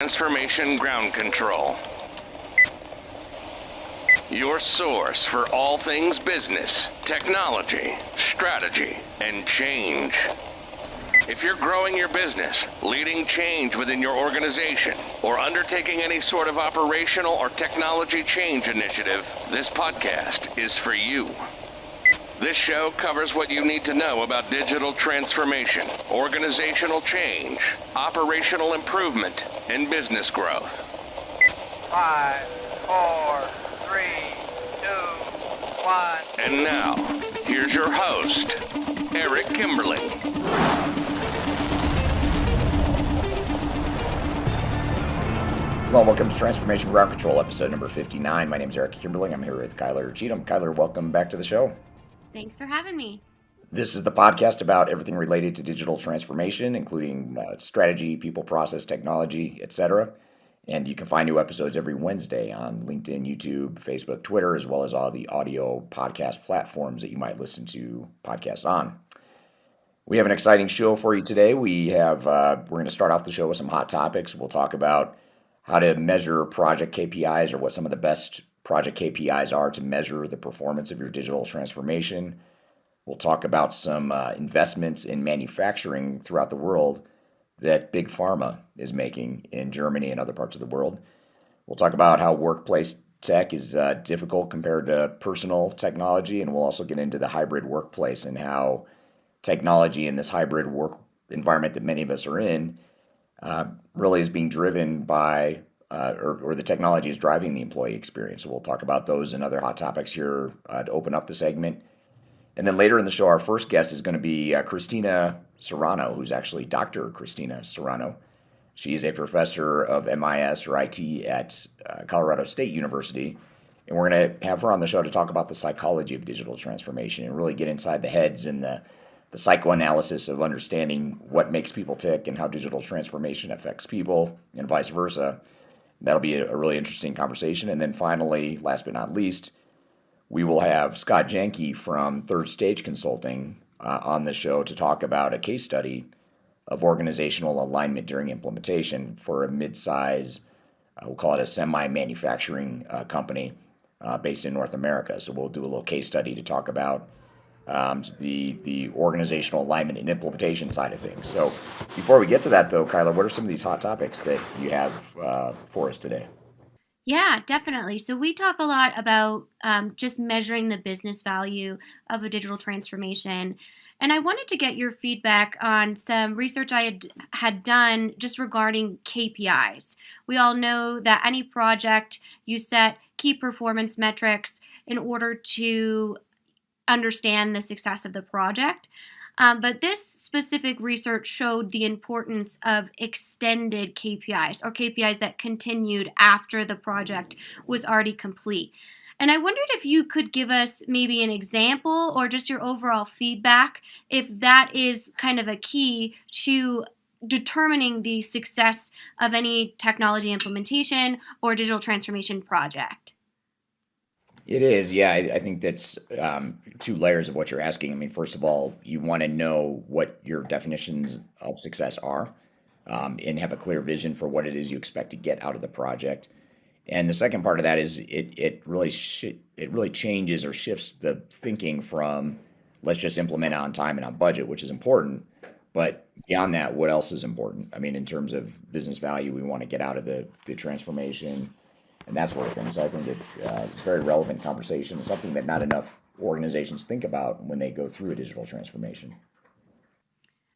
Transformation Ground Control. Your source for all things business, technology, strategy, and change. If you're growing your business, leading change within your organization, or undertaking any sort of operational or technology change initiative, this podcast is for you. This show covers what you need to know about digital transformation, organizational change, operational improvement, and business growth. 5, 4, 3, 2, 1. And now, here's your host, Eric Kimberling. Hello, welcome to Transformation Ground Control, episode number 59. My name is Eric Kimberling. I'm here with Kyler Cheatham. Kyler, welcome back to the show. Thanks for having me. This is the podcast about everything related to digital transformation, including strategy, people, process, technology, etc. And you can find new episodes every Wednesday on LinkedIn, YouTube, Facebook, Twitter, as well as all the audio podcast platforms that you might listen to podcasts on. We have an exciting show for you today. We're going to start off the show with some hot topics. We'll talk about how to measure project KPIs, or what some of the best project KPIs are to measure the performance of your digital transformation. We'll talk about some investments in manufacturing throughout the world that Big Pharma is making in Germany and other parts of the world. We'll talk about how workplace tech is difficult compared to personal technology, and we'll also get into the hybrid workplace and how technology in this hybrid work environment that many of us are in really is being driven by, or the technology is driving the employee experience. So we'll talk about those and other hot topics here to open up the segment. And then later in the show, our first guest is going to be Christina Serrano, who's actually Dr. Christina Serrano. She is a professor of MIS or IT at Colorado State University. And we're going to have her on the show to talk about the psychology of digital transformation and really get inside the heads and the psychoanalysis of understanding what makes people tick and how digital transformation affects people and vice versa. That'll be a really interesting conversation. And then finally, last but not least, we will have Scott Janke from Third Stage Consulting on the show to talk about a case study of organizational alignment during implementation for a mid-size, we'll call it a semi-manufacturing company based in North America. So we'll do a little case study to talk about the organizational alignment and implementation side of things. So before we get to that, though, Kyler, what are some of these hot topics that you have for us today? Yeah, definitely. So we talk a lot about just measuring the business value of a digital transformation. And I wanted to get your feedback on some research I had done just regarding KPIs. We all know that any project, you set key performance metrics in order to understand the success of the project. But this specific research showed the importance of extended KPIs, or KPIs that continued after the project was already complete. And I wondered if you could give us maybe an example or just your overall feedback, if that is kind of a key to determining the success of any technology implementation or digital transformation project. It is, yeah. I think that's two layers of what you're asking. I mean, first of all, you want to know what your definitions of success are, and have a clear vision for what it is you expect to get out of the project. And the second part of that is it really changes or shifts the thinking from let's just implement on time and on budget, which is important. But beyond that, what else is important? I mean, in terms of business value, we want to get out of the transformation and that sort of thing. So I think it's a very relevant conversation and something that not enough organizations think about when they go through a digital transformation.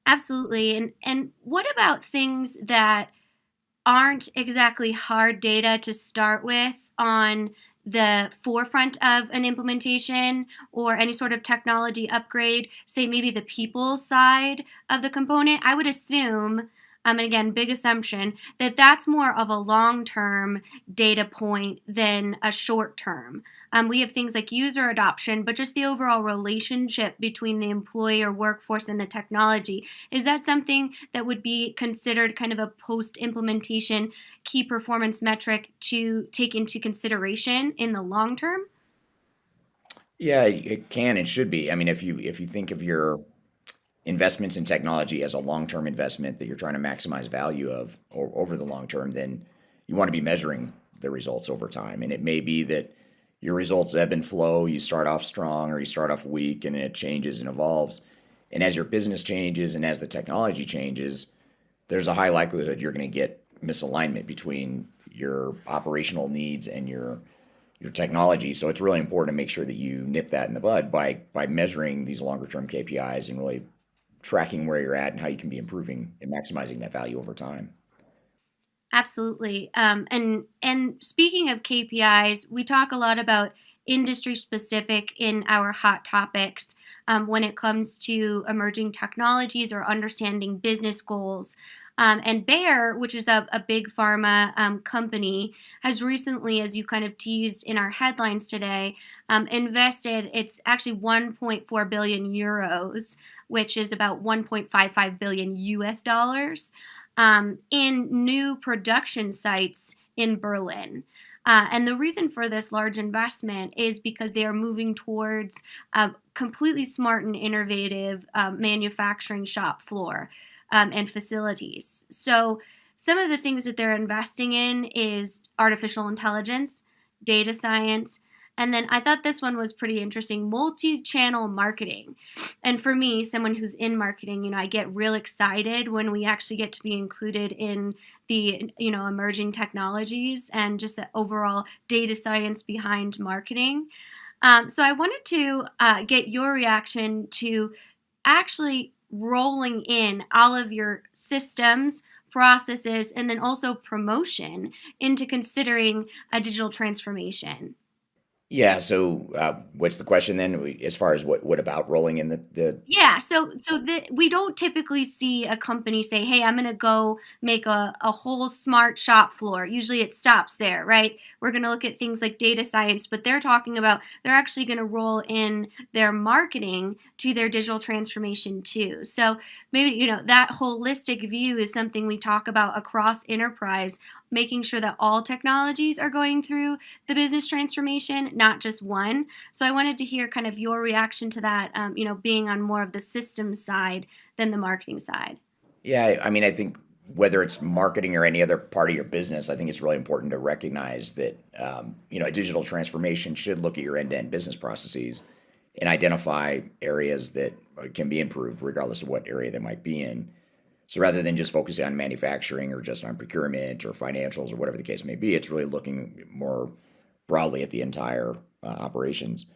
Absolutely. And what about things that aren't exactly hard data to start with on the forefront of an implementation or any sort of technology upgrade, say maybe the people side of the component? I would assume, and again, big assumption, that that's more of a long-term data point than a short-term. We have things like user adoption, but just the overall relationship between the employee or workforce and the technology. Is that something that would be considered kind of a post-implementation key performance metric to take into consideration in the long term? Yeah, it can and should be. I mean, if you think of your investments in technology as a long-term investment that you're trying to maximize value of or over the long term, then you want to be measuring the results over time. And it may be that your results ebb and flow. You start off strong or you start off weak, and it changes and evolves. And as your business changes and as the technology changes, there's a high likelihood you're going to get misalignment between your operational needs and your technology. So it's really important to make sure that you nip that in the bud by measuring these longer term KPIs and really tracking where you're at and how you can be improving and maximizing that value over time. Absolutely. And speaking of KPIs, we talk a lot about industry specific in our hot topics when it comes to emerging technologies or understanding business goals. And Bayer, which is a big pharma company, has recently, as you kind of teased in our headlines today, invested, it's actually 1.4 billion euros, which is about 1.55 billion US dollars, in new production sites in Berlin. And the reason for this large investment is because they are moving towards a completely smart and innovative manufacturing shop floor and facilities. So, some of the things that they're investing in is artificial intelligence, data science, and then I thought this one was pretty interesting, multi-channel marketing. And for me, someone who's in marketing, I get real excited when we actually get to be included in the, emerging technologies and just the overall data science behind marketing. So I wanted to get your reaction to actually rolling in all of your systems, processes, and then also promotion into considering a digital transformation. Yeah. So, what's the question then? As far as what about rolling in the Yeah, we don't typically see a company say, "Hey, I'm going to go make a whole smart shop floor." Usually, it stops there, right? We're going to look at things like data science, but they're talking about they're actually going to roll in their marketing to their digital transformation too. So maybe that holistic view is something we talk about across enterprise, making sure that all technologies are going through the business transformation, not just one. So I wanted to hear kind of your reaction to that, being on more of the systems side than the marketing side. Yeah, I mean, I think whether it's marketing or any other part of your business, I think it's really important to recognize that a digital transformation should look at your end-to-end business processes and identify areas that can be improved, regardless of what area they might be in. So rather than just focusing on manufacturing or just on procurement or financials or whatever the case may be, it's really looking more broadly at the entire operations.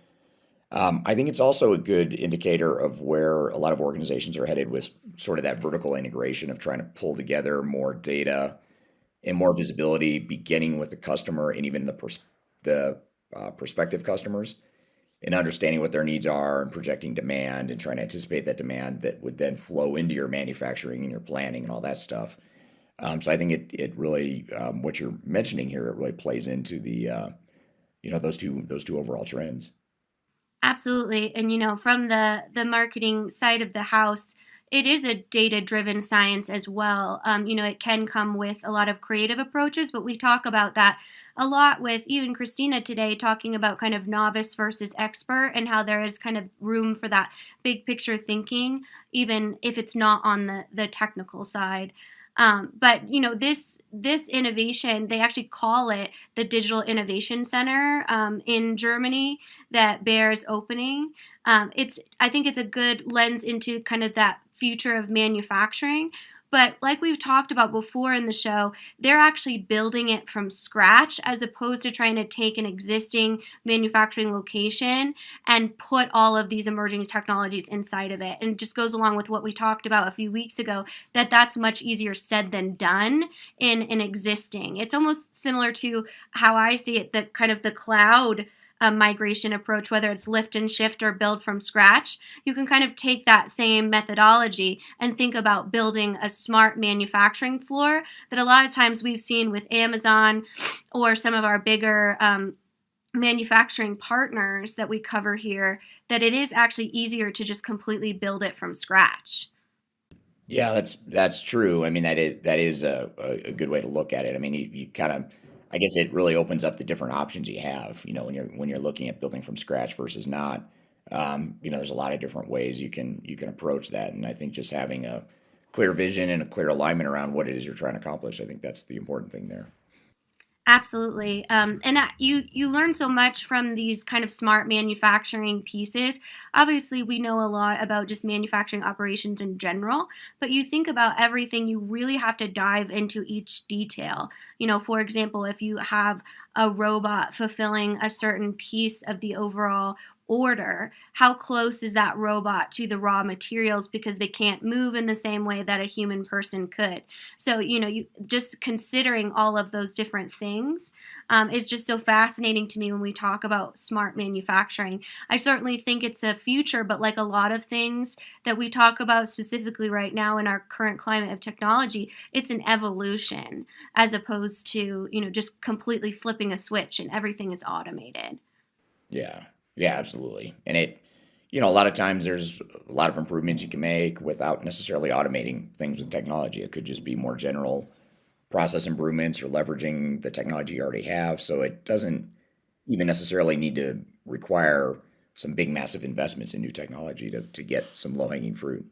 I think it's also a good indicator of where a lot of organizations are headed with sort of that vertical integration of trying to pull together more data and more visibility, beginning with the customer and even the prospective customers, and understanding what their needs are and projecting demand and trying to anticipate that demand that would then flow into your manufacturing and your planning and all that stuff. So I think it really what you're mentioning here, it really plays into the those two overall trends. Absolutely. And from the marketing side of the house, it is a data-driven science as well. It can come with a lot of creative approaches, but we talk about that a lot with even Christina today, talking about kind of novice versus expert and how there is kind of room for that big picture thinking, even if it's not on the technical side. But this innovation, they actually call it the Digital Innovation Center in Germany that Bayer's opening. I think it's a good lens into kind of that future of manufacturing. But like we've talked about before in the show, they're actually building it from scratch as opposed to trying to take an existing manufacturing location and put all of these emerging technologies inside of it. And it just goes along with what we talked about a few weeks ago, that that's much easier said than done in an existing. It's almost similar to how I see it, the kind of the cloud migration approach, whether it's lift and shift or build from scratch. You can kind of take that same methodology and think about building a smart manufacturing floor that a lot of times we've seen with Amazon or some of our bigger manufacturing partners that we cover here, that it is actually easier to just completely build it from scratch. Yeah, that's true. I mean, that is a good way to look at it. I mean, you kind of, I guess it really opens up the different options you have. When you're looking at building from scratch versus not. There's a lot of different ways you can approach that, and I think just having a clear vision and a clear alignment around what it is you're trying to accomplish, I think that's the important thing there. Absolutely. And you learn so much from these kind of smart manufacturing pieces. Obviously, we know a lot about just manufacturing operations in general, but you think about everything, you really have to dive into each detail. For example, if you have a robot fulfilling a certain piece of the overall order, how close is that robot to the raw materials, because they can't move in the same way that a human person could. So, you just considering all of those different things is just so fascinating to me when we talk about smart manufacturing. I certainly think it's the future, but like a lot of things that we talk about specifically right now in our current climate of technology, it's an evolution as opposed to, just completely flipping a switch and everything is automated. Yeah, yeah, absolutely. And a lot of times there's a lot of improvements you can make without necessarily automating things with technology. It could just be more general process improvements or leveraging the technology you already have. So it doesn't even necessarily need to require some big, massive investments in new technology to get some low hanging fruit.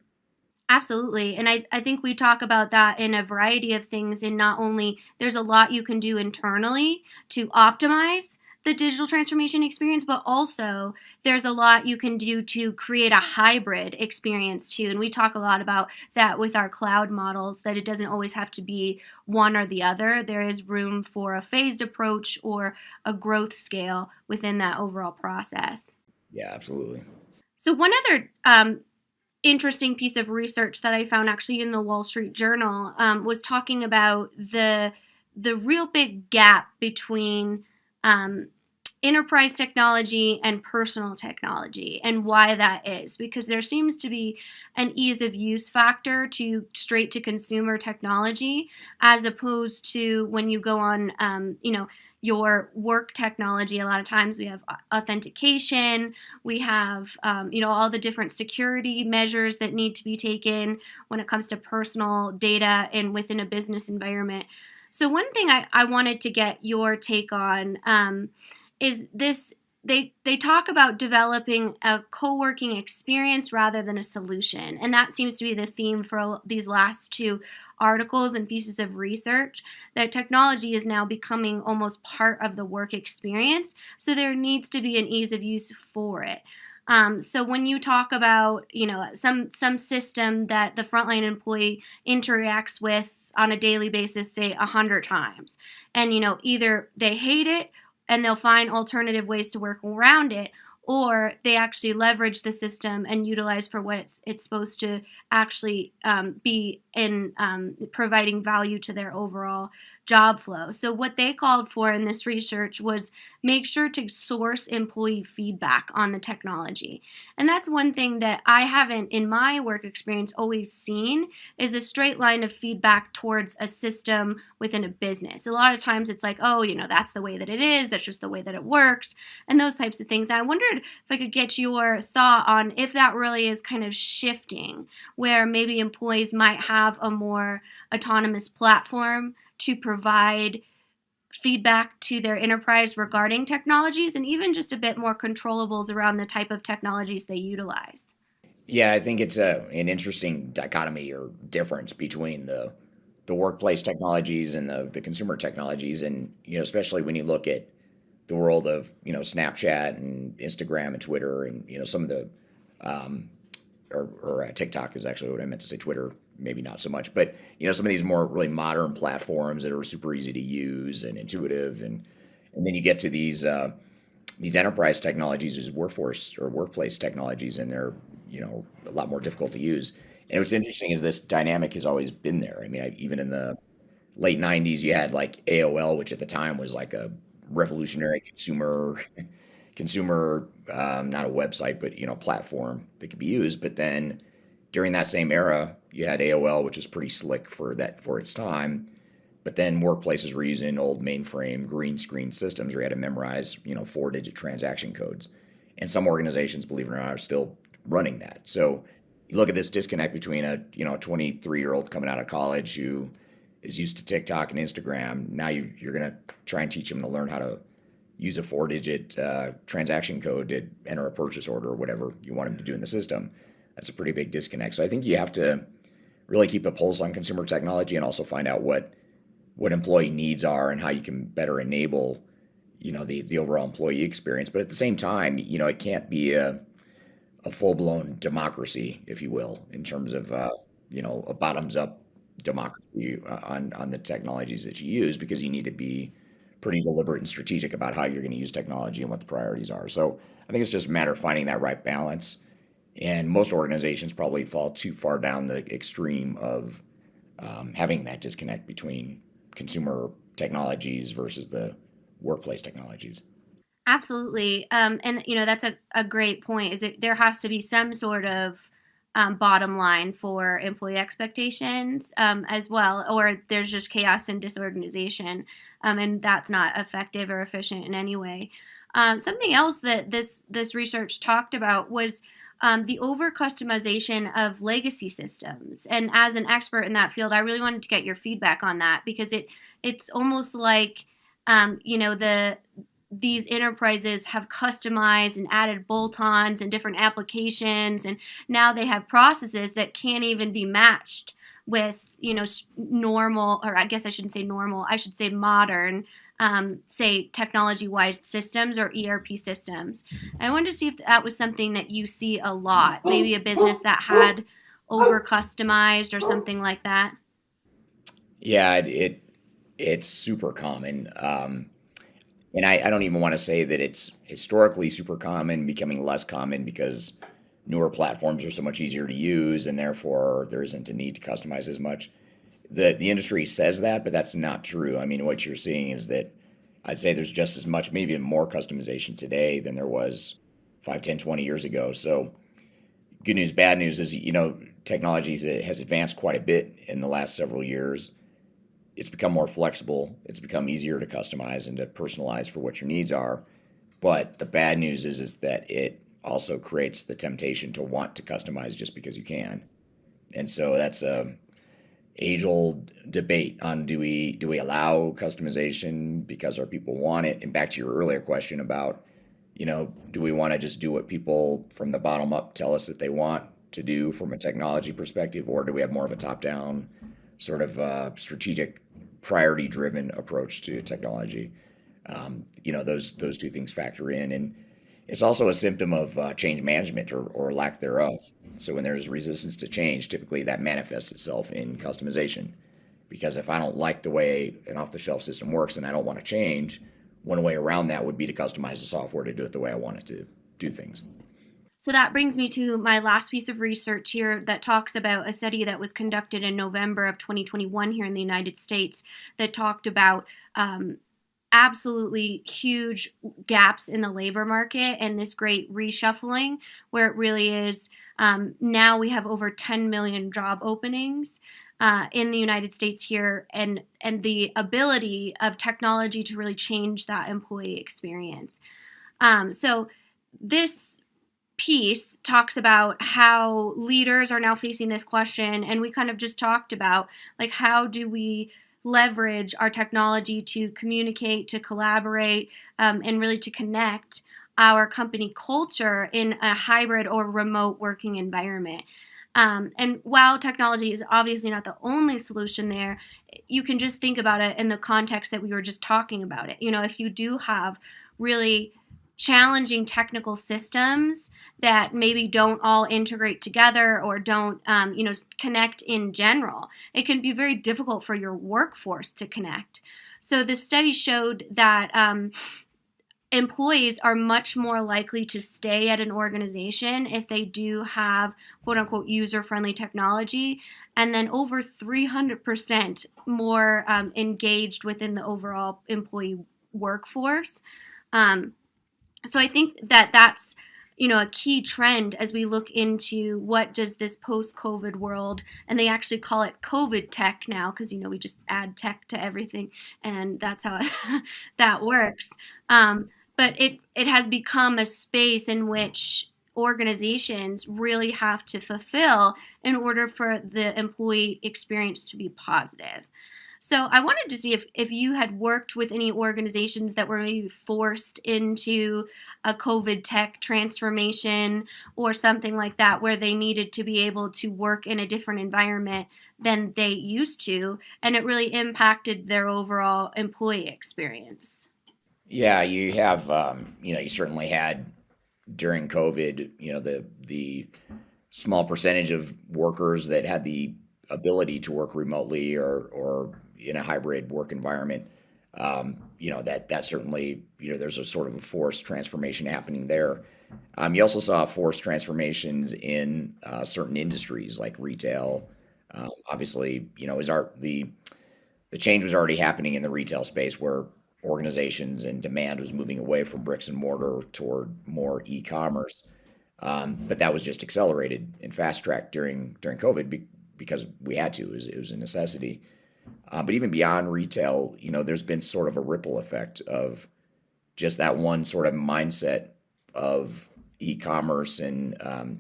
Absolutely. And I think we talk about that in a variety of things. In not only there's a lot you can do internally to optimize the digital transformation experience, but also there's a lot you can do to create a hybrid experience too. And we talk a lot about that with our cloud models, that it doesn't always have to be one or the other. There is room for a phased approach or a growth scale within that overall process. Yeah, absolutely. So, one other interesting piece of research that I found actually in the Wall Street Journal was talking about the real big gap between um, enterprise technology and personal technology, and why that is, because there seems to be an ease of use factor to straight to consumer technology, as opposed to when you go on your work technology. A lot of times we have authentication, we have all the different security measures that need to be taken when it comes to personal data and within a business environment. So one thing I wanted to get your take on is this. They talk about developing a co-working experience rather than a solution, and that seems to be the theme for these last two articles and pieces of research, that technology is now becoming almost part of the work experience, so there needs to be an ease of use for it. So when you talk about some system that the frontline employee interacts with on a daily basis, say 100 times, and either they hate it and they'll find alternative ways to work around it, or they actually leverage the system and utilize for what it's supposed to actually be in providing value to their overall job flow. So what they called for in this research was make sure to source employee feedback on the technology. And that's one thing that I haven't in my work experience always seen, is a straight line of feedback towards a system within a business. A lot of times it's like, oh, that's the way that it is, that's just the way that it works, and those types of things. And I wondered if I could get your thought on if that really is kind of shifting, where maybe employees might have a more autonomous platform to provide feedback to their enterprise regarding technologies, and even just a bit more controllables around the type of technologies they utilize. Yeah, I think it's an interesting dichotomy or difference between the workplace technologies and the consumer technologies, and especially when you look at the world of Snapchat and Instagram and Twitter, and some of the um, or TikTok is actually what I meant to say. Twitter, maybe not so much, but some of these more really modern platforms that are super easy to use and intuitive, and then you get to these enterprise technologies as workforce or workplace technologies, and they're a lot more difficult to use. And what's interesting is this dynamic has always been there. I mean, even in the late '90s, you had like AOL, which at the time was like a revolutionary consumer, not a website, but platform that could be used. But then during that same era, you had AOL, which was pretty slick for its time. But then workplaces were using old mainframe green screen systems where you had to memorize 4-digit transaction codes. And some organizations, believe it or not, are still running that. So you look at this disconnect between a 23-year-old coming out of college who is used to TikTok and Instagram. Now you're going to try and teach them to learn how to use a 4-digit transaction code to enter a purchase order or whatever you want them to do in the system. That's a pretty big disconnect. So I think you have to really keep a pulse on consumer technology and also find out what employee needs are and how you can better enable, the overall employee experience. But at the same time, it can't be a full-blown democracy, if you will, in terms of a bottoms-up democracy on the technologies that you use, because you need to be pretty deliberate and strategic about how you're going to use technology and what the priorities are. So I think it's just a matter of finding that right balance. And most organizations probably fall too far down the extreme of having that disconnect between consumer technologies versus the workplace technologies. Absolutely. And that's a great point, is that there has to be some sort of bottom line for employee expectations as well, or there's just chaos and disorganization, and that's not effective or efficient in any way. Something else that this research talked about was the over customization of legacy systems. And as an expert in that field, I really wanted to get your feedback on that, because it's almost like these enterprises have customized and added bolt-ons and different applications, and now they have processes that can't even be matched with normal, or I guess I shouldn't say normal, I should say modern, say technology-wise systems or ERP systems. And I wanted to see if that was something that you see a lot, maybe a business that had over customized or something like that. Yeah, it's super common. And I don't even want to say that it's historically super common, becoming less common because newer platforms are so much easier to use, and therefore there isn't a need to customize as much. The industry says that, but that's not true. I mean, what you're seeing is that I'd say there's just as much, maybe even more customization today than there was 5, 10, 20 years ago. So good news, bad news is, technology has advanced quite a bit in the last several years. It's become more flexible. It's become easier to customize and to personalize for what your needs are. But the bad news is that it also creates the temptation to want to customize just because you can. And so that's a age-old debate on, do we allow customization because our people want it? And back to your earlier question about, do we want to just do what people from the bottom up tell us that they want to do from a technology perspective, or do we have more of a top-down sort of strategic, priority-driven approach to technology? Those two things factor in, and it's also a symptom of change management, or lack thereof. So when there's resistance to change, typically that manifests itself in customization. Because if I don't like the way an off-the-shelf system works and I don't want to change, one way around that would be to customize the software to do it the way I want it to do things. So that brings me to my last piece of research here that talks about a study that was conducted in November of 2021 here in the United States, that talked about absolutely huge gaps in the labor market and this great reshuffling, where it really is, now we have over 10 million job openings in the United States here, and the ability of technology to really change that employee experience. So this piece talks about how leaders are now facing this question, and we kind of just talked about, like, how do we leverage our technology to communicate, to collaborate, and really to connect our company culture in a hybrid or remote working environment. And while technology is obviously not the only solution there, you can just think about it in the context that we were just talking about it. If you do have really challenging technical systems that maybe don't all integrate together, or don't connect in general, it can be very difficult for your workforce to connect. So the study showed that employees are much more likely to stay at an organization if they do have quote unquote user-friendly technology, and then over 300% more engaged within the overall employee workforce. So I think that that's a key trend as we look into what does this post-COVID world, and they actually call it COVID tech now, because we just add tech to everything, and that's how that works. But it has become a space in which organizations really have to fulfill in order for the employee experience to be positive. So I wanted to see if you had worked with any organizations that were maybe forced into a COVID tech transformation or something like that, where they needed to be able to work in a different environment than they used to, and it really impacted their overall employee experience. Yeah, you have, you certainly had during COVID, the small percentage of workers that had the ability to work remotely or in a hybrid work environment. That certainly, there's a sort of a forced transformation happening there. You also saw forced transformations in certain industries like retail. Obviously, the change was already happening in the retail space where organizations and demand was moving away from bricks and mortar toward more e-commerce. But that was just accelerated and fast-tracked during COVID because we had to. It was a necessity. But even beyond retail, there's been sort of a ripple effect of just that one sort of mindset of e-commerce and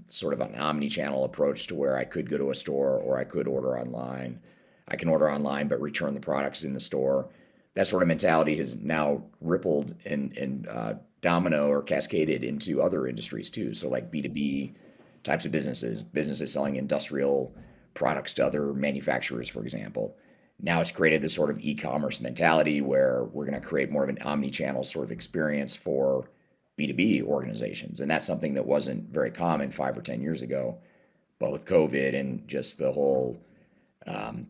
sort of an omni-channel approach to where I could go to a store or I could order online. I can order online but return the products in the store. That sort of mentality has now rippled and domino or cascaded into other industries too. So like B2B types of businesses selling industrial products to other manufacturers, for example. Now it's created this sort of e-commerce mentality where we're going to create more of an omni-channel sort of experience for B2B organizations. And that's something that wasn't very common 5 or 10 years ago. But with COVID and just the whole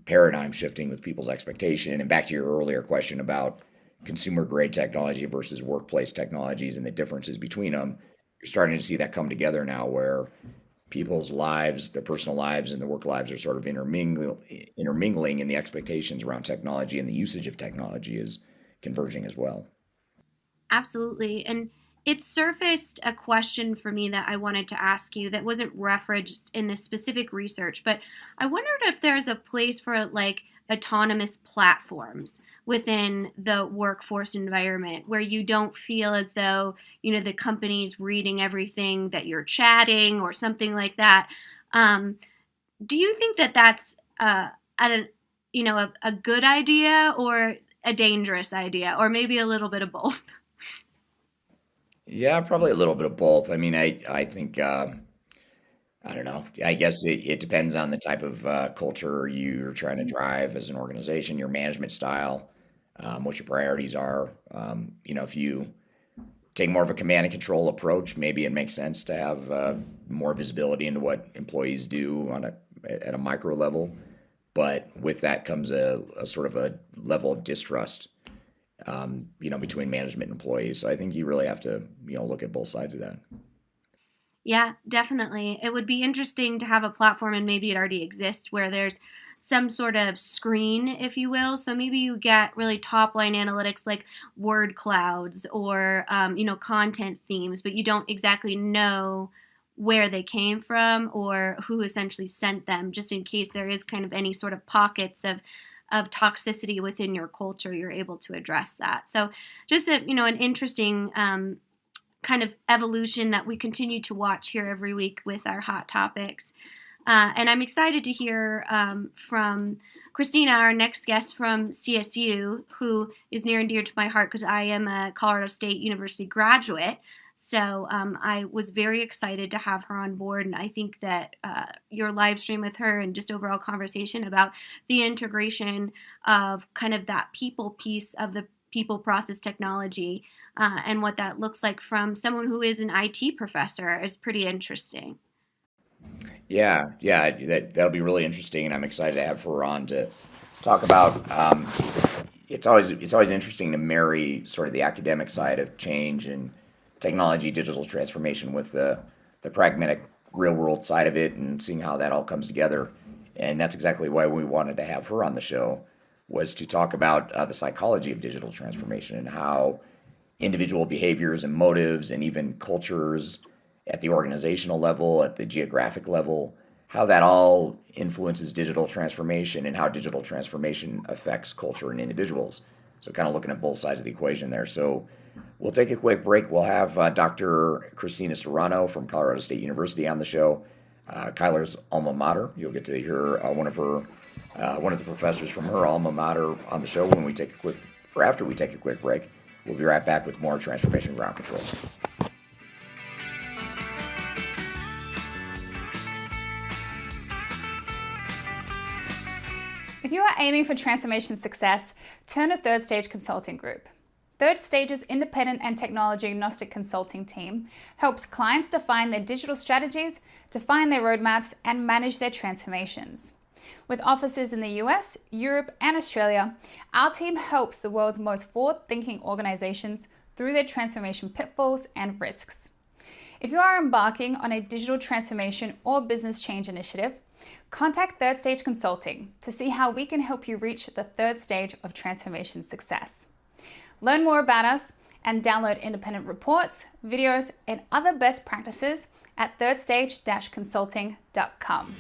paradigm shifting with people's expectation, and back to your earlier question about consumer grade technology versus workplace technologies and the differences between them, you're starting to see that come together now where people's lives, their personal lives and their work lives are sort of intermingling, and the expectations around technology and the usage of technology is converging as well. Absolutely. And it surfaced a question for me that I wanted to ask you that wasn't referenced in this specific research, but I wondered if there's a place for like autonomous platforms within the workforce environment where you don't feel as though, the company's reading everything that you're chatting or something like that. Um, do you think that that's a good idea or a dangerous idea, or maybe a little bit of both? Yeah, probably a little bit of both. I mean, I think I don't know. I guess it depends on the type of culture you're trying to drive as an organization, your management style, what your priorities are. If you take more of a command and control approach, maybe it makes sense to have more visibility into what employees do at a micro level. But with that comes a sort of a level of distrust, between management and employees. So I think you really have to, look at both sides of that. Yeah, definitely. It would be interesting to have a platform, and maybe it already exists, where there's some sort of screen, if you will. So maybe you get really top line analytics like word clouds or, content themes, but you don't exactly know where they came from or who essentially sent them, just in case there is kind of any sort of pockets of toxicity within your culture, you're able to address that. So just an interesting kind of evolution that we continue to watch here every week with our hot topics. And I'm excited to hear from Christina, our next guest from CSU, who is near and dear to my heart because I am a Colorado State University graduate. So I was very excited to have her on board. And I think that your live stream with her and just overall conversation about the integration of kind of that people piece of the people process technology and what that looks like from someone who is an IT professor is pretty interesting. Yeah, that'll be really interesting, and I'm excited to have her on to talk about. It's always interesting to marry sort of the academic side of change and technology, digital transformation with the pragmatic, real world side of it, and seeing how that all comes together. And that's exactly why we wanted to have her on the show, was to talk about the psychology of digital transformation and how individual behaviors and motives and even cultures at the organizational level, at the geographic level, how that all influences digital transformation and how digital transformation affects culture and individuals. So kind of looking at both sides of the equation there. So we'll take a quick break. We'll have Dr. Christina Serrano from Colorado State University on the show. Kyler's alma mater. You'll get to hear one of her one of the professors from her alma mater, on the show when we take a quick, or after we take a quick break. We'll be right back with more Transformation Ground Control. If you are aiming for transformation success, turn to Third Stage Consulting Group. Third Stage's independent and technology agnostic consulting team helps clients define their digital strategies, define their roadmaps, and manage their transformations. With offices in the US, Europe, and Australia, our team helps the world's most forward-thinking organizations through their transformation pitfalls and risks. If you are embarking on a digital transformation or business change initiative, contact Third Stage Consulting to see how we can help you reach the third stage of transformation success. Learn more about us and download independent reports, videos, and other best practices at thirdstage-consulting.com.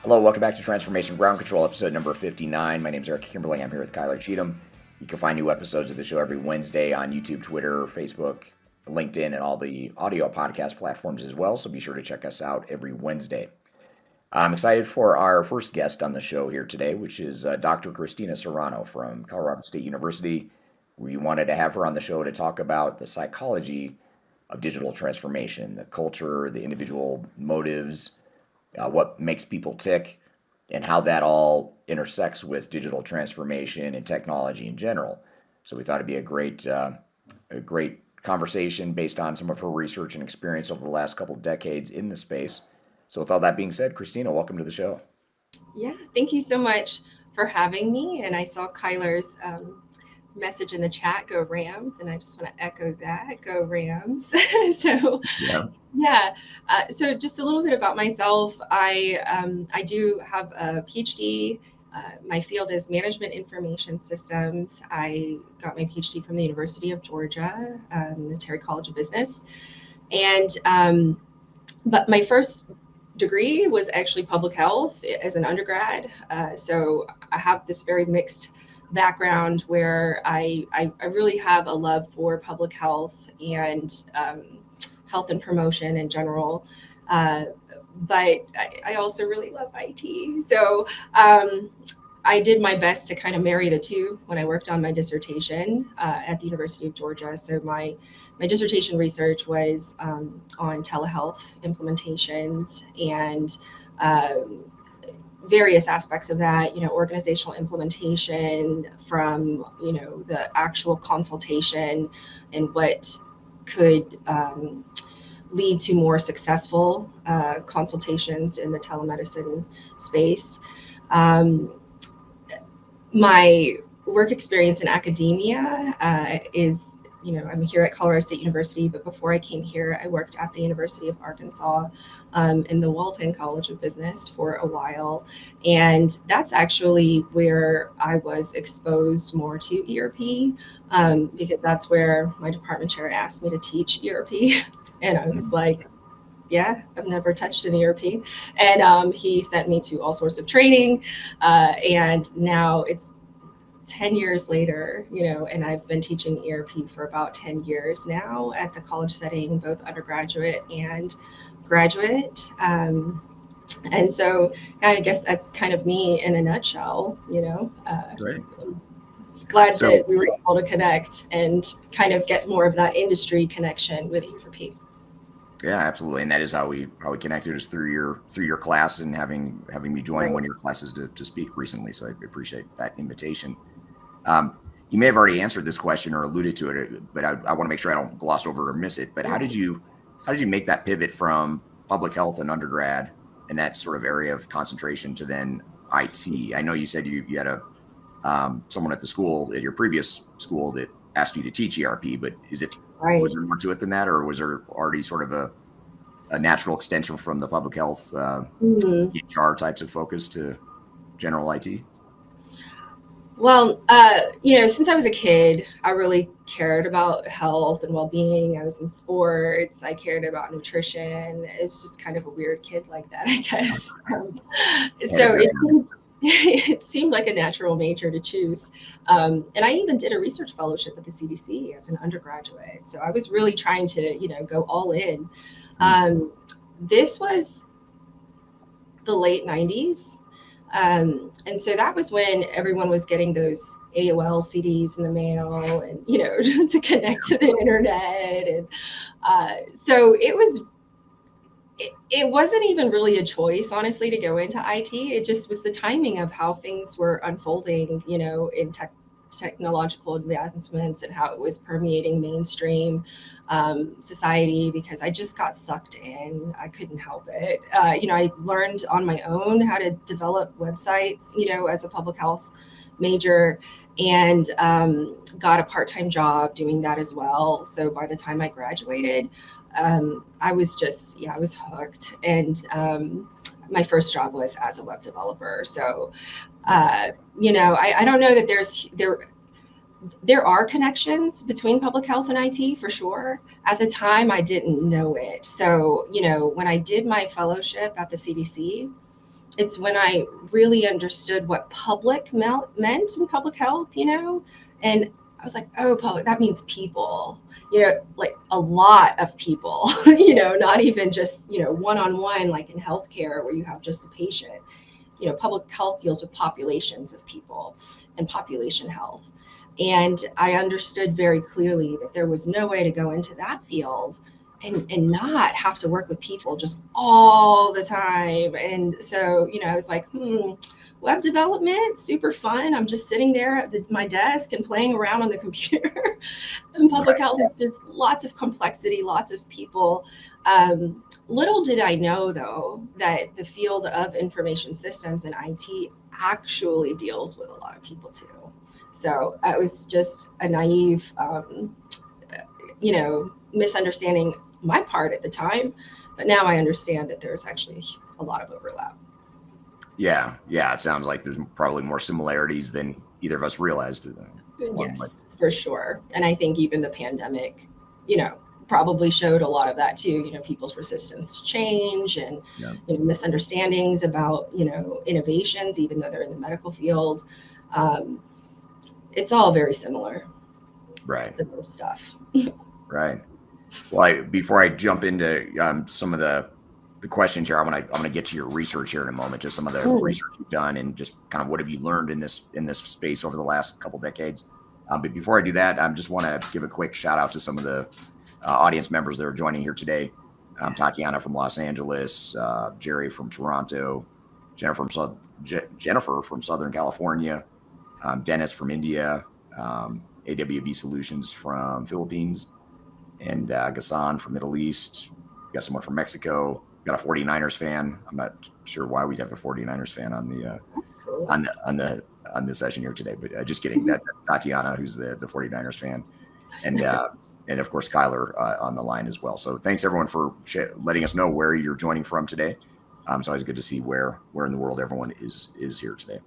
Hello, welcome back to Transformation Ground Control, episode number 59. My name is Eric Kimberly. I'm here with Kyler Cheatham. You can find new episodes of the show every Wednesday on YouTube, Twitter, Facebook, LinkedIn, and all the audio podcast platforms as well, so be sure to check us out every Wednesday. I'm excited for our first guest on the show here today, which is Dr. Christina Serrano from Colorado State University. We wanted to have her on the show to talk about the psychology of digital transformation, the culture, the individual motives, what makes people tick, and how that all intersects with digital transformation and technology in general. So we thought it'd be a great conversation based on some of her research and experience over the last couple of decades in the space. So with all that being said, Christina, welcome to the show. Yeah, thank you so much for having me. And I saw Kyler's message in the chat, go Rams, and I just want to echo that, go Rams. So just a little bit about myself. I do have a PhD. My field is management information systems. I got my PhD from the University of Georgia, the Terry College of Business. And but my first degree was actually public health as an undergrad. So I have this very mixed background where I really have a love for public health and health and promotion in general. But I also really love IT. So I did my best to kind of marry the two when I worked on my dissertation at the University of Georgia. So my dissertation research was on telehealth implementations and various aspects of that, organizational implementation from, the actual consultation and what could lead to more successful consultations in the telemedicine space. My work experience in academia is, I'm here at Colorado State University, but before I came here, I worked at the University of Arkansas in the Walton College of Business for a while. And that's actually where I was exposed more to ERP, because that's where my department chair asked me to teach ERP. And I was like, yeah, I've never touched an ERP. And he sent me to all sorts of training. And now it's 10 years later, and I've been teaching ERP for about 10 years now at the college setting, both undergraduate and graduate. And so I guess that's kind of me in a nutshell, Great. I'm just glad that we were able to connect and kind of get more of that industry connection with ERP. Yeah, absolutely, and that is how we connected, is through your class and having me join one of your classes to speak recently. So I appreciate that invitation. You may have already answered this question or alluded to it, but I want to make sure I don't gloss over or miss it. But how did you make that pivot from public health and undergrad and that sort of area of concentration to then IT? I know you said you had someone at the school, at your previous school, that asked you to teach ERP, but was there more to it than that, or was there already sort of a natural extension from the public health HR types of focus to general IT? Well, since I was a kid, I really cared about health and well-being. I was in sports. I cared about nutrition. It's just kind of a weird kid like that, I guess. it seemed like a natural major to choose. And I even did a research fellowship at the CDC as an undergraduate. So I was really trying to, go all in. This was the late 90s. And so that was when everyone was getting those AOL CDs in the mail and, to connect to the internet. And so it wasn't even really a choice, honestly, to go into IT. It just was the timing of how things were unfolding, in technological advancements and how it was permeating mainstream society, because I just got sucked in. I couldn't help it. I learned on my own how to develop websites, as a public health major, and got a part-time job doing that as well. So by the time I graduated, I was hooked. And my first job was as a web developer. So, I don't know that there are connections between public health and IT for sure. At the time, I didn't know it. So, when I did my fellowship at the CDC, it's when I really understood what public meant in public health, and I was like, oh, public, that means people, like a lot of people, not even just, one-on-one, like in healthcare where you have just a patient. Public health deals with populations of people and population health. And I understood very clearly that there was no way to go into that field and not have to work with people just all the time. And so, I was like, web development, super fun. I'm just sitting there at my desk and playing around on the computer. And public health is just lots of complexity, lots of people. Little did I know, though, that the field of information systems and IT actually deals with a lot of people, too. So it was just a naive, misunderstanding my part at the time. But now I understand that there's actually a lot of overlap. Yeah. It sounds like there's probably more similarities than either of us realized. Yes, for sure. And I think even the pandemic, probably showed a lot of that too. People's resistance to change and misunderstandings about innovations, even though they're in the medical field. It's all very similar. Right. Similar stuff. Right. Well, before I jump into some of the questions here, I'm gonna get to your research here in a moment, just some of the research you've done and just kind of what have you learned in this space over the last couple decades. But before I do that, I just want to give a quick shout out to some of the audience members that are joining here today. Tatiana from Los Angeles, Jerry from Toronto, Jennifer from Southern California, Dennis from India, AWB Solutions from Philippines, and Ghassan from Middle East. We got someone from Mexico. We got a 49ers fan. I'm not sure why we'd have a 49ers fan on the on the session here today, but just kidding. That's Tatiana, who's the 49ers fan, and of course Kyler on the line as well. So thanks everyone for letting us know where you're joining from today. It's always good to see where in the world everyone is here today.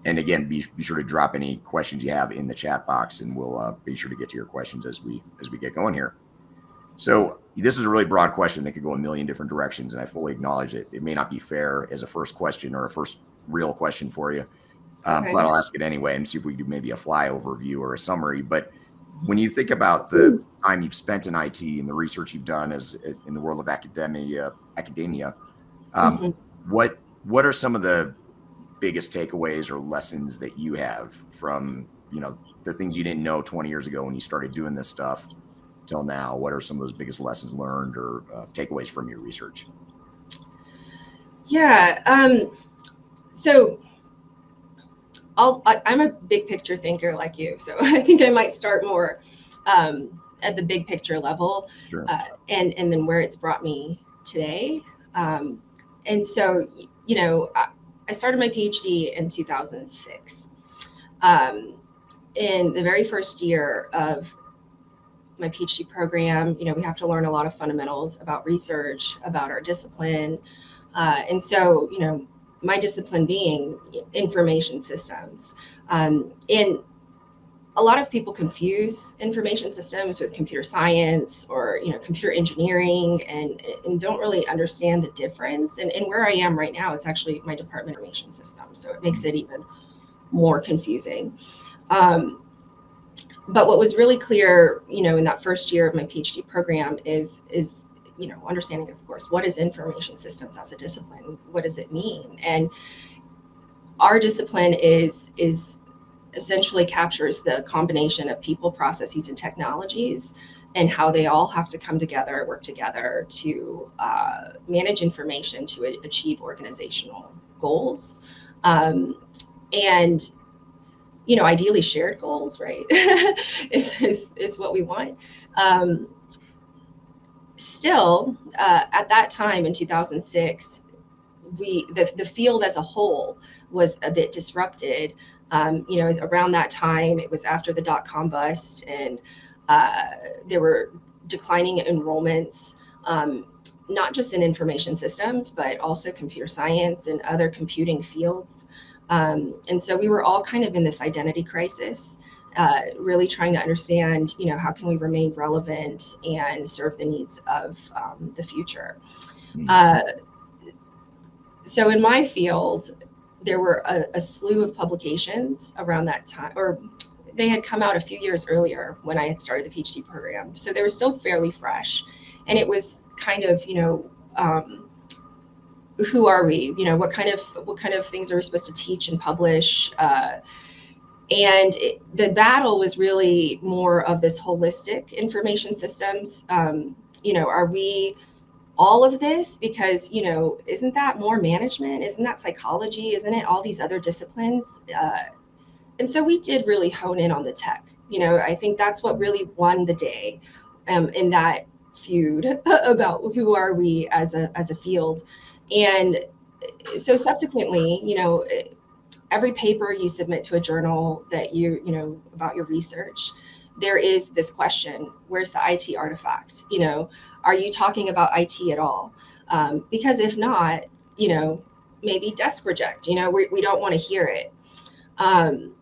And again, be sure to drop any questions you have in the chat box, and we'll be sure to get to your questions as we get going here. So this is a really broad question that could go a million different directions, and I fully acknowledge it. It may not be fair as a first question or a first real question for you, but I'll ask it anyway and see if we do maybe a flyover view or a summary. But when you think about the time you've spent in IT and the research you've done in the world of academia, what are some of the biggest takeaways or lessons that you have from, the things you didn't know 20 years ago when you started doing this stuff till now? What are some of those biggest lessons learned or takeaways from your research? Yeah. So I'm a big picture thinker like you. So I think I might start more at the big picture level, Sure. And then where it's brought me today. And so, I started my PhD in 2006. In the very first year of my PhD program, we have to learn a lot of fundamentals about research, about our discipline. And so, my discipline being information systems. And a lot of people confuse information systems with computer science or computer engineering, and don't really understand the difference. And where I am right now, it's actually my department of information systems, so it makes it even more confusing. But what was really clear, in that first year of my PhD program is understanding, of course, what is information systems as a discipline? What does it mean? And our discipline is essentially captures the combination of people, processes, and technologies, and how they all have to come together, work together to manage information to achieve organizational goals. And ideally shared goals, right? is what we want. Still, at that time in 2006, the field as a whole was a bit disrupted. Around that time, it was after the dot-com bust, and there were declining enrollments, not just in information systems, but also computer science and other computing fields. And so we were all kind of in this identity crisis, really trying to understand, how can we remain relevant and serve the needs of the future. So in my field, there were a slew of publications around that time, or they had come out a few years earlier when I had started the PhD program. So they were still fairly fresh. And it was kind of, who are we? What kind of things are we supposed to teach and publish? The battle was really more of this holistic information systems. Are we all of this? Because, isn't that more management? Isn't that psychology? Isn't it all these other disciplines? And so we did really hone in on the tech. I think that's what really won the day in that feud about who are we as a field. And so subsequently, every paper you submit to a journal that about your research, there is this question: where's the IT artifact? Are you talking about IT at all? Because if not, maybe desk reject. We don't want to hear it. And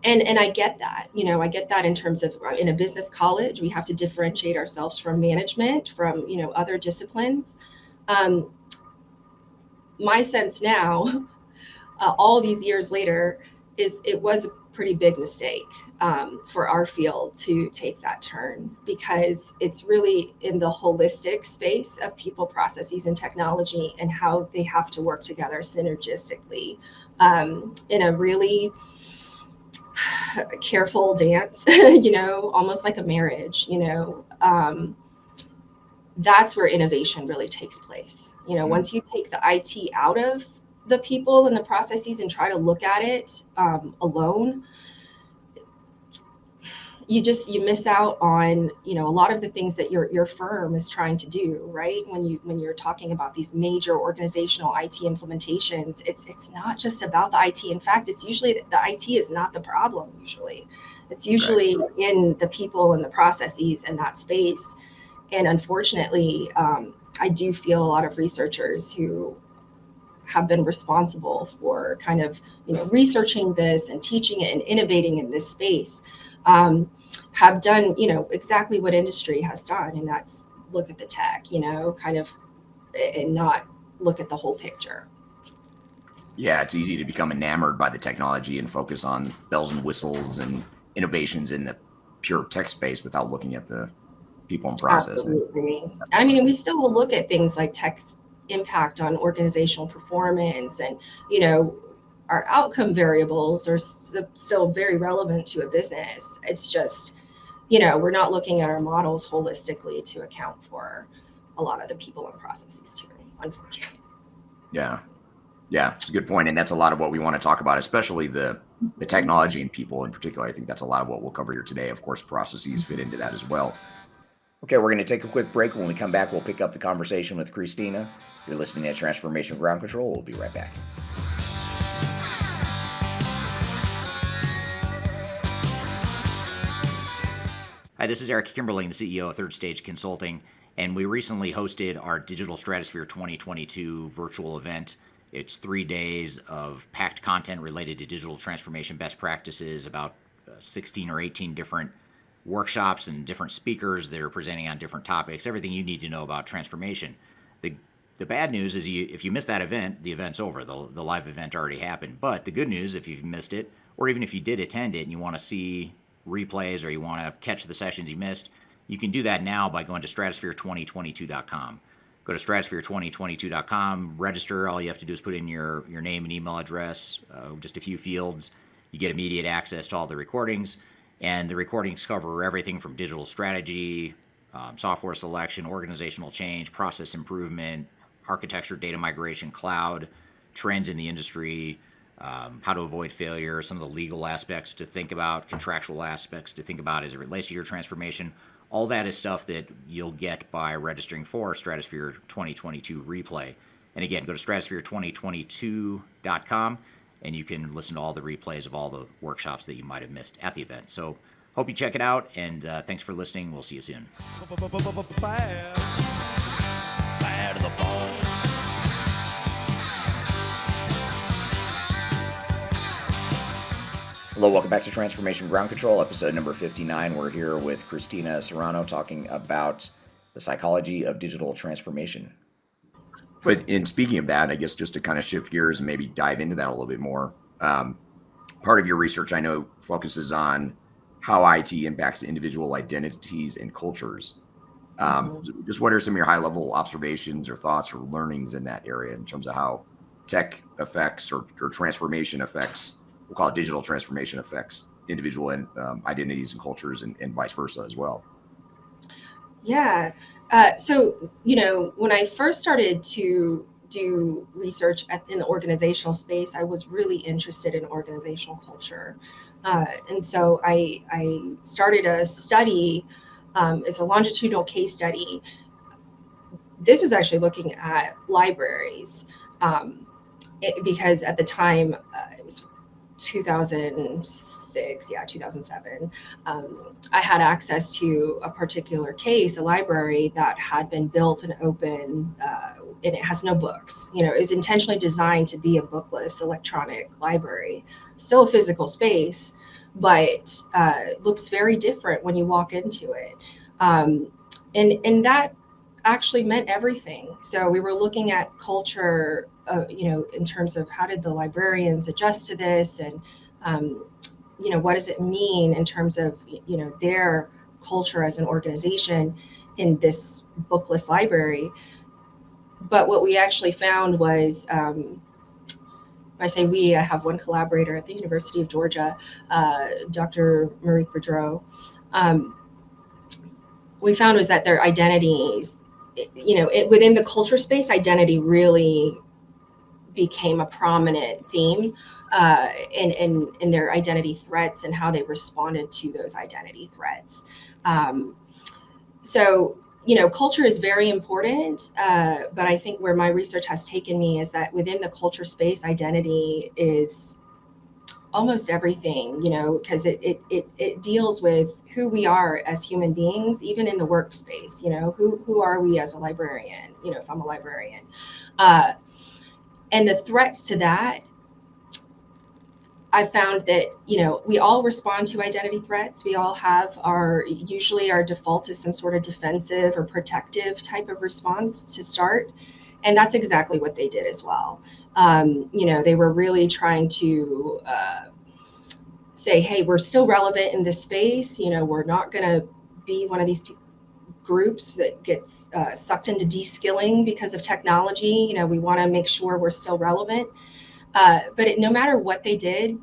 I get that. I get that in terms of in a business college, we have to differentiate ourselves from management, from other disciplines. My sense now, all these years later, is it was a pretty big mistake for our field to take that turn, because it's really in the holistic space of people, processes, and technology, and how they have to work together synergistically in a really careful dance, almost like a marriage. That's where innovation really takes place. Once you take the IT out of the people and the processes and try to look at it alone, you miss out on a lot of the things that your firm is trying to do, right? When you're talking about these major organizational IT implementations, it's not just about the IT. In fact, it's usually the IT is not the problem. Usually it's usually right in the people and the processes and that space. And unfortunately, I do feel a lot of researchers who have been responsible for kind of researching this and teaching it and innovating in this space have done exactly what industry has done, and that's look at the tech, kind of, and not look at the whole picture. Yeah, it's easy to become enamored by the technology and focus on bells and whistles and innovations in the pure tech space without looking at the people and process. Absolutely. I mean, we still will look at things like tech's impact on organizational performance, and our outcome variables are still very relevant to a business. It's just we're not looking at our models holistically to account for a lot of the people and processes too, unfortunately. Yeah, it's a good point, and that's a lot of what we want to talk about, especially the technology and people in particular. I think that's a lot of what we'll cover here today. Of course, processes fit into that as well. Okay, we're going to take a quick break. When we come back, we'll pick up the conversation with Christina. You're listening to Transformation Ground Control. We'll be right back. Hi, this is Eric Kimberling, the CEO of Third Stage Consulting, and we recently hosted our Digital Stratosphere 2022 virtual event. It's 3 days of packed content related to digital transformation best practices about 16 or 18 different workshops and different speakers that are presenting on different topics, everything you need to know about transformation. The bad news is if you miss that event, the event's over. The live event already happened. But the good news, if you've missed it, or even if you did attend it and you want to see replays or you want to catch the sessions you missed, you can do that now by going to stratosphere2022.com. Go to stratosphere2022.com, register. All you have to do is put in your name and email address, just a few fields. You get immediate access to all the recordings. And the recordings cover everything from digital strategy, software selection, organizational change, process improvement, architecture, data migration, cloud, trends in the industry, how to avoid failure, some of the legal aspects to think about, contractual aspects to think about as it relates to your transformation. All that is stuff that you'll get by registering for Stratosphere 2022 Replay. And again, go to stratosphere2022.com and you can listen to all the replays of all the workshops that you might have missed at the event. So hope you check it out, and thanks for listening. We'll see you soon. Bad to the bone. Hello, welcome back to Transformation Ground Control, episode number 59. We're here with Christina Serrano talking about the psychology of digital transformation. But in speaking of that, I guess just to kind of shift gears and maybe dive into that a little bit more, part of your research, I know, focuses on how IT impacts individual identities and cultures. Just what are some of your high-level observations or thoughts or learnings in that area in terms of how tech affects or transformation affects, we'll call it digital transformation affects individual and identities and cultures and vice versa as well? Yeah. So, when I first started to do research in the organizational space, I was really interested in organizational culture. And so I started a study. It's a longitudinal case study. This was actually looking at libraries because at the time, it was 2007, I had access to a particular case, a library that had been built and open, and it has no books. It was intentionally designed to be a bookless electronic library, still a physical space, but looks very different when you walk into it. And that actually meant everything. So we were looking at culture, in terms of how did the librarians adjust to this, and what does it mean in terms of their culture as an organization in this bookless library. But what we actually found was, when I say we, I have one collaborator at the University of Georgia, Dr. Marie Boudreau. We found was that their identities, within the culture space, identity really became a prominent theme in their identity threats and how they responded to those identity threats. So, culture is very important, but I think where my research has taken me is that within the culture space, identity is almost everything, because it deals with who we are as human beings, even in the workspace. Who are we as a librarian, if I'm a librarian, and the threats to that. I found that, we all respond to identity threats. We all have usually our default is some sort of defensive or protective type of response to start. And that's exactly what they did as well. They were really trying to say, hey, we're still relevant in this space. We're not going to be one of these groups that gets sucked into de-skilling because of technology. We want to make sure we're still relevant. But no matter what they did,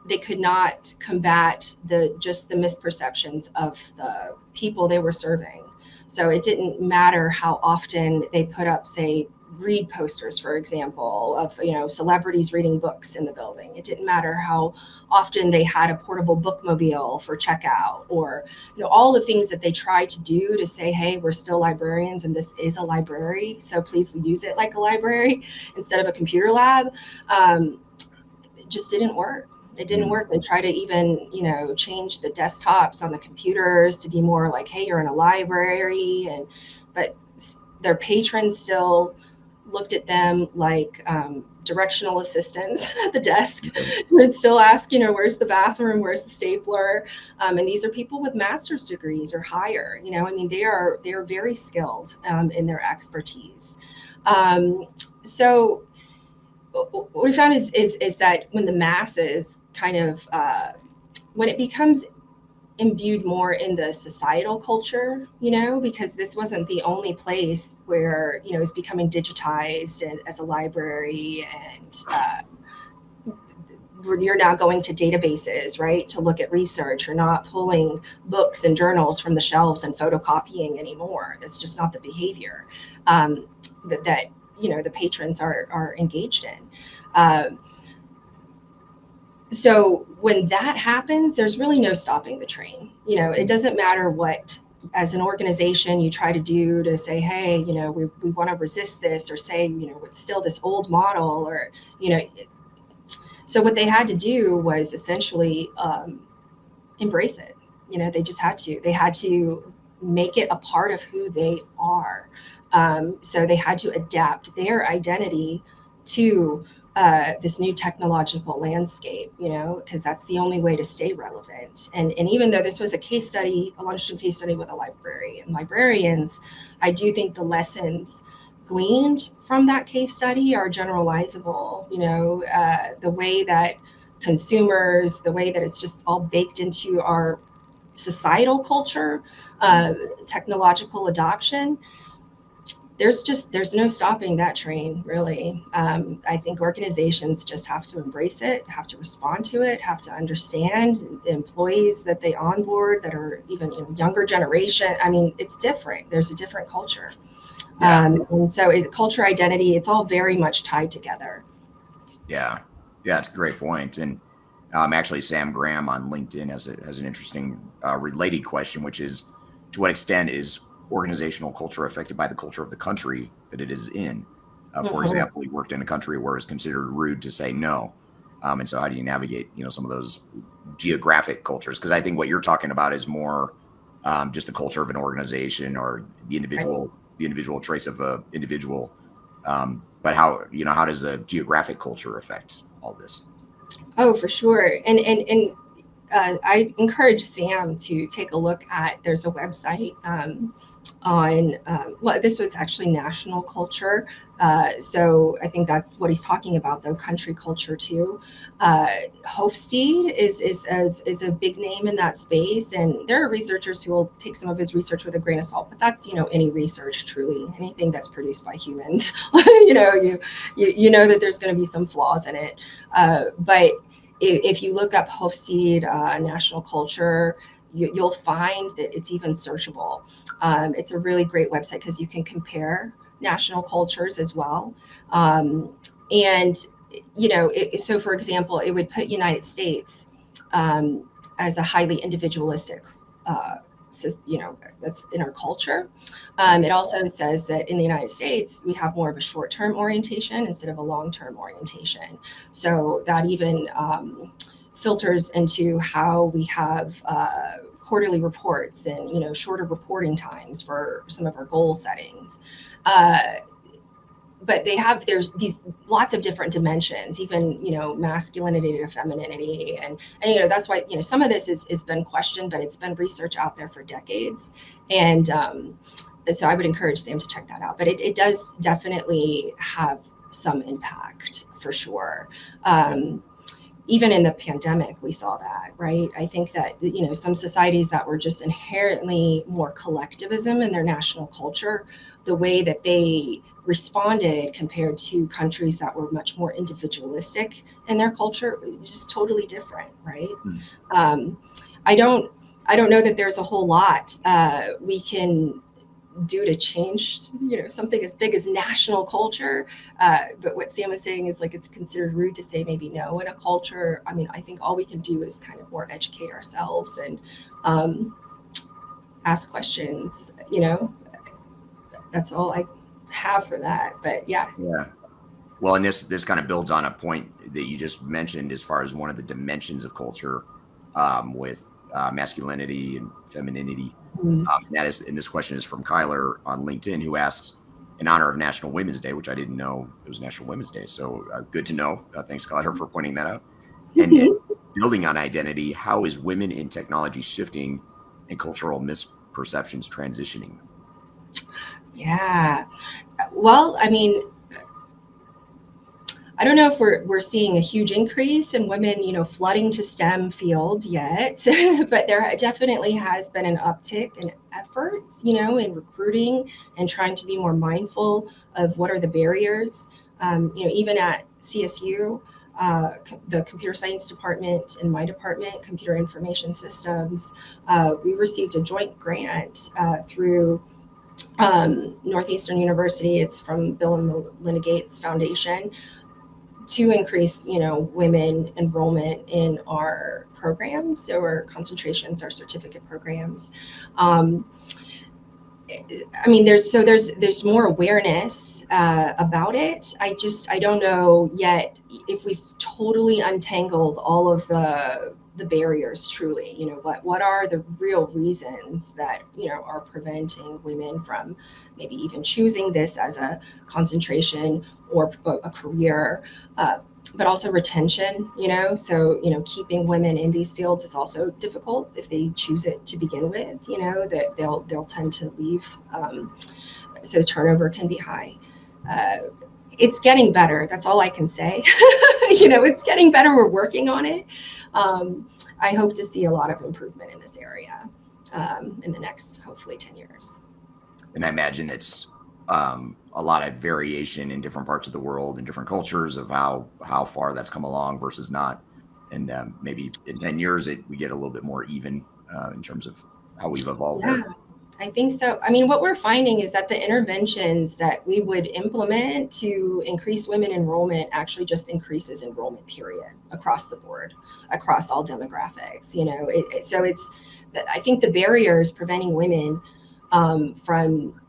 they could not combat the misperceptions of the people they were serving. So it didn't matter how often they put up, say, read posters, for example, of celebrities reading books in the building. It didn't matter how often they had a portable bookmobile for checkout, or all the things that they tried to do to say, hey, we're still librarians and this is a library, so please use it like a library instead of a computer lab. It just didn't work. It didn't work. They tried to even, change the desktops on the computers to be more like, hey, you're in a library, but their patrons still looked at them like directional assistants at the desk who would still ask, where's the bathroom, where's the stapler, and these are people with master's degrees or higher. They are very skilled in their expertise. So what we found is that when the masses kind of when it becomes imbued more in the societal culture, because this wasn't the only place where, it's becoming digitized and as a library, and you're now going to databases, right, to look at research. You're not pulling books and journals from the shelves and photocopying anymore. That's just not the behavior that the patrons are engaged in. So when that happens, there's really no stopping the train. It doesn't matter what, as an organization, you try to do to say, hey, we want to resist this, or say, it's still this old model, or, so what they had to do was essentially embrace it. They just had to make it a part of who they are. So they had to adapt their identity to this new technological landscape, because that's the only way to stay relevant. And even though this was a case study, a longitudinal case study with a library and librarians, I do think the lessons gleaned from that case study are generalizable. The way that consumers, the way that it's just all baked into our societal culture, technological adoption, there's no stopping that train, really. I think organizations just have to embrace it, have to respond to it, have to understand the employees that they onboard that are even younger generation. It's different. There's a different culture. Yeah. And so culture, identity, it's all very much tied together. Yeah, it's a great point. And actually, Sam Graham on LinkedIn has an interesting related question, which is, to what extent is organizational culture affected by the culture of the country that it is in? For example, he worked in a country where it's considered rude to say no. And so how do you navigate, some of those geographic cultures? Because I think what you're talking about is more just the culture of an organization, or the individual trace of a individual. But how does a geographic culture affect all this? Oh, for sure. And I encourage Sam to take a look at, there's a website on, this was actually national culture. So I think that's what he's talking about, though, country culture too. Hofstede is a big name in that space. And there are researchers who will take some of his research with a grain of salt, but that's, any research, truly, anything that's produced by humans, you know that there's going to be some flaws in it. But if you look up Hofstede national culture, you'll find that it's even searchable. It's a really great website because you can compare national cultures as well. So for example, it would put United States as a highly individualistic, that's in our culture. It also says that in the United States, we have more of a short-term orientation instead of a long-term orientation. So that even filters into how we have quarterly reports and shorter reporting times for some of our goal settings. But there's these lots of different dimensions, even masculinity to femininity, and that's why some of this has been questioned, but it's been research out there for decades, and so I would encourage them to check that out. But it does definitely have some impact for sure. Even in the pandemic, we saw that, right? I think that, some societies that were just inherently more collectivism in their national culture, the way that they responded compared to countries that were much more individualistic in their culture, just totally different, right? I don't know that there's a whole lot we can do to change, something as big as national culture. But what Sam is saying is, like, it's considered rude to say maybe no in a culture. I think all we can do is kind of more educate ourselves and ask questions, that's all I have for that. But yeah. Well, and this kind of builds on a point that you just mentioned as far as one of the dimensions of culture with masculinity and femininity. And this question is from Kyler on LinkedIn, who asks, in honor of National Women's Day, which I didn't know it was National Women's Day. So good to know. Thanks, Claire, for pointing that out. And building on identity, how is women in technology shifting and cultural misperceptions transitioning? Yeah. Well, I mean, I don't know if we're seeing a huge increase in women, flooding to STEM fields yet, but there definitely has been an uptick in efforts, in recruiting and trying to be more mindful of what are the barriers. Even at CSU, the computer science department and my department, computer information systems, we received a joint grant through Northeastern University. It's from Bill and Melinda Gates Foundation, to increase, women enrollment in our programs, so our concentrations, our certificate programs. There's more awareness about it. I don't know yet if we've totally untangled all of the barriers truly. What are the real reasons that are preventing women from maybe even choosing this as a concentration or a career, but also retention. So keeping women in these fields is also difficult if they choose it to begin with. That they'll tend to leave, so turnover can be high. It's getting better. That's all I can say. It's getting better. We're working on it. I hope to see a lot of improvement in this area in the next, hopefully, 10 years. And I imagine it's a lot of variation in different parts of the world and different cultures of how far that's come along versus not. And maybe in 10 years, we get a little bit more even in terms of how we've evolved there. I think so. What we're finding is that the interventions that we would implement to increase women enrollment actually just increases enrollment, period, across the board, across all demographics. I think the barriers preventing women from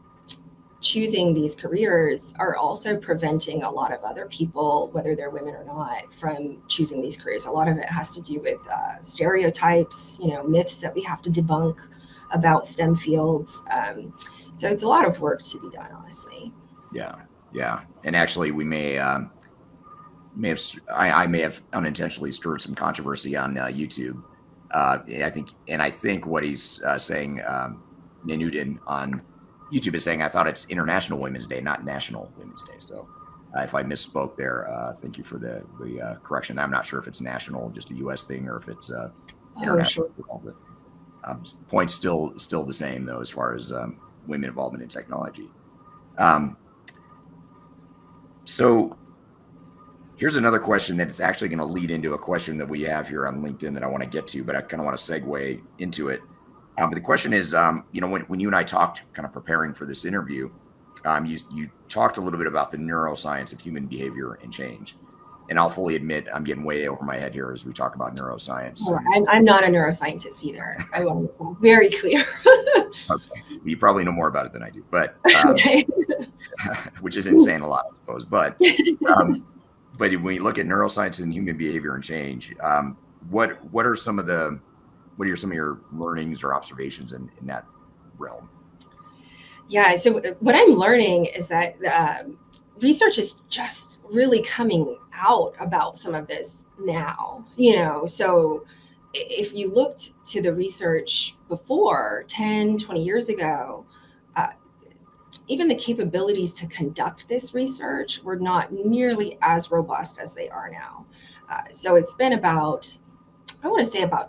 choosing these careers are also preventing a lot of other people, whether they're women or not, from choosing these careers. A lot of it has to do with stereotypes, myths that we have to debunk about STEM fields. So it's a lot of work to be done, honestly. Yeah. And actually, we I may have unintentionally stirred some controversy on YouTube. I think what he's saying, Nanudin on YouTube is saying, I thought it's International Women's Day, not National Women's Day. So if I misspoke there, thank you for the correction. I'm not sure if it's national, just a U.S. thing, or if it's international. Sure. But, point's still the same, though, as far as women involvement in technology. So here's another question that's actually going to lead into a question that we have here on LinkedIn that I want to get to, but I kind of want to segue into it. But the question is, when you and I talked kind of preparing for this interview, you talked a little bit about the neuroscience of human behavior and change. And I'll fully admit I'm getting way over my head here as we talk about neuroscience. I'm not a neuroscientist either. I want to be very clear. Okay. You probably know more about it than I do, but which isn't saying a lot, I suppose. But when you look at neuroscience and human behavior and change, what are some of your learnings or observations in that realm? Yeah. So what I'm learning is that research is just really coming out about some of this now, so if you looked to the research before 10, 20 years ago, even the capabilities to conduct this research were not nearly as robust as they are now. So it's been about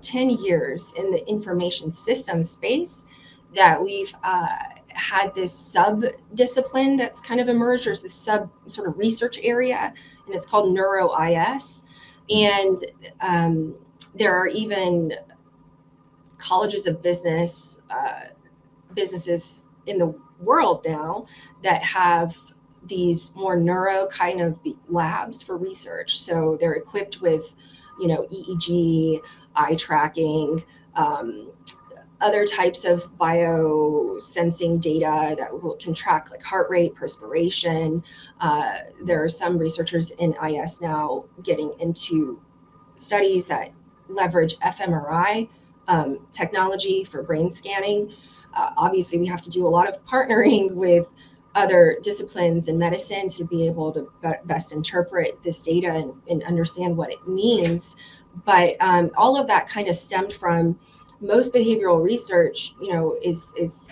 10 years in the information system space that we've had this sub-discipline that's kind of emerged, or this sub sort of research area, and it's called NeuroIS. And there are even colleges of businesses in the world now that have these more neuro kind of labs for research. So they're equipped with, EEG, eye tracking, other types of biosensing data that can track like heart rate, perspiration. There are some researchers in IS now getting into studies that leverage fMRI technology for brain scanning. Obviously, we have to do a lot of partnering with other disciplines in medicine to be able to best interpret this data and understand what it means. But all of that kind of stemmed from most behavioral research, is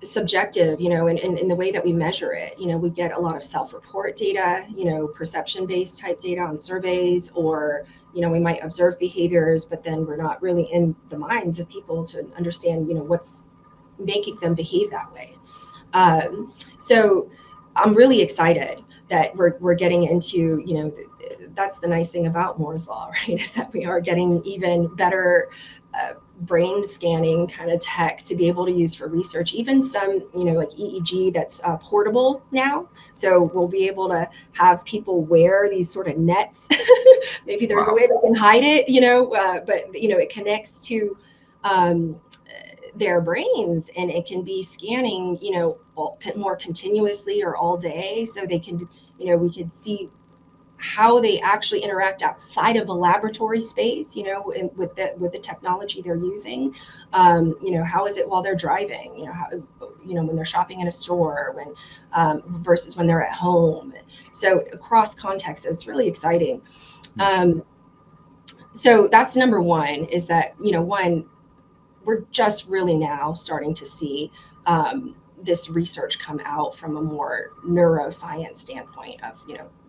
subjective, in the way that we measure it. We get a lot of self-report data, perception-based type data on surveys, or, we might observe behaviors, but then we're not really in the minds of people to understand, what's making them behave that way. So I'm really excited that we're getting into, that's the nice thing about Moore's Law, right? Is that we are getting even better brain scanning kind of tech to be able to use for research, even some, like EEG that's portable now. So we'll be able to have people wear these sort of nets. Maybe there's a way they can hide it, but, it connects to their brains, and it can be scanning, more continuously or all day. So they can, we could see how they actually interact outside of a laboratory space, with the technology they're using. How is it while they're driving, how, when they're shopping in a store, when versus when they're at home. So across contexts, it's really exciting. So that's number one, is that, we're just really now starting to see this research come out from a more neuroscience standpoint of,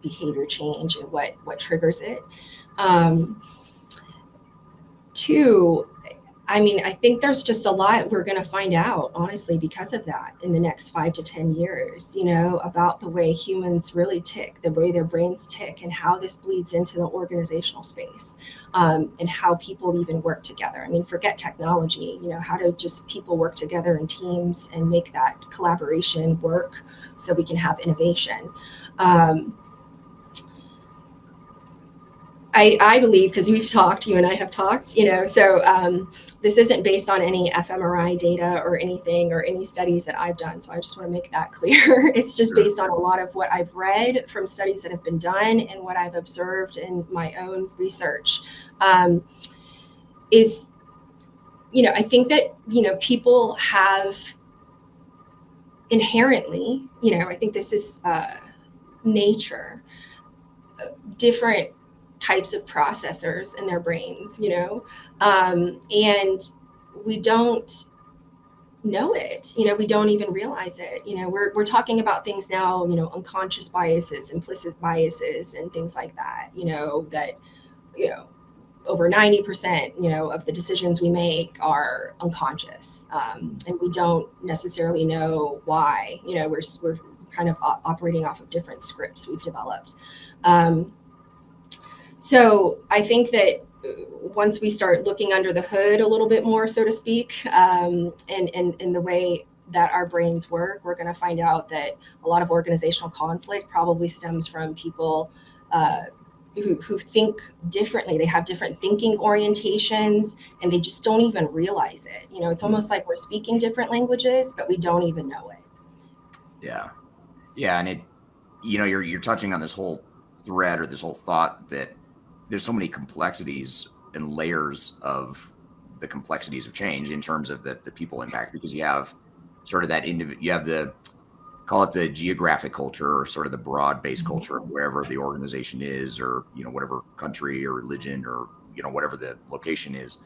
behavior change and what triggers it. Two, I think there's just a lot we're going to find out, honestly, because of that in the next 5 to 10 years, about the way humans really tick, the way their brains tick, and how this bleeds into the organizational space, and how people even work together. Forget technology, how do just people work together in teams and make that collaboration work so we can have innovation. I believe, because we've talked, you and I have talked, so this isn't based on any fMRI data or anything, or any studies that I've done. So I just want to make that clear. It's just based on a lot of what I've read from studies that have been done and what I've observed in my own research. Is, I think that, people have inherently, I think this is nature, different types of processors in their brains, and we don't know it, we don't even realize it. We're talking about things now, unconscious biases, implicit biases, and things like that, that, over 90%, of the decisions we make are unconscious, and we don't necessarily know why. We're kind of operating off of different scripts we've developed. So I think that once we start looking under the hood a little bit more, so to speak, and in the way that our brains work, we're going to find out that a lot of organizational conflict probably stems from people who think differently. They have different thinking orientations, and they just don't even realize it. It's almost like we're speaking different languages, but we don't even know it. Yeah, and it, you're touching on this whole thread, or this whole thought, that there's so many complexities and layers of the complexities of change in terms of the people impact, because you have sort of that you have the, call it the geographic culture, or sort of the broad-based culture of wherever the organization is, or whatever country or religion, or whatever the location is,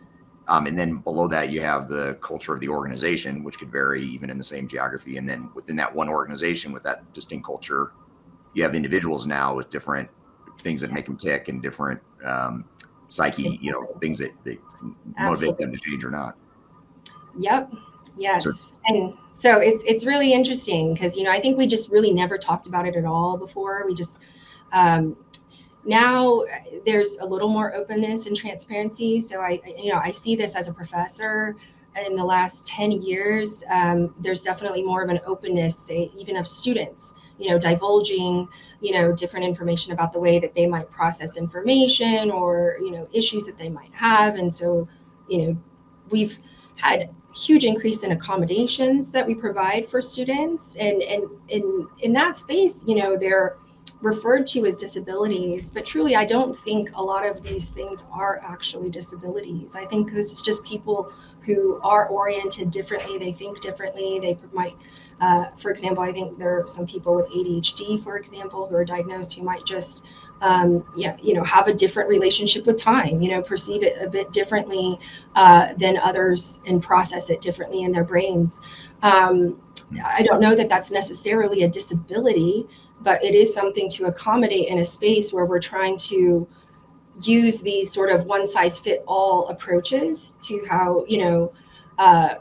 and then below that you have the culture of the organization, which could vary even in the same geography. And then within that one organization with that distinct culture, you have individuals now with different things that make them tick, and different psyche, things that motivate them to change or not. Yep. Yes. And so it's really interesting, because, I think we just really never talked about it at all before. We just, now there's a little more openness and transparency. So I see this as a professor. In the last 10 years, there's definitely more of an openness, say, even of students, divulging, different information about the way that they might process information, or, issues that they might have. And so, we've had huge increase in accommodations that we provide for students. And in that space, they're referred to as disabilities, but truly, I don't think a lot of these things are actually disabilities. I think this is just people who are oriented differently. They think differently. They might For example, I think there are some people with ADHD, for example, who are diagnosed who might just have a different relationship with time, perceive it a bit differently than others and process it differently in their brains. I don't know that that's necessarily a disability, but it is something to accommodate in a space where we're trying to use these sort of one size fit all approaches to how,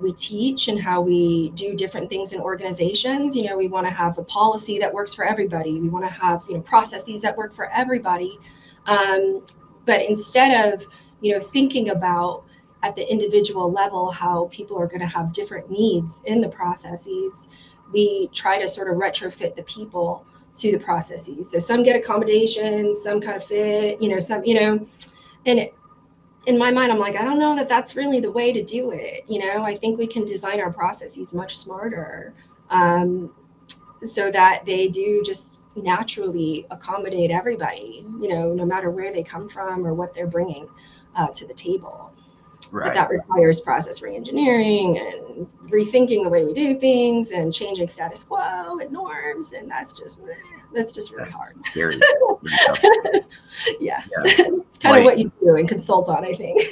we teach and how we do different things in organizations. We want to have a policy that works for everybody. We want to have, processes that work for everybody. But instead of, thinking about at the individual level how people are going to have different needs in the processes, we try to sort of retrofit the people to the processes. So some get accommodations, some kind of fit, some, and in my mind, I'm like, I don't know that that's really the way to do it. I think we can design our processes much smarter, so that they do just naturally accommodate everybody, no matter where they come from or what they're bringing to the table. Right. But that requires process reengineering and rethinking the way we do things and changing status quo and norms. And that's just really hard. Scary. Yeah. It's kind of what you do and consult on, I think.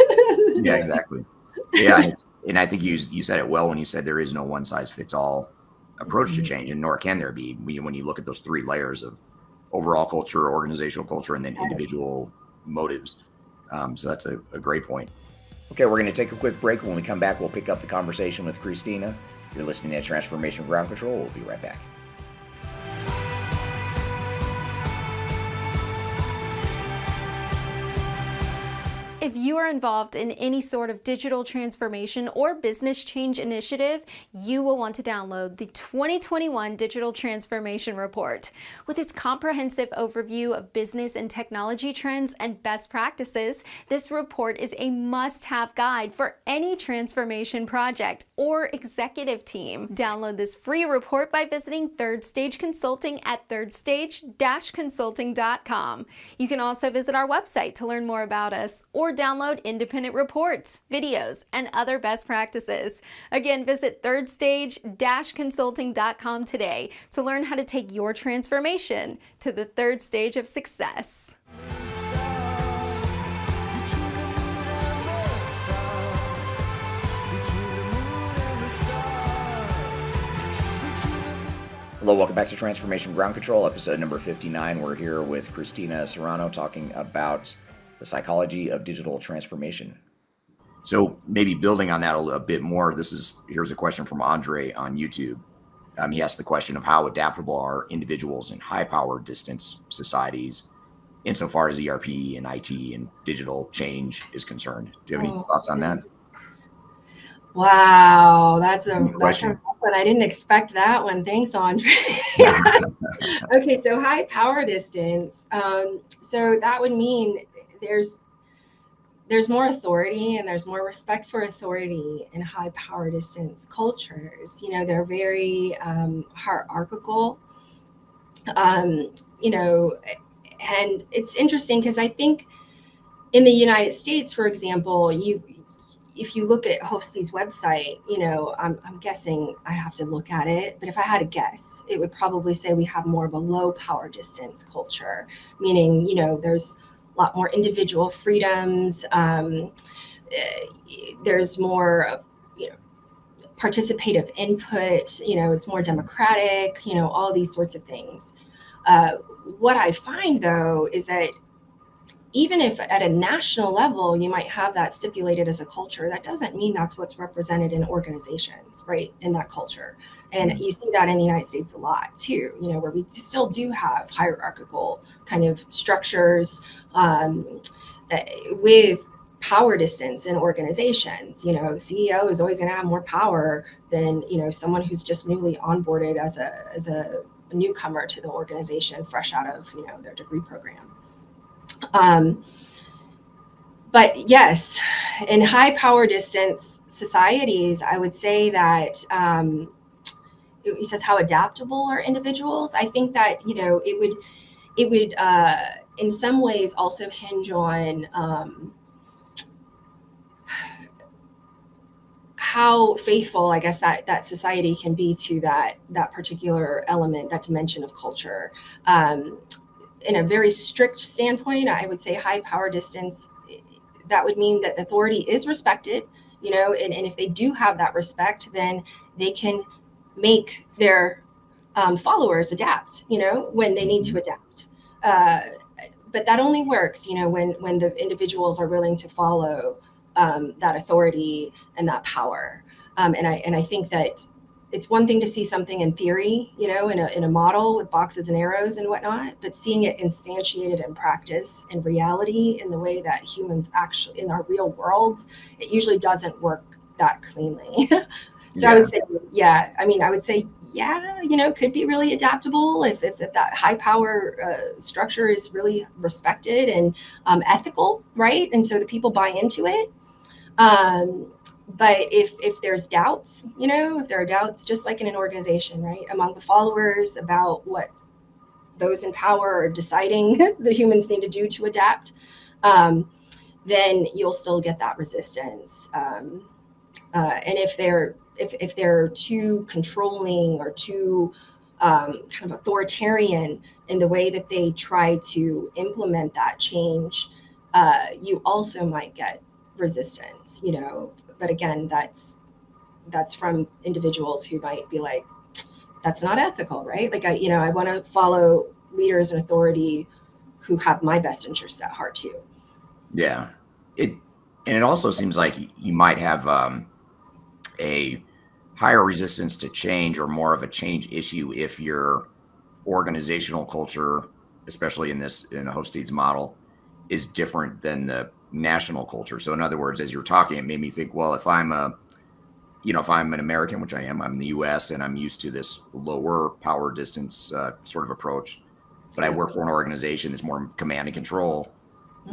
Yeah, exactly. Yeah, and I think you said it well when you said there is no one size fits all approach to change, and nor can there be when you look at those three layers of overall culture, organizational culture, and then individual motives. So that's a great point. Okay, we're going to take a quick break. When we come back, we'll pick up the conversation with Christina. You're listening to Transformation Ground Control. We'll be right back. If you are involved in any sort of digital transformation or business change initiative, you will want to download the 2021 Digital Transformation Report. With its comprehensive overview of business and technology trends and best practices, this report is a must-have guide for any transformation project or executive team. Download this free report by visiting Third Stage Consulting at thirdstage-consulting.com. You can also visit our website to learn more about us or download independent reports, videos, and other best practices. Again, visit thirdstage-consulting.com today to learn how to take your transformation to the third stage of success. Hello, welcome back to Transformation Ground Control, episode number 59. We're here with Christina Serrano talking about the psychology of digital transformation. So maybe building on that a bit more, here's a question from Andre on YouTube. He asked the question of how adaptable are individuals in high-power distance societies insofar as ERP and IT and digital change is concerned. Do you have any thoughts on that? Wow, that's a question. I didn't expect that one. Thanks, Andre. Okay, so high power distance. So that would mean there's more authority and there's more respect for authority in high power distance cultures. They're very hierarchical. And it's interesting because I think in the United States, for example, if you look at Hofstede's website, I'm guessing I have to look at it, but if I had to guess, it would probably say we have more of a low power distance culture, meaning, there's a lot more individual freedoms. There's more, participative input, it's more democratic, all these sorts of things. What I find, though, is that even if at a national level you might have that stipulated as a culture, that doesn't mean that's what's represented in organizations, right, in that culture. And you see that in the United States a lot too, where we still do have hierarchical kind of structures with power distance in organizations. The CEO is always going to have more power than someone who's just newly onboarded as a newcomer to the organization, fresh out of their degree program. But yes, in high power distance societies, I would say that it says how adaptable are individuals. I think that it would in some ways also hinge on how faithful, I guess, that society can be to that particular element, that dimension of culture. In a very strict standpoint, I would say high power distance, that would mean that authority is respected, and if they do have that respect, then they can make their followers adapt, when they need to adapt. But that only works, when the individuals are willing to follow that authority and that power. And I think that it's one thing to see something in theory, in a model with boxes and arrows and whatnot, but seeing it instantiated in practice, in reality, in the way that humans actually, in our real worlds, it usually doesn't work that cleanly. So I would say, I would say, could be really adaptable if that high power structure is really respected and ethical, right? And so the people buy into it. But if there's doubts, if there are doubts, just like in an organization, right, among the followers about what those in power are deciding the humans need to do to adapt, then you'll still get that resistance. And if they're too controlling or too kind of authoritarian in the way that they try to implement that change, you also might get resistance, But again, that's from individuals who might be like, that's not ethical, right? Like I want to follow leaders and authority who have my best interests at heart too. Yeah. It also seems like you might have a higher resistance to change, or more of a change issue, if your organizational culture, especially in a host needs model, is different than the national culture. So in other words, as you're talking, it made me think, well, if I'm if I'm an American, which I am, I'm in the US, and I'm used to this lower power distance sort of approach, but I work for an organization that's more command and control.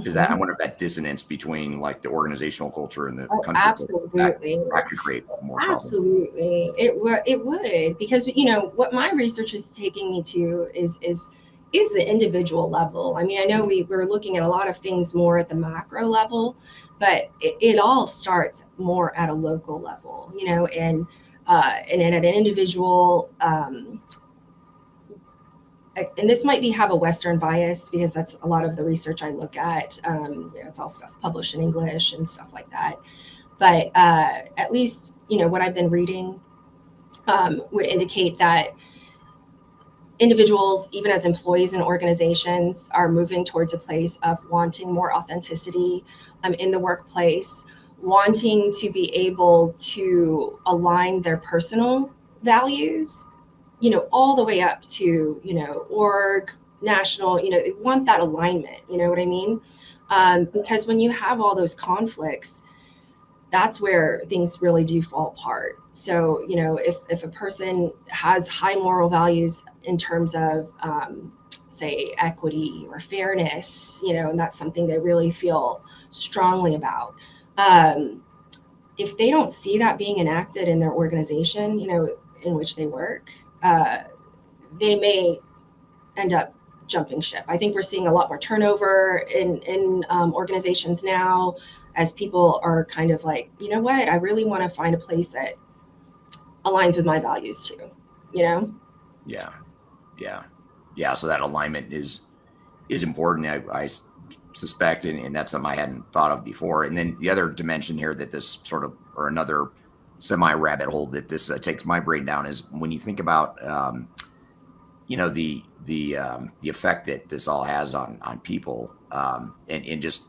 Does that, I wonder if that dissonance between like the organizational culture and the country absolutely that could create more problems. Absolutely, it would, because what my research is taking me to is the individual level. I mean, I know we're looking at a lot of things more at the macro level, but it all starts more at a local level, and at an individual. And this might have a Western bias, because that's a lot of the research I look at. It's all stuff published in English and stuff like that. But at least, what I've been reading would indicate that individuals, even as employees in organizations, are moving towards a place of wanting more authenticity in the workplace, wanting to be able to align their personal values, all the way up to, org, national, they want that alignment, you know what I mean? Because when you have all those conflicts, that's where things really do fall apart. So, if a person has high moral values in terms of, say, equity or fairness, and that's something they really feel strongly about, if they don't see that being enacted in their organization, in which they work, they may end up jumping ship. I think we're seeing a lot more turnover in organizations now, as people are kind of like, you know what, I really want to find a place that aligns with my values too, Yeah. So that alignment is important, I suspect, and that's something I hadn't thought of before. And then the other dimension here that this sort of, or another semi-rabbit hole that this takes my brain down, is when you think about the effect that this all has on people, and just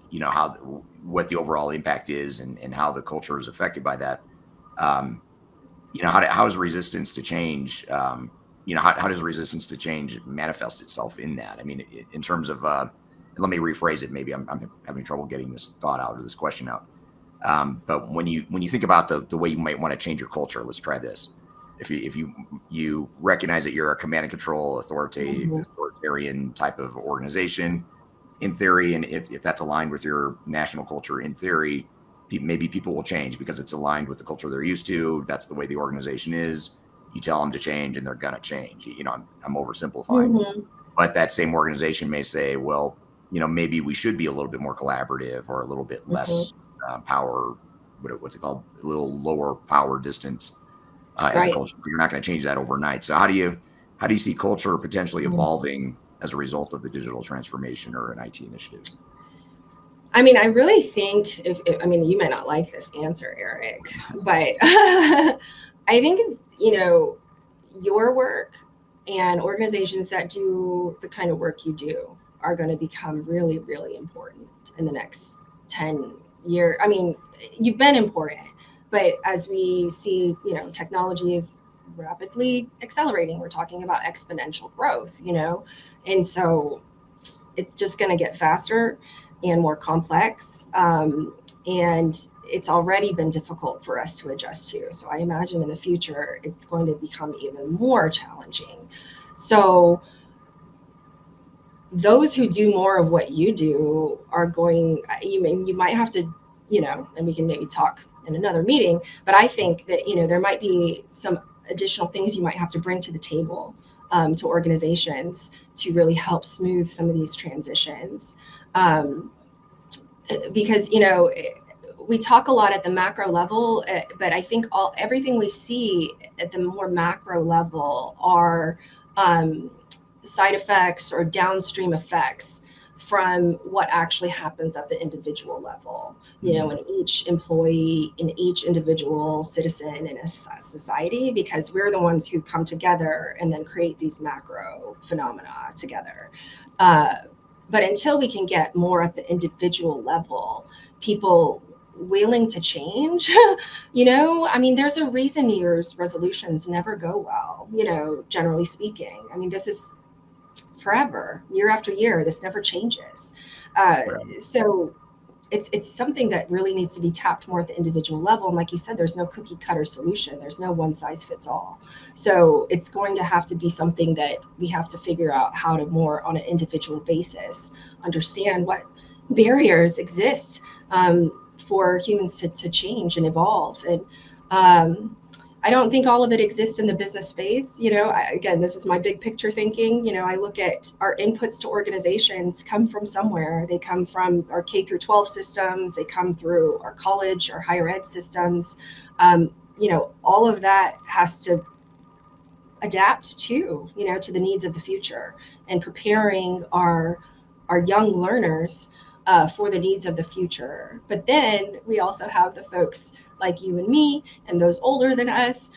what the overall impact is, and how the culture is affected by that. How is resistance to change? How does resistance to change manifest itself in that? I mean, in terms of, let me rephrase it. Maybe I'm having trouble getting this thought out, or this question out. But when you think about the way you might want to change your culture, let's try this. If you recognize that you're a command and control, authoritarian type of organization, in theory, and if that's aligned with your national culture, in theory, maybe people will change because it's aligned with the culture they're used to. That's the way the organization is. You tell them to change, and they're gonna change. I'm oversimplifying, but that same organization may say, well, maybe we should be a little bit more collaborative, or a little bit less power what's it called, a little lower power distance as a Right. culture. You're not going to change that overnight. So how do you see culture potentially evolving as a result of the digital transformation or an IT initiative? I mean, I really think I mean, you might not like this answer, Eric, but I think it's, your work and organizations that do the kind of work you do are going to become really, really important in the next 10 years. I mean, you've been important, but as we see, technology is rapidly accelerating. We're talking about exponential growth, and so it's just going to get faster and more complex. And it's already been difficult for us to adjust to. So I imagine in the future, it's going to become even more challenging. So those who do more of what you do are going, you might have to, and we can maybe talk in another meeting, but I think that, there might be some additional things you might have to bring to the table to organizations to really help smooth some of these transitions. Because, we talk a lot at the macro level, but I think everything we see at the more macro level are side effects or downstream effects from what actually happens at the individual level, in each employee, in each individual citizen in a society, because we're the ones who come together and then create these macro phenomena together. But until we can get more at the individual level, people willing to change, I mean, there's a reason New Year's resolutions never go well, generally speaking. I mean, this is forever, year after year, this never changes. So it's something that really needs to be tapped more at the individual level. And like you said, there's no cookie cutter solution. There's no one size fits all. So it's going to have to be something that we have to figure out how to more on an individual basis, understand what barriers exist for humans to change and evolve. And I don't think all of it exists in the business space. Again, this is my big picture thinking. I look at our inputs to organizations come from somewhere. They come from our K through 12 systems. They come through our college or higher ed systems. All of that has to adapt to the needs of the future and preparing our young learners for the needs of the future. But then we also have the folks like you and me and those older than us,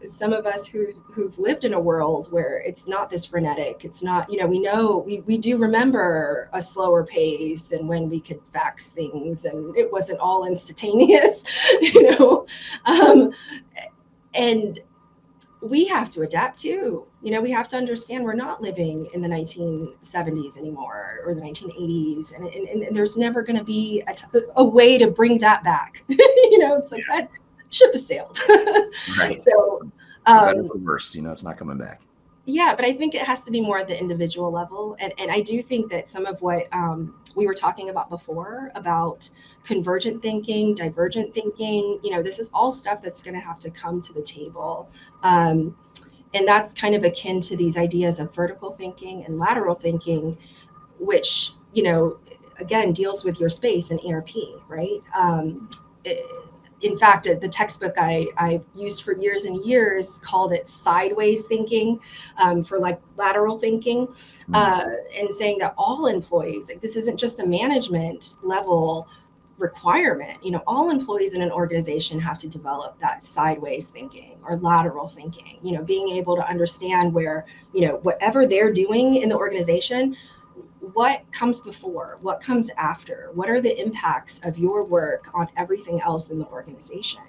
some of us who've lived in a world where it's not this frenetic. It's not, we do remember a slower pace and when we could fax things and it wasn't all instantaneous, and we have to adapt too. We have to understand we're not living in the 1970s anymore or the 1980s. And there's never going to be a way to bring that back. It's like that ship has sailed. Right. So, better or worse, it's not coming back. Yeah, but I think it has to be more at the individual level. And I do think that some of what we were talking about before about convergent thinking, divergent thinking, this is all stuff that's going to have to come to the table. And that's kind of akin to these ideas of vertical thinking and lateral thinking, which, again, deals with your space and ERP, right? In fact, the textbook I've used for years and years called it sideways thinking for like lateral thinking, and saying that all employees, this isn't just a management level requirement. All employees in an organization have to develop that sideways thinking or lateral thinking, being able to understand where, whatever they're doing in the organization, what comes before, what comes after, what are the impacts of your work on everything else in the organization?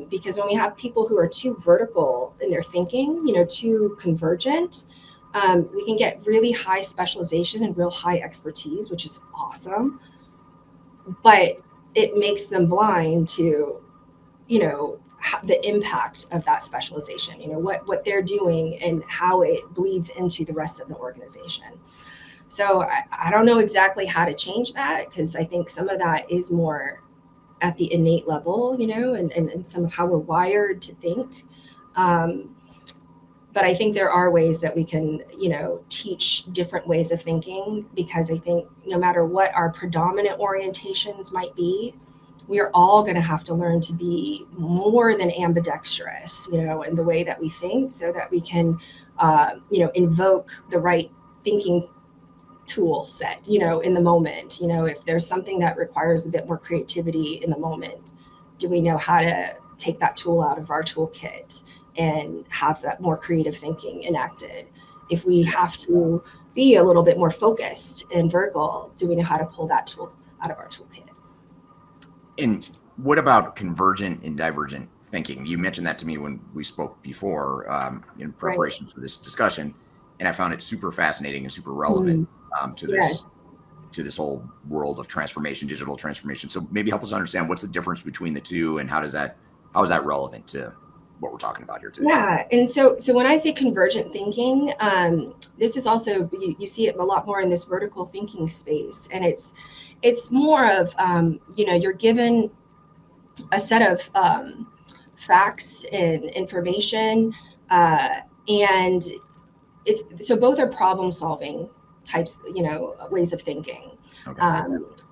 Because when we have people who are too vertical in their thinking, too convergent, we can get really high specialization and real high expertise, which is awesome. But it makes them blind to, the impact of that specialization, what they're doing and how it bleeds into the rest of the organization. So I don't know exactly how to change that, because I think some of that is more at the innate level, and some of how we're wired to think. But I think there are ways that we can, teach different ways of thinking, because I think no matter what our predominant orientations might be, we are all going to have to learn to be more than ambidextrous, in the way that we think, so that we can, invoke the right thinking tool set, in the moment. If there's something that requires a bit more creativity in the moment, do we know how to take that tool out of our toolkit and have that more creative thinking enacted? If we have to be a little bit more focused and vertical, do we know how to pull that tool out of our toolkit? And what about convergent and divergent thinking? You mentioned that to me when we spoke before, in preparation for this discussion, and I found it super fascinating and super relevant to this whole world of transformation, digital transformation. So maybe help us understand what's the difference between the two, and how is that relevant to what we're talking about here today? Yeah, and so when I say convergent thinking, this is also, you see it a lot more in this vertical thinking space, and it's more of, you're given a set of facts and information, and so both are problem solving types, ways of thinking. Okay.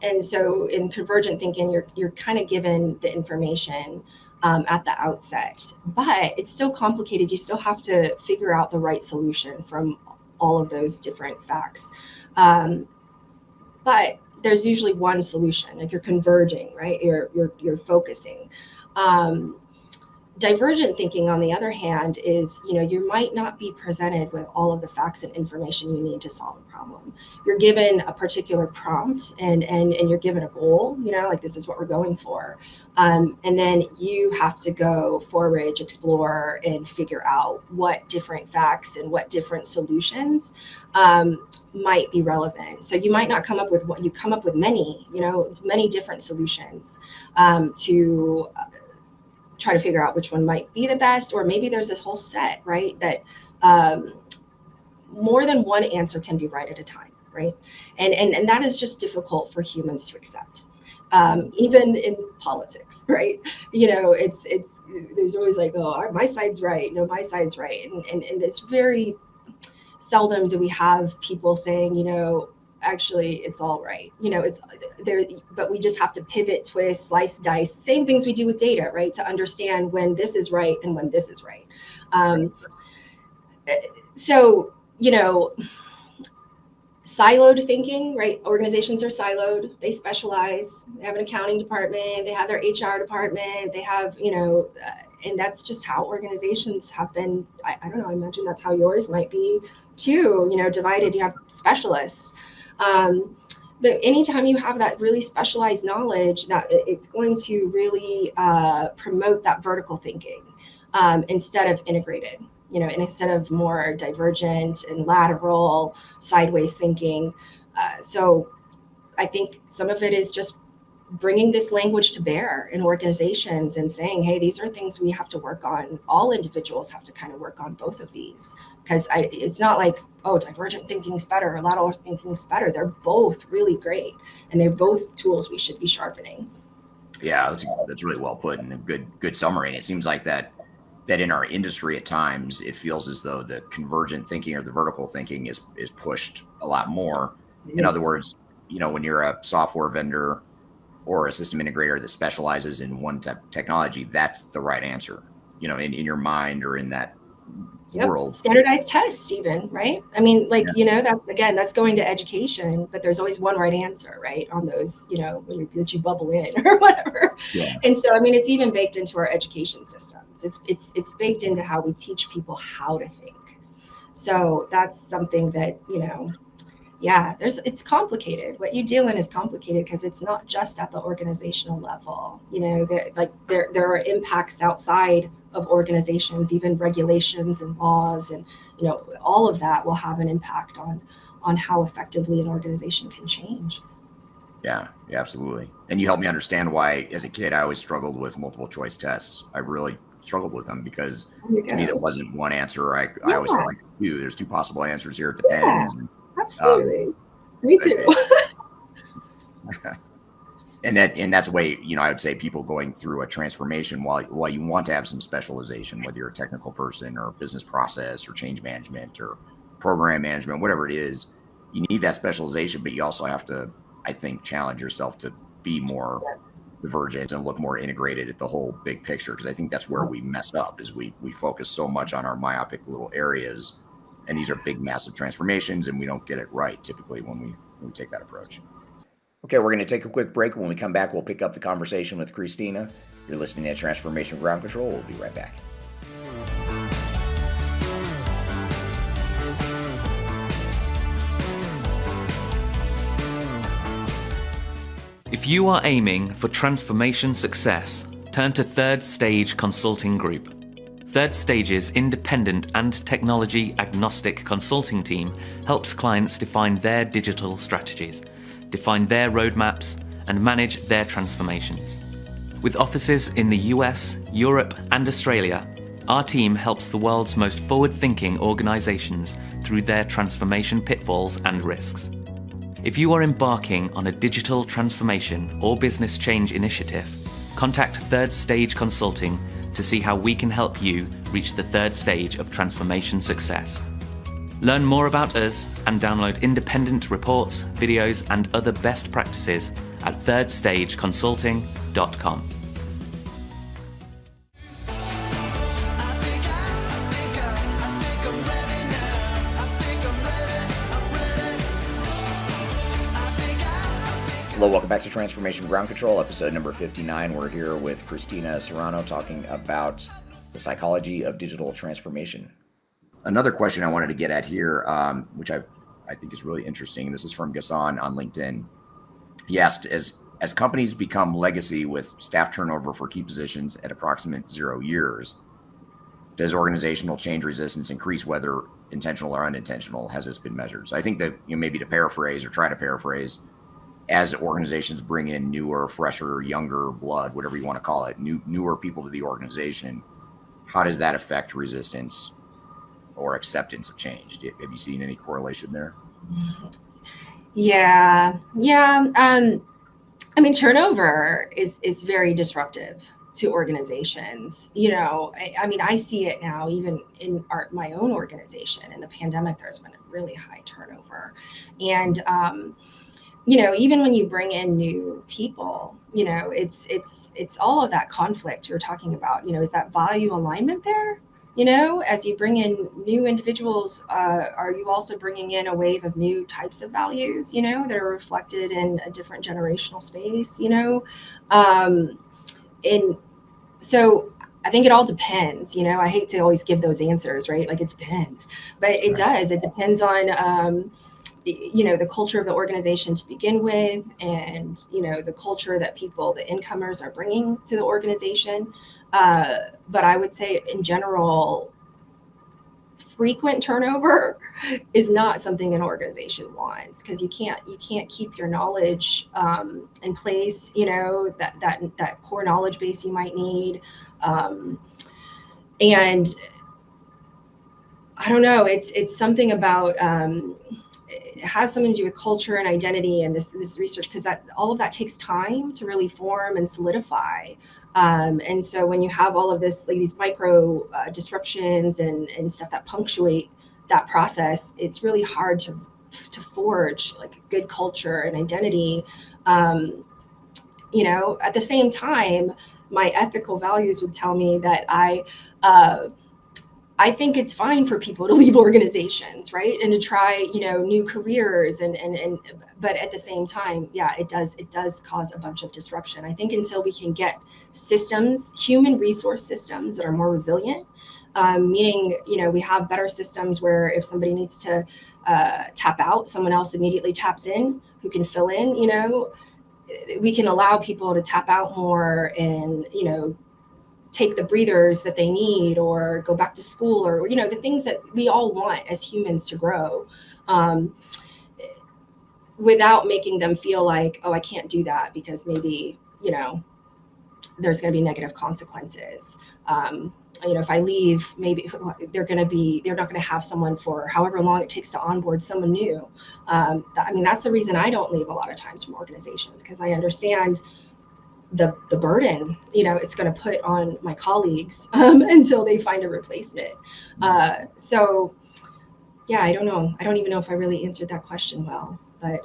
And so in convergent thinking, you're kind of given the information at the outset, but it's still complicated. You still have to figure out the right solution from all of those different facts. But there's usually one solution, like you're converging, right? You're focusing. Divergent thinking, on the other hand, is, you might not be presented with all of the facts and information you need to solve a problem. You're given a particular prompt and you're given a goal, like this is what we're going for. And then you have to go forage, explore, and figure out what different facts and what different solutions might be relevant. So you might not come up with what you come up with many different solutions to try to figure out which one might be the best, or maybe there's this whole set, right? That more than one answer can be right at a time, right? And that is just difficult for humans to accept. Even in politics, right? It's there's always like, oh, my side's right, no, my side's right, and it's very seldom do we have people saying, actually it's all right, it's there, but we just have to pivot, twist, slice, dice, same things we do with data, right, to understand when this is right and when this is right. So siloed thinking, right? Organizations are siloed, they specialize, they have an accounting department, they have their HR department, they have, and that's just how organizations have been. I don't know, I imagine that's how yours might be too, divided. You have specialists. But anytime you have that really specialized knowledge, that it's going to really promote that vertical thinking instead of integrated, and instead of more divergent and lateral, sideways thinking. So I think some of it is just bringing this language to bear in organizations and saying, hey, these are things we have to work on. All individuals have to kind of work on both of these, because it's not like, oh, divergent thinking is better or lateral thinking is better. They're both really great, and they're both tools we should be sharpening. Yeah, that's really well put, and a good summary. And it seems like that in our industry at times, it feels as though the convergent thinking or the vertical thinking is pushed a lot more. In other words, when you're a software vendor or a system integrator that specializes in one technology, that's the right answer, in your mind or in that world. Standardized tests even, right? I mean, that's going to education, but there's always one right answer, right? On those, that you bubble in or whatever. Yeah. And so, I mean, it's even baked into our education systems. It's baked into how we teach people how to think. So that's something that, it's complicated. What you deal in is complicated because it's not just at the organizational level. There are impacts outside of organizations, even regulations and laws, and all of that will have an impact on how effectively an organization can change. Yeah, absolutely. And you helped me understand why, as a kid, I always struggled with multiple choice tests. I really struggled with them because to me there wasn't one answer. I always felt like there's two possible answers here. It depends. Yeah. Absolutely. Me too. And that's the way, I would say people going through a transformation, while you want to have some specialization, whether you're a technical person or business process or change management or program management, whatever it is, you need that specialization, but you also have to, I think, challenge yourself to be more divergent and look more integrated at the whole big picture, because I think that's where we mess up, is we focus so much on our myopic little areas, and these are big, massive transformations, and we don't get it right typically when we take that approach. Okay, we're going to take a quick break. When we come back, we'll pick up the conversation with Christina. You're listening to Transformation Ground Control. We'll be right back. If you are aiming for transformation success, turn to Third Stage Consulting Group. Third Stage's independent and technology agnostic consulting team helps clients define their digital strategies, define their roadmaps, and manage their transformations. With offices in the US, Europe, and Australia, our team helps the world's most forward-thinking organizations through their transformation pitfalls and risks. If you are embarking on a digital transformation or business change initiative, contact Third Stage Consulting to see how we can help you reach the third stage of transformation success. Learn more about us and download independent reports, videos, and other best practices at thirdstageconsulting.com. Hello, welcome back to Transformation Ground Control, episode number 59. We're here with Christina Serrano talking about the psychology of digital transformation. Another question I wanted to get at here, which I think is really interesting, this is from Gassan on LinkedIn. He asked, as companies become legacy with staff turnover for key positions at approximate 0 years, does organizational change resistance increase, whether intentional or unintentional? Has this been measured? So I think that, maybe to paraphrase or try to paraphrase, as organizations bring in newer, fresher, younger blood, whatever you want to call it, newer people to the organization, how does that affect resistance or acceptance of change? Have you seen any correlation there? Yeah. I mean, turnover is very disruptive to organizations. I see it now, even in my own organization. In the pandemic, there's been a really high turnover. And, even when you bring in new people, it's all of that conflict you're talking about. Is that value alignment there? As you bring in new individuals, are you also bringing in a wave of new types of values, that are reflected in a different generational space, and so I think it all depends. I hate to always give those answers, right? Like, it depends, but it does. It depends on, the culture of the organization to begin with, and, the culture that the incomers are bringing to the organization. But I would say in general, frequent turnover is not something an organization wants, because you can't keep your knowledge in place, that core knowledge base you might need. And I don't know, it's something about, it has something to do with culture and identity and this research, because all of that takes time to really form and solidify. And so when you have all of this, like these micro disruptions and stuff that punctuate that process, it's really hard to forge like a good culture and identity. At the same time, my ethical values would tell me that I think it's fine for people to leave organizations, right? And to try, new careers but at the same time, yeah, it does cause a bunch of disruption. I think until we can get systems, human resource systems that are more resilient, meaning, we have better systems where if somebody needs to tap out, someone else immediately taps in who can fill in, we can allow people to tap out more and, take the breathers that they need, or go back to school, or the things that we all want as humans to grow, without making them feel like, oh, I can't do that because maybe there's going to be negative consequences. If I leave, maybe they're not going to have someone for however long it takes to onboard someone new. That's the reason I don't leave a lot of times from organizations, because I understand the burden it's going to put on my colleagues until they find a replacement. So yeah, I don't know. I don't even know if I really answered that question well, but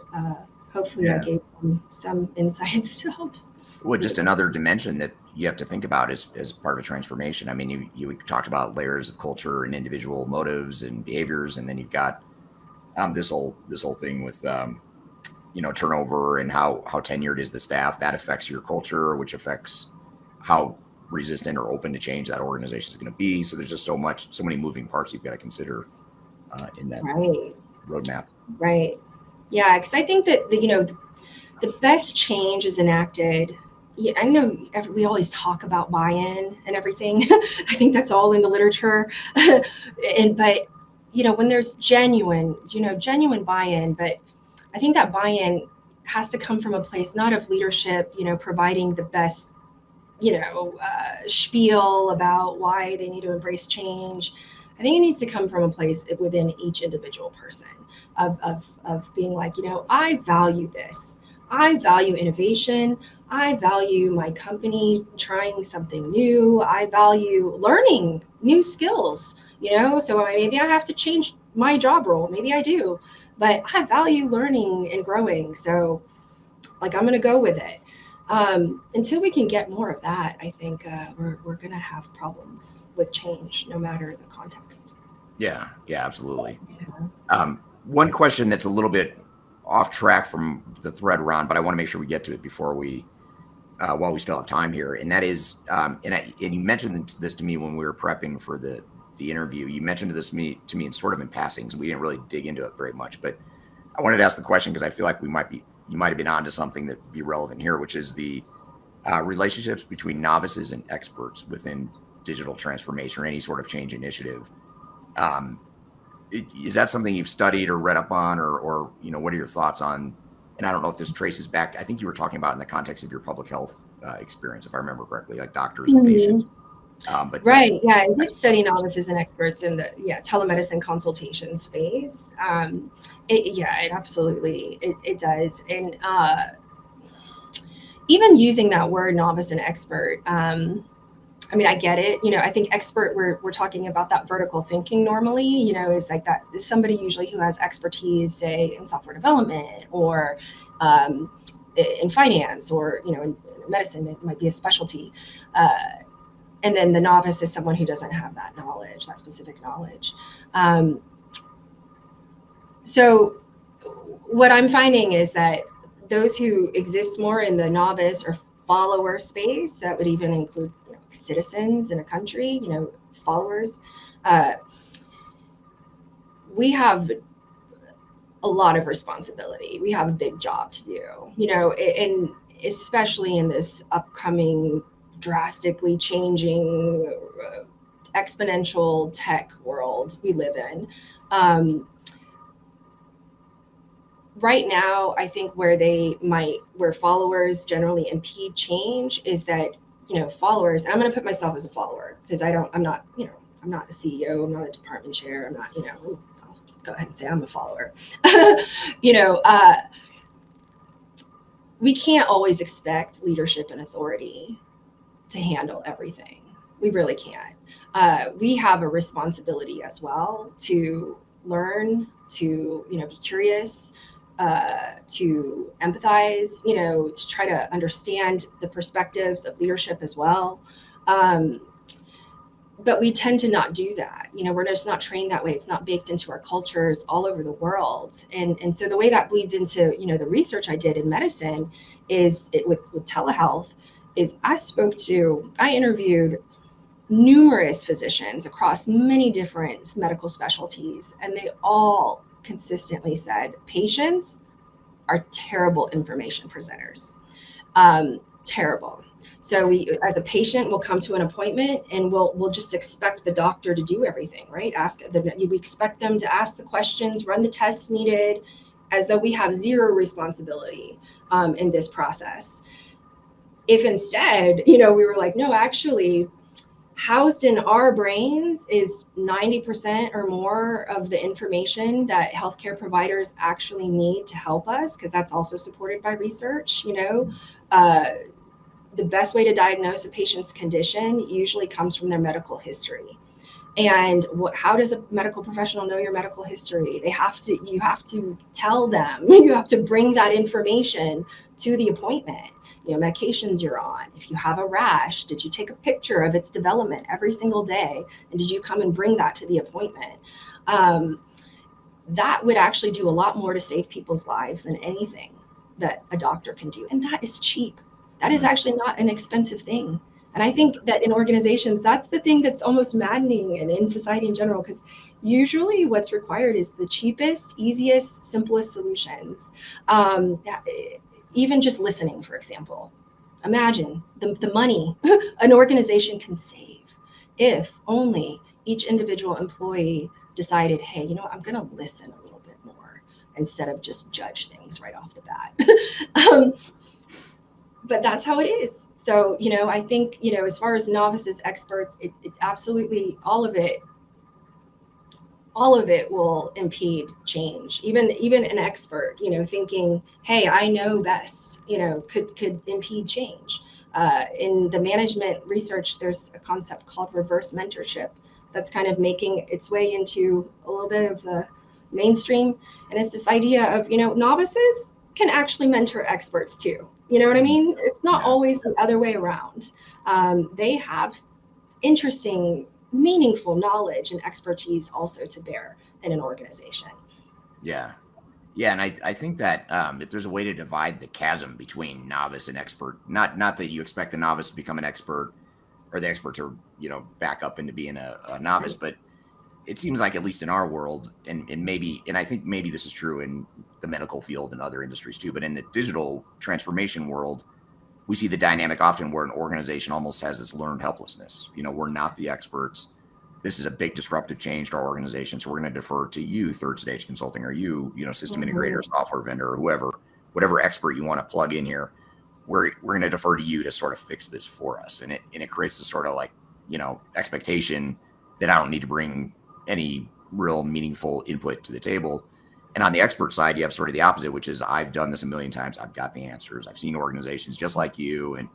hopefully I gave them some insights to help. Well, just another dimension that you have to think about as part of a transformation. I mean, you talked about layers of culture and individual motives and behaviors, and then you've got this whole thing with turnover and how tenured is the staff. That affects your culture, which affects how resistant or open to change that organization is going to be. So there's just so many moving parts you've got to consider in that roadmap. Right. Yeah, because I think that the best change is enacted. Yeah, I know we always talk about buy-in and everything. I think that's all in the literature. But when there's genuine buy-in, but I think that buy-in has to come from a place not of leadership, providing the best, spiel about why they need to embrace change. I think it needs to come from a place within each individual person of being like, I value this. I value innovation. I value my company trying something new. I value learning new skills, so maybe I have to change my job role. Maybe I do, but I value learning and growing. So I'm going to go with it. Until we can get more of that, I think we're going to have problems with change, no matter the context. Yeah, absolutely. Yeah. One question that's a little bit off track from the thread, Ron, but I want to make sure we get to it before while we still have time here. And that is, and you mentioned this to me when we were prepping for the interview. You mentioned this to me in sort of in passing, so we didn't really dig into it very much. But I wanted to ask the question because I feel like you might have been onto something that would be relevant here, which is the relationships between novices and experts within digital transformation or any sort of change initiative. Is that something you've studied or read up on, or what are your thoughts on? And I don't know if this traces back. I think you were talking about in the context of your public health experience, if I remember correctly, like doctors and patients. But right, yeah, I did study novices and experts in the telemedicine consultation space. It absolutely it does, and even using that word novice and expert. I get it. I think expert, we're talking about that vertical thinking normally, is like that is somebody usually who has expertise, say, in software development or in finance or, in medicine, it might be a specialty. And then the novice is someone who doesn't have that knowledge, that specific knowledge. So what I'm finding is that those who exist more in the novice or follower space, that would even include citizens in a country, followers, we have a lot of responsibility. We have a big job to do, and especially in this upcoming drastically changing exponential tech world we live in. Right now, I think where followers generally impede change is that, followers, and I'm going to put myself as a follower because I'm not a CEO, I'm not a department chair, I'm not, I'll go ahead and say I'm a follower. We can't always expect leadership and authority to handle everything. We really can't. We have a responsibility as well to learn, to, be curious, to empathize, to try to understand the perspectives of leadership as well. But we tend to not do that. We're just not trained that way. It's not baked into our cultures all over the world. And so the way that bleeds into, the research I did in medicine is with telehealth is I interviewed numerous physicians across many different medical specialties, and they all consistently said patients are terrible information presenters. Terrible. So we, as a patient, will come to an appointment and we'll just expect the doctor to do everything, right? We expect them to ask the questions, run the tests needed, as though we have zero responsibility in this process. If instead, we were like, no, actually, housed in our brains is 90% or more of the information that healthcare providers actually need to help us, because that's also supported by research. The best way to diagnose a patient's condition usually comes from their medical history. And how does a medical professional know your medical history? You have to tell them, you have to bring that information to the appointment. medications you're on. If you have a rash, did you take a picture of its development every single day? And did you come and bring that to the appointment? That would actually do a lot more to save people's lives than anything that a doctor can do. And that is cheap. That is actually not an expensive thing. And I think that in organizations, that's the thing that's almost maddening, and in society in general, because usually what's required is the cheapest, easiest, simplest solutions. Even just listening, for example. Imagine the money an organization can save if only each individual employee decided, hey, I'm going to listen a little bit more instead of just judge things right off the bat. But that's how it is. So, I think, as far as novices, experts, it absolutely, all of it will impede change. Even an expert, thinking, hey, I know best, could impede change. In the management research, there's a concept called reverse mentorship that's kind of making its way into a little bit of the mainstream. And it's this idea of, novices can actually mentor experts too. You know what I mean? It's not always the other way around. They have interesting, meaningful knowledge and expertise also to bear in an organization. Yeah. And I think that if there's a way to divide the chasm between novice and expert, not that you expect the novice to become an expert or the expert to, back up into being a novice, but it seems like, at least in our world, and I think maybe this is true in the medical field and other industries too, but in the digital transformation world, we see the dynamic often where an organization almost has this learned helplessness. We're not the experts. This is a big disruptive change to our organization, so we're going to defer to you, third stage consulting, or you, system integrator, software vendor, or whatever expert you want to plug in here. We're going to defer to you to sort of fix this for us, and it creates this sort of expectation that I don't need to bring any real meaningful input to the table. And on the expert side, you have sort of the opposite, which is, I've done this a million times. I've got the answers. I've seen organizations just like you, and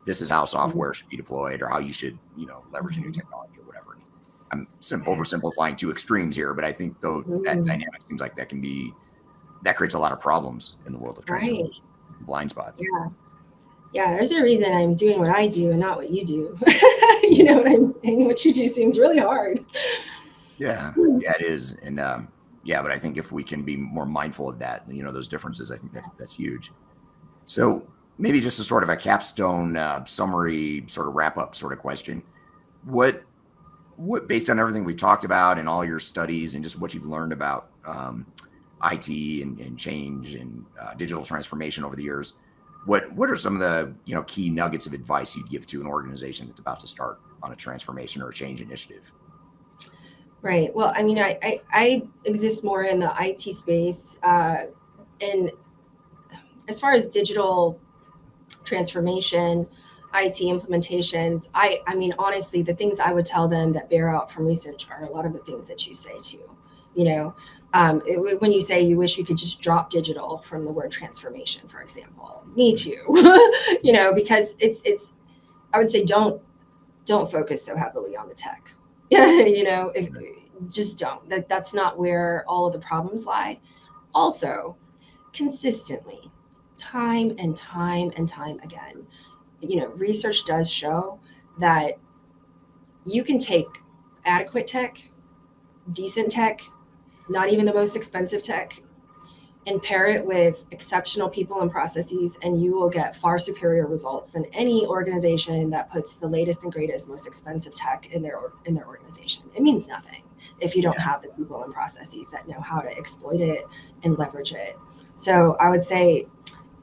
this is how software should be deployed, or how you should, leverage a new technology or whatever. I'm oversimplifying two extremes here, but I think though that dynamic seems like that creates a lot of problems in the world of transformation, blind spots. Yeah, there's a reason I'm doing what I do and not what you do. You know what I'm saying? What you do seems really hard. Yeah, it is. And but I think if we can be more mindful of that, those differences, I think that's huge. So maybe just a sort of a capstone summary, sort of wrap up sort of question. What based on everything we've talked about and all your studies and just what you've learned about IT and change and digital transformation over the years, what are some of the key nuggets of advice you'd give to an organization that's about to start on a transformation or a change initiative? Right. Well, I mean, I exist more in the IT space, and as far as digital transformation, IT implementations, I mean, honestly, the things I would tell them that bear out from research are a lot of the things that you say too. When you say you wish you could just drop digital from the word transformation, for example, me too. Because it's I would say don't focus so heavily on the tech. If just don't. That's not where all of the problems lie. Also, consistently, time and time and time again, research does show that you can take adequate tech, decent tech, not even the most expensive tech, and pair it with exceptional people and processes, and you will get far superior results than any organization that puts the latest and greatest, most expensive tech in their organization. It means nothing if you don't have the people and processes that know how to exploit it and leverage it. So I would say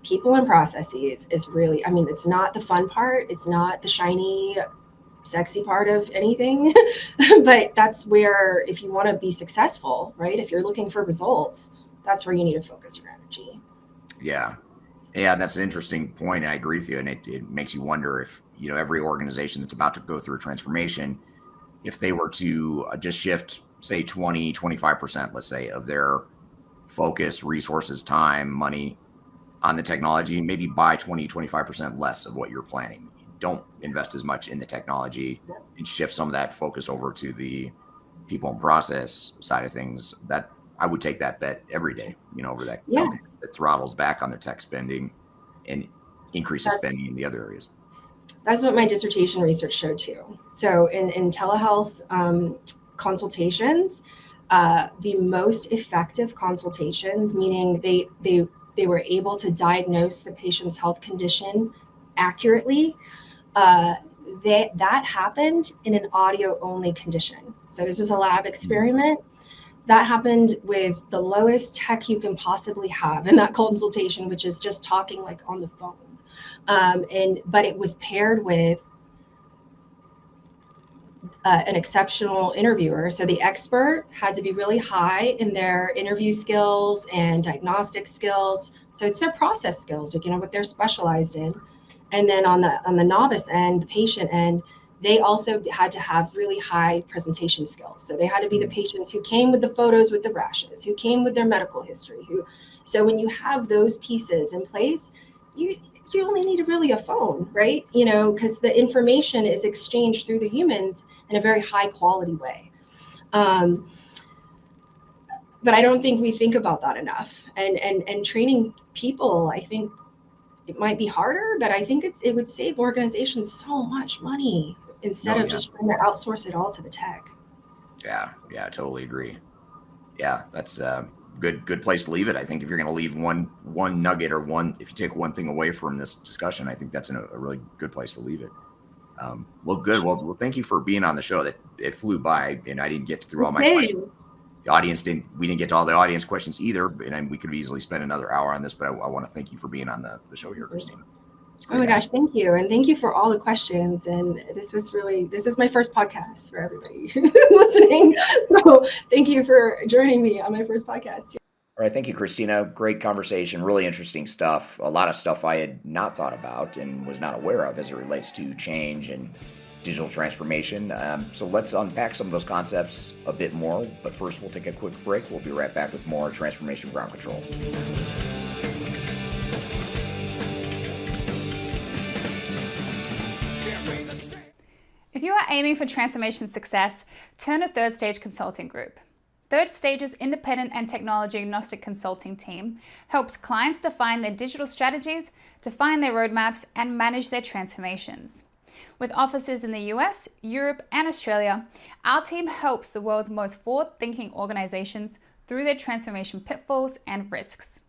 people and processes is really, it's not the fun part. It's not the shiny, sexy part of anything, but that's where, if you want to be successful, right? If you're looking for results, that's where you need to focus your energy. Yeah, that's an interesting point. And I agree with you. And it makes you wonder if, every organization that's about to go through a transformation, if they were to just shift, say 20, 25%, let's say, of their focus, resources, time, money on the technology, maybe buy 20, 25% less of what you're planning. Don't invest as much in the technology and shift some of that focus over to the people and process side of things. That I would take that bet every day, over that company that throttles back on their tech spending. And increases spending in the other areas. That's what my dissertation research showed too. So in telehealth consultations, the most effective consultations, meaning they were able to diagnose the patient's health condition accurately, that happened in an audio-only condition. So this is a lab experiment. That happened with the lowest tech you can possibly have in that consultation, which is just talking like on the phone. But it was paired with an exceptional interviewer. So the expert had to be really high in their interview skills and diagnostic skills. So it's their process skills, like, what they're specialized in. And then on the novice end, the patient end, they also had to have really high presentation skills. So they had to be the patients who came with the photos with the rashes, who came with their medical history. So when you have those pieces in place, you only need really a phone, right? Because the information is exchanged through the humans in a very high quality way. But I don't think we think about that enough. And training people, I think it might be harder, but I think it would save organizations so much money instead of just trying to outsource it all to the tech. Yeah, I totally agree. Yeah, that's good place to leave it. I think if you're going to leave one nugget or if you take one thing away from this discussion, I think that's a really good place to leave it. Well, good. Well, thank you for being on the show. That it flew by, and I didn't get through all my questions. The audience we didn't get to all the audience questions either, and we could easily spend another hour on this. But I want to thank you for being on the show here, Christina. Oh my gosh, thank you, and thank you for all the questions. And this was my first podcast for everybody listening. So thank you for joining me on my first podcast. All right, thank you, Christina. Great conversation, really interesting stuff. A lot of stuff I had not thought about and was not aware of as it relates to change and digital transformation. So let's unpack some of those concepts a bit more. But first, we'll take a quick break. We'll be right back with more Transformation Ground Control. If you are aiming for transformation success, turn to Third Stage Consulting Group. Third Stage's independent and technology agnostic consulting team helps clients define their digital strategies, define their roadmaps, and manage their transformations. With offices in the US, Europe, and Australia, our team helps the world's most forward-thinking organizations through their transformation pitfalls and risks.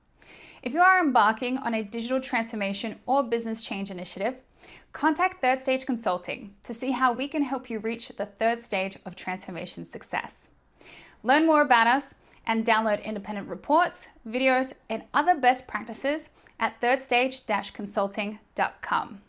If you are embarking on a digital transformation or business change initiative, contact Third Stage Consulting to see how we can help you reach the third stage of transformation success. Learn more about us and download independent reports, videos, and other best practices at thirdstage-consulting.com.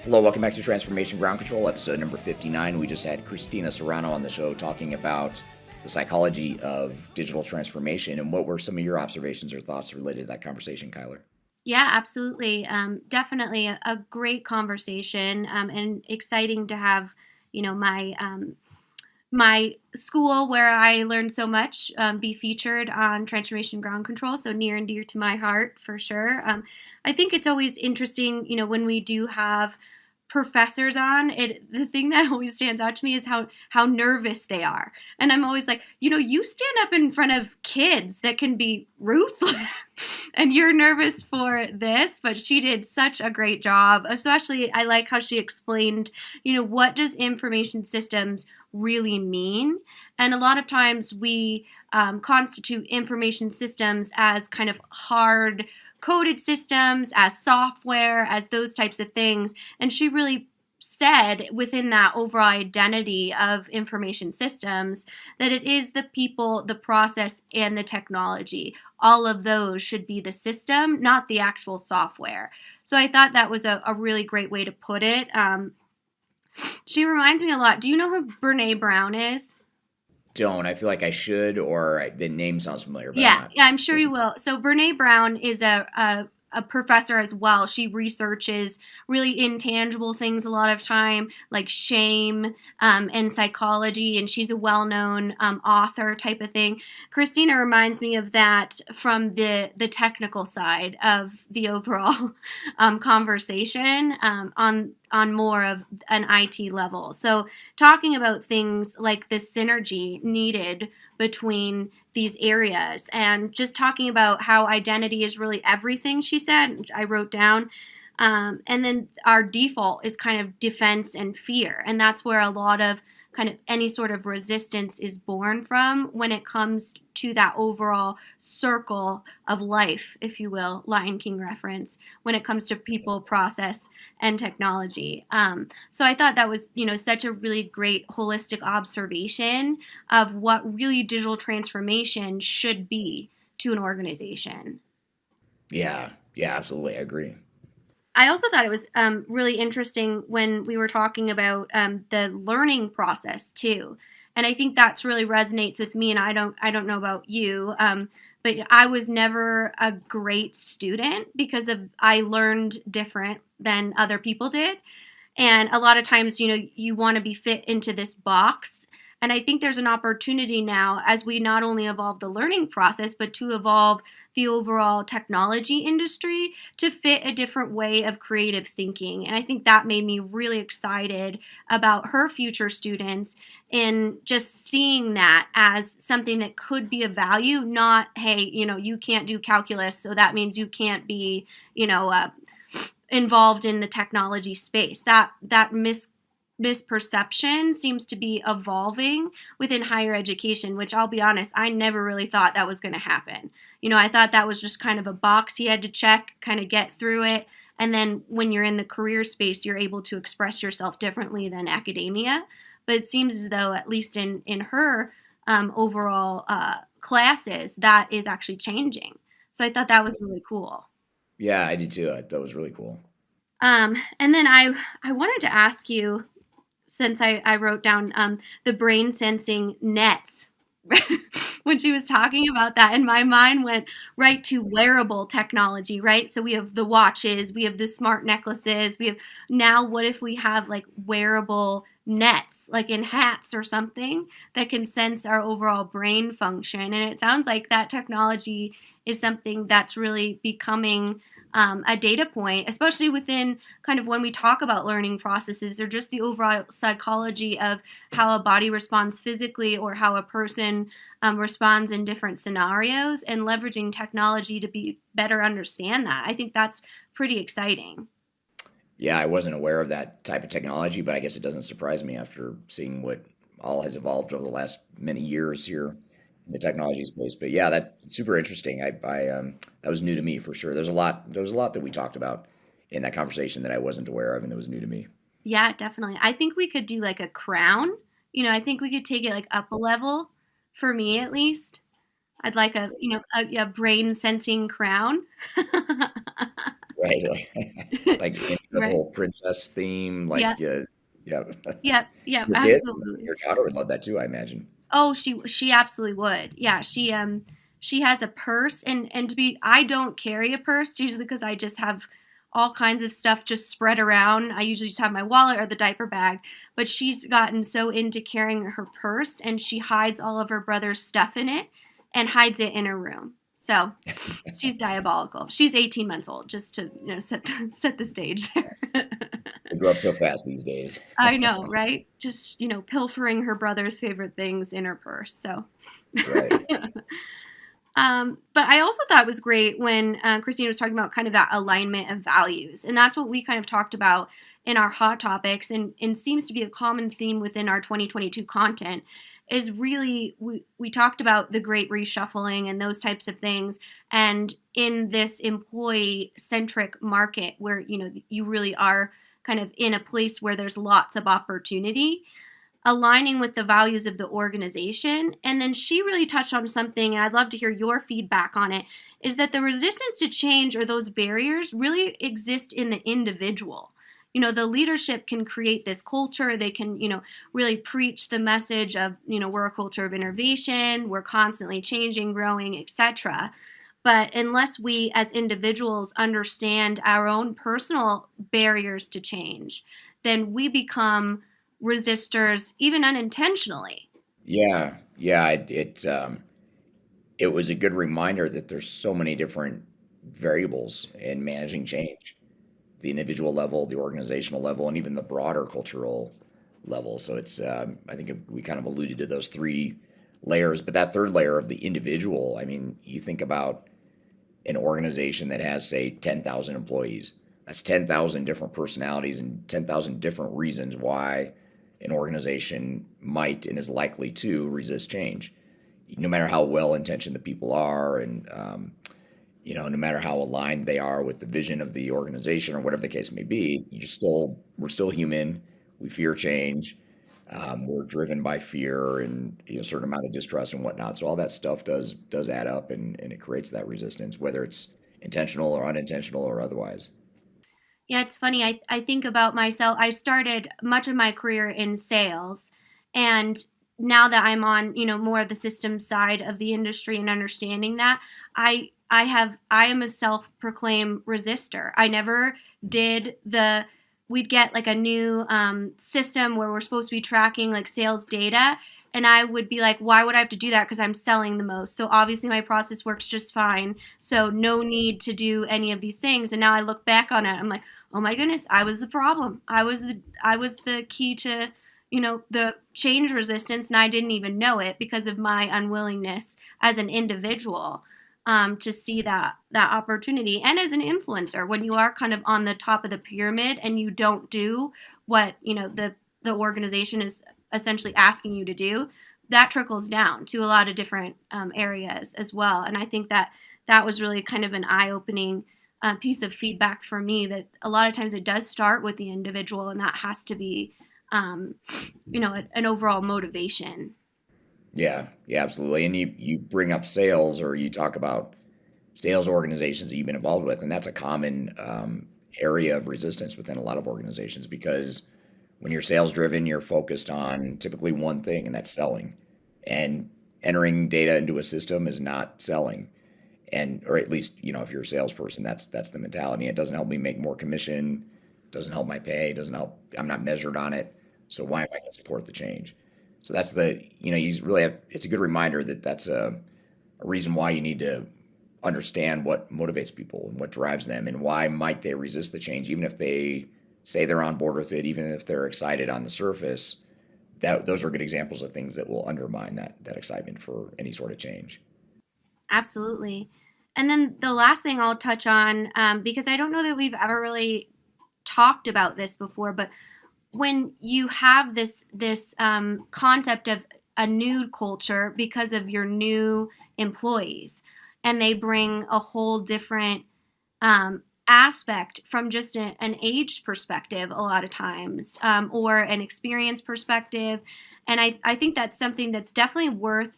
Hello, welcome back to Transformation Ground Control, episode number 59. We just had Christina Serrano on the show talking about the psychology of digital transformation. And what were some of your observations or thoughts related to that conversation, Kyler? Yeah, absolutely. Definitely a great conversation, and exciting to have, my school where I learned so much be featured on Transformation Ground Control. So near and dear to my heart for sure. I think it's always interesting, when we do have professors on it, the thing that always stands out to me is how nervous they are. And I'm always like, you stand up in front of kids that can be ruthless and you're nervous for this, but she did such a great job. Especially I like how she explained, what does information systems really mean? And a lot of times we constitute information systems as kind of hard coded systems, as software, as those types of things. And she really said within that overall identity of information systems that it is the people, the process, and the technology. All of those should be the system, not the actual software. So I thought that was a really great way to put it. She reminds me a lot. Do you know who Bernay Brown is? Don't. I feel like I should, or the name sounds familiar. But yeah, I'm sure you will. So Bernay Brown is a a professor as well. She researches really intangible things a lot of time, like shame and psychology, and she's a well-known author type of thing. Christina reminds me of that from the technical side of the overall conversation on more of an IT level. So talking about things like the synergy needed between these areas and just talking about how identity is really everything, she said, which I wrote down. And then our default is kind of defense and fear. And that's where a lot of kind of any sort of resistance is born from when it comes to that overall circle of life, if you will, Lion King reference, when it comes to people, process, and technology. So I thought that was, such a really great holistic observation of what really digital transformation should be to an organization. Yeah, absolutely. I agree. I also thought it was really interesting when we were talking about the learning process too, and I think that's really resonates with me. And I don't know about you, but I was never a great student because I learned different than other people did, and a lot of times, you want to be fit into this box. And I think there's an opportunity now as we not only evolve the learning process, but to evolve the overall technology industry to fit a different way of creative thinking. And I think that made me really excited about her future students in just seeing that as something that could be of value, not, hey, you can't do calculus, so that means you can't be, involved in the technology space. That misperception seems to be evolving within higher education, which I'll be honest, I never really thought that was going to happen. I thought that was just kind of a box you had to check, kind of get through it. And then when you're in the career space, you're able to express yourself differently than academia. But it seems as though, at least in her overall classes, that is actually changing. So I thought that was really cool. Yeah, I did too. That was really cool. And then I wanted to ask you, since I wrote down the brain sensing nets when she was talking about that, and my mind went right to wearable technology, right? So we have the watches, we have the smart necklaces, we have now what if we have like wearable nets, like in hats or something that can sense our overall brain function. And it sounds like that technology is something that's really becoming a data point, especially within kind of when we talk about learning processes or just the overall psychology of how a body responds physically or how a person responds in different scenarios, and leveraging technology to be better understand that. I think that's pretty exciting. Yeah, I wasn't aware of that type of technology, but I guess it doesn't surprise me after seeing what all has evolved over the last many years here in the technology space. But yeah, that's super interesting. I that was new to me for sure. There was a lot that we talked about in that conversation that I wasn't aware of and that was new to me. Yeah, definitely. I think we could do like a crown. I think we could take it like up a level, for me at least. I'd like a brain sensing crown. Right. Like the Right. whole princess theme, Yeah. like yeah. Yep. Your kids, Absolutely. your daughter would love that too, I imagine. Oh, she absolutely would. Yeah, she has a purse, and I don't carry a purse usually because I just have all kinds of stuff just spread around. I usually just have my wallet or the diaper bag, but she's gotten so into carrying her purse, and she hides all of her brother's stuff in it and hides it in her room. So she's diabolical. She's 18 months old, just to set the stage there. They grow up so fast these days. I know, right? Just, pilfering her brother's favorite things in her purse. So, Right. but I also thought it was great when Christina was talking about kind of that alignment of values. And that's what we kind of talked about in our hot topics, and seems to be a common theme within our 2022 content, is really, we talked about the great reshuffling and those types of things. And in this employee-centric market where, you really are kind of in a place where there's lots of opportunity, aligning with the values of the organization. And then she really touched on something, and I'd love to hear your feedback on it, is that the resistance to change or those barriers really exist in the individual. The leadership can create this culture. They can, really preach the message of, we're a culture of innovation, we're constantly changing, growing, etc. But unless we as individuals understand our own personal barriers to change, then we become resistors even unintentionally. Yeah. It was a good reminder that there's so many different variables in managing change, the individual level, the organizational level, and even the broader cultural level. So I think we kind of alluded to those three layers, but that third layer of the individual, I mean, you think about an organization that has, say, 10,000 employees. That's 10,000 different personalities and 10,000 different reasons why an organization might and is likely to resist change. No matter how well intentioned the people are, and no matter how aligned they are with the vision of the organization or whatever the case may be, we're still human. We fear change. We're driven by fear and a certain amount of distrust and whatnot. So all that stuff does add up, and it creates that resistance, whether it's intentional or unintentional or otherwise. Yeah, it's funny. I think about myself. I started much of my career in sales, and now that I'm on, more of the systems side of the industry and understanding that, I am a self-proclaimed resistor. I never did we'd get like a new system where we're supposed to be tracking like sales data. And I would be like, why would I have to do that? Because I'm selling the most. So obviously my process works just fine. So no need to do any of these things. And now I look back on it, I'm like, oh my goodness, I was the problem. I was the key to, the change resistance, and I didn't even know it because of my unwillingness as an individual to see that opportunity. And as an influencer, when you are kind of on the top of the pyramid and you don't do what the organization is essentially asking you to do, that trickles down to a lot of different areas as well. And I think that was really kind of an eye-opening piece of feedback for me, that a lot of times it does start with the individual, and that has to be an overall motivation. Yeah, absolutely. And you bring up sales, or you talk about sales organizations that you've been involved with, and that's a common area of resistance within a lot of organizations, because when you're sales driven, you're focused on typically one thing, and that's selling. And entering data into a system is not selling. Or at least, if you're a salesperson, that's the mentality. It doesn't help me make more commission, doesn't help my pay, doesn't help. I'm not measured on it. So why am I going to support the change? So that's it's a good reminder that that's a reason why you need to understand what motivates people and what drives them, and why might they resist the change, even if they say they're on board with it, even if they're excited on the surface. Those are good examples of things that will undermine that excitement for any sort of change. Absolutely. And then the last thing I'll touch on, because I don't know that we've ever really talked about this before, but when you have this concept of a new culture because of your new employees, and they bring a whole different aspect from just an age perspective a lot of times, or an experience perspective. And I think that's something that's definitely worth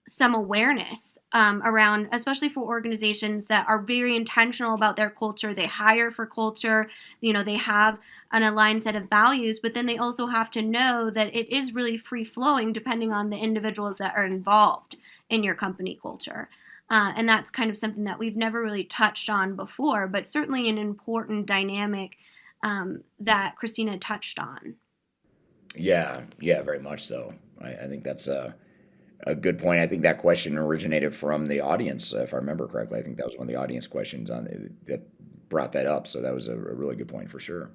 some awareness around, especially for organizations that are very intentional about their culture. They hire for culture, they have an aligned set of values, but then they also have to know that it is really free flowing depending on the individuals that are involved in your company culture. And that's kind of something that we've never really touched on before, but certainly an important dynamic that Christina touched on. Yeah, very much so. I think that's a good point. I think that question originated from the audience, if I remember correctly. I think that was one of the audience questions that brought that up. So that was a really good point for sure.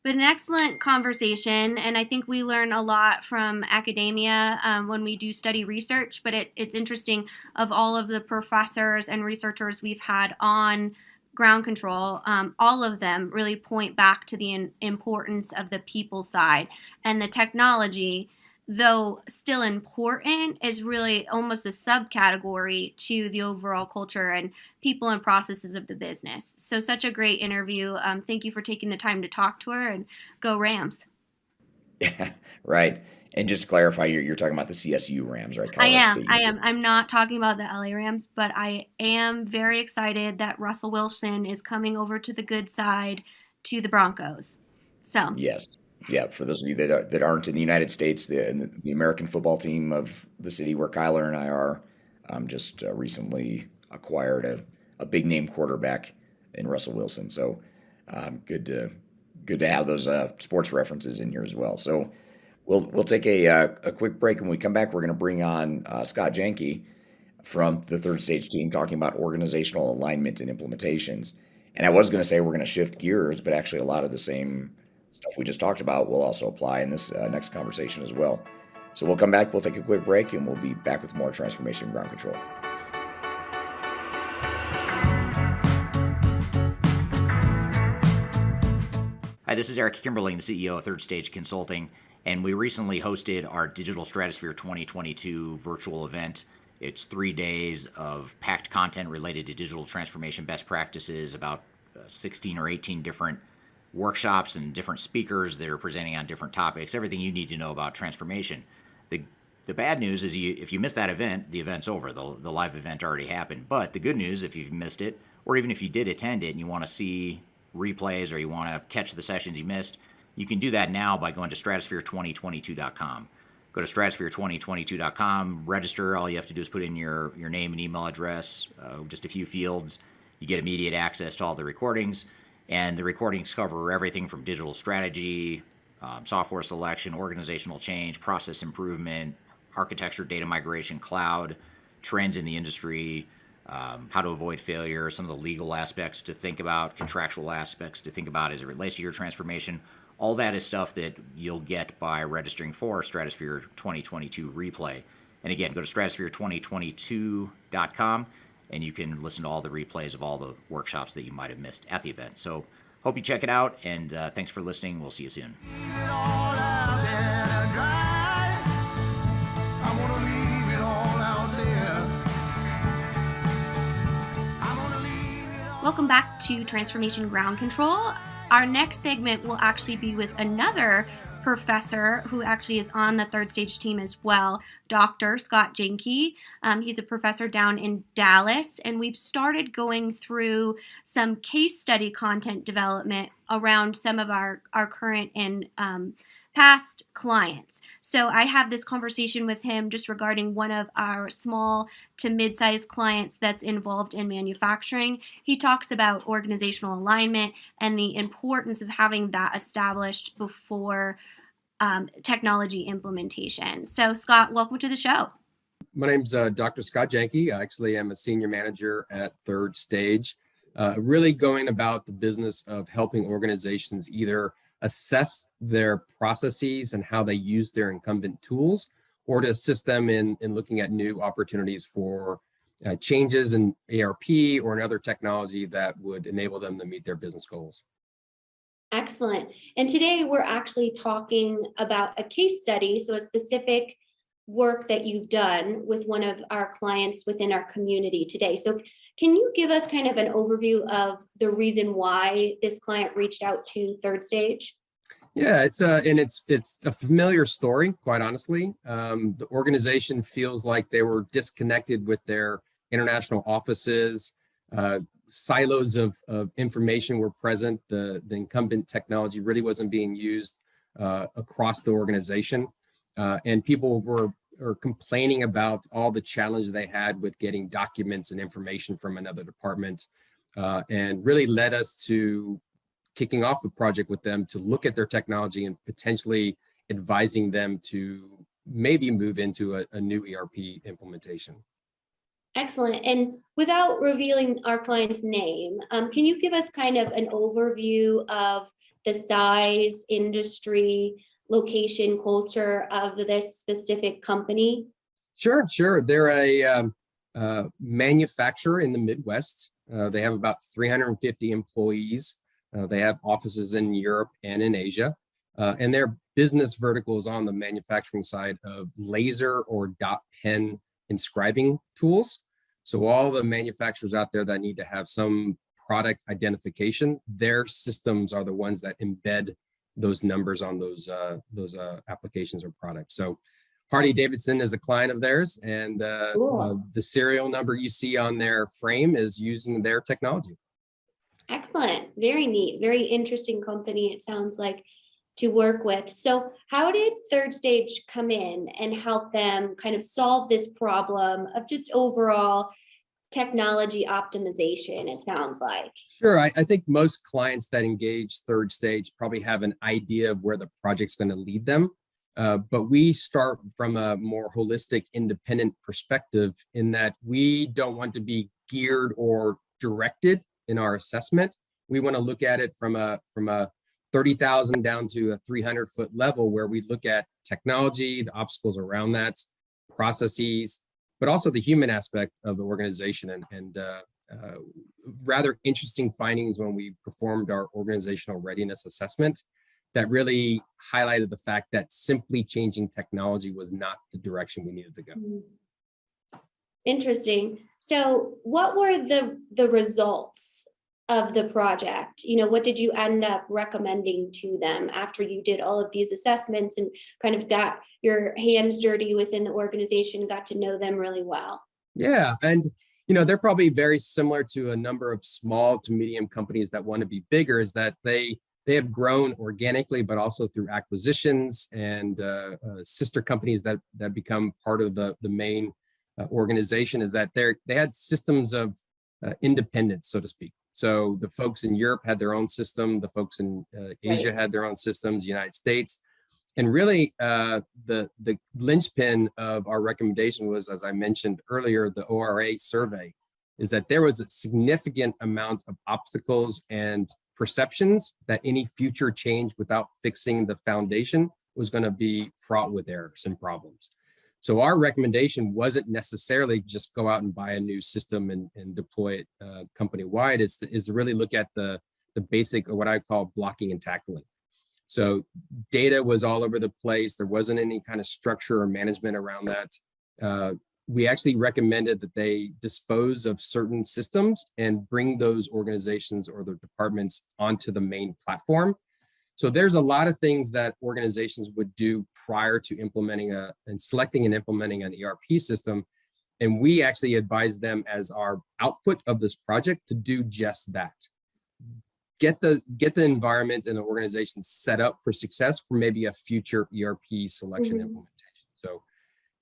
But an excellent conversation, and I think we learn a lot from academia when we do study research, but it's interesting, of all of the professors and researchers we've had on ground control, all of them really point back to the importance of the people side, and the technology, though still important, is really almost a subcategory to the overall culture and people and processes of the business. So such a great interview. Thank you for taking the time to talk to her, and go Rams. Yeah, right. And just to clarify, you're talking about the CSU Rams, right? I am. I'm not talking about the LA Rams, but I am very excited that Russell Wilson is coming over to the good side, to the Broncos. So Yes. Yeah, for those of you that aren't in the United States, the American football team of the city where Kyler and I are just recently acquired a big name quarterback in Russell Wilson. So good to have those sports references in here as well. So we'll take a quick break. When we come back, we're going to bring on Scott Janke from the Third Stage team talking about organizational alignment and implementations. And I was going to say we're going to shift gears, but actually a lot of the same stuff we just talked about will also apply in this next conversation as well. So we'll come back, we'll take a quick break, and we'll be back with more Transformation Ground Control. Hi, this is Eric Kimberling, the CEO of Third Stage Consulting, and we recently hosted our Digital Stratosphere 2022 virtual event. It's 3 days of packed content related to digital transformation best practices, about 16 or 18 different workshops and different speakers that are presenting on different topics, everything you need to know about transformation. The bad news is if you missed that event, the event's over. The live event already happened. But the good news, if you've missed it, or even if you did attend it and you want to see replays or you want to catch the sessions you missed, you can do that now by going to stratosphere2022.com. Go to stratosphere2022.com, register. All you have to do is put in your name and email address, just a few fields. You get immediate access to all the recordings. And the recordings cover everything from digital strategy, software selection, organizational change, process improvement, architecture, data migration, cloud, trends in the industry, how to avoid failure, some of the legal aspects to think about, contractual aspects to think about as it relates to your transformation. All that is stuff that you'll get by registering for Stratosphere 2022 replay. And again, go to stratosphere2022.com and you can listen to all the replays of all the workshops that you might have missed at the event. So hope you check it out, and thanks for listening. We'll see you soon. Welcome back to Transformation Ground Control. Our next segment will actually be with another professor who actually is on the Third Stage team as well, Dr. Scott Janke. He's a professor down in Dallas, and we've started going through some case study content development around some of our current and past clients. So I have this conversation with him just regarding one of our small to mid-sized clients that's involved in manufacturing. He talks about organizational alignment and the importance of having that established before technology implementation. So Scott, welcome to the show. My name's Dr. Scott Janke. I actually am a senior manager at Third Stage, really going about the business of helping organizations either assess their processes and how they use their incumbent tools, or to assist them in looking at new opportunities for changes in ERP or another technology that would enable them to meet their business goals. Excellent. And today we're actually talking about a case study, so a specific work that you've done with one of our clients within our community today. So can you give us kind of an overview of the reason why this client reached out to Third Stage? Yeah, it's a familiar story, quite honestly. The organization feels like they were disconnected with their international offices. Silos of information were present. The incumbent technology really wasn't being used across the organization. And people were complaining about all the challenge they had with getting documents and information from another department, and really led us to kicking off the project with them to look at their technology and potentially advising them to maybe move into a new ERP implementation. Excellent. And without revealing our client's name, can you give us kind of an overview of the size, industry, location, culture of this specific company? Sure. They're a manufacturer in the Midwest. They have about 350 employees. They have offices in Europe and in Asia. And their business vertical is on the manufacturing side of laser or dot pen inscribing tools. So all the manufacturers out there that need to have some product identification, their systems are the ones that embed those numbers on those applications or products. So Harley-Davidson is a client of theirs, and Cool. the serial number you see on their frame is using their technology. Excellent. Very neat. Very interesting company, it sounds like, to work with. So how did Third Stage come in and help them kind of solve this problem of just overall technology optimization, it sounds like. Sure. I think most clients that engage third stage probably have an idea of where the project's going to lead them. But we start from a more holistic, independent perspective in that we don't want to be geared or directed in our assessment. We want to look at it from a 30,000 down to a 300-foot level, where we look at technology, the obstacles around that, processes, but also the human aspect of the organization. And rather interesting findings when we performed our organizational readiness assessment that really highlighted the fact that simply changing technology was not the direction we needed to go. Interesting. So what were the results of the project? You know, what did you end up recommending to them after you did all of these assessments and kind of got your hands dirty within the organization, got to know them really well? Yeah, and you know, they're probably very similar to a number of small to medium companies that want to be bigger, is that they have grown organically, but also through acquisitions and sister companies that become part of the main organization. Is that they had systems of independence, so to speak. So the folks in Europe had their own system, the folks in Asia had their own systems, United States. And really, the linchpin of our recommendation was, as I mentioned earlier, the ORA survey, is that there was a significant amount of obstacles and perceptions that any future change without fixing the foundation was going to be fraught with errors and problems. So our recommendation wasn't necessarily just go out and buy a new system and deploy it company-wide. Is to really look at the basic, or what I call blocking and tackling. So data was all over the place. There wasn't any kind of structure or management around that. We actually recommended that they dispose of certain systems and bring those organizations or their departments onto the main platform. So there's a lot of things that organizations would do prior to implementing and selecting and implementing an ERP system. And we actually advise them as our output of this project to do just that. Get the environment and the organization set up for success for maybe a future ERP selection implementation. So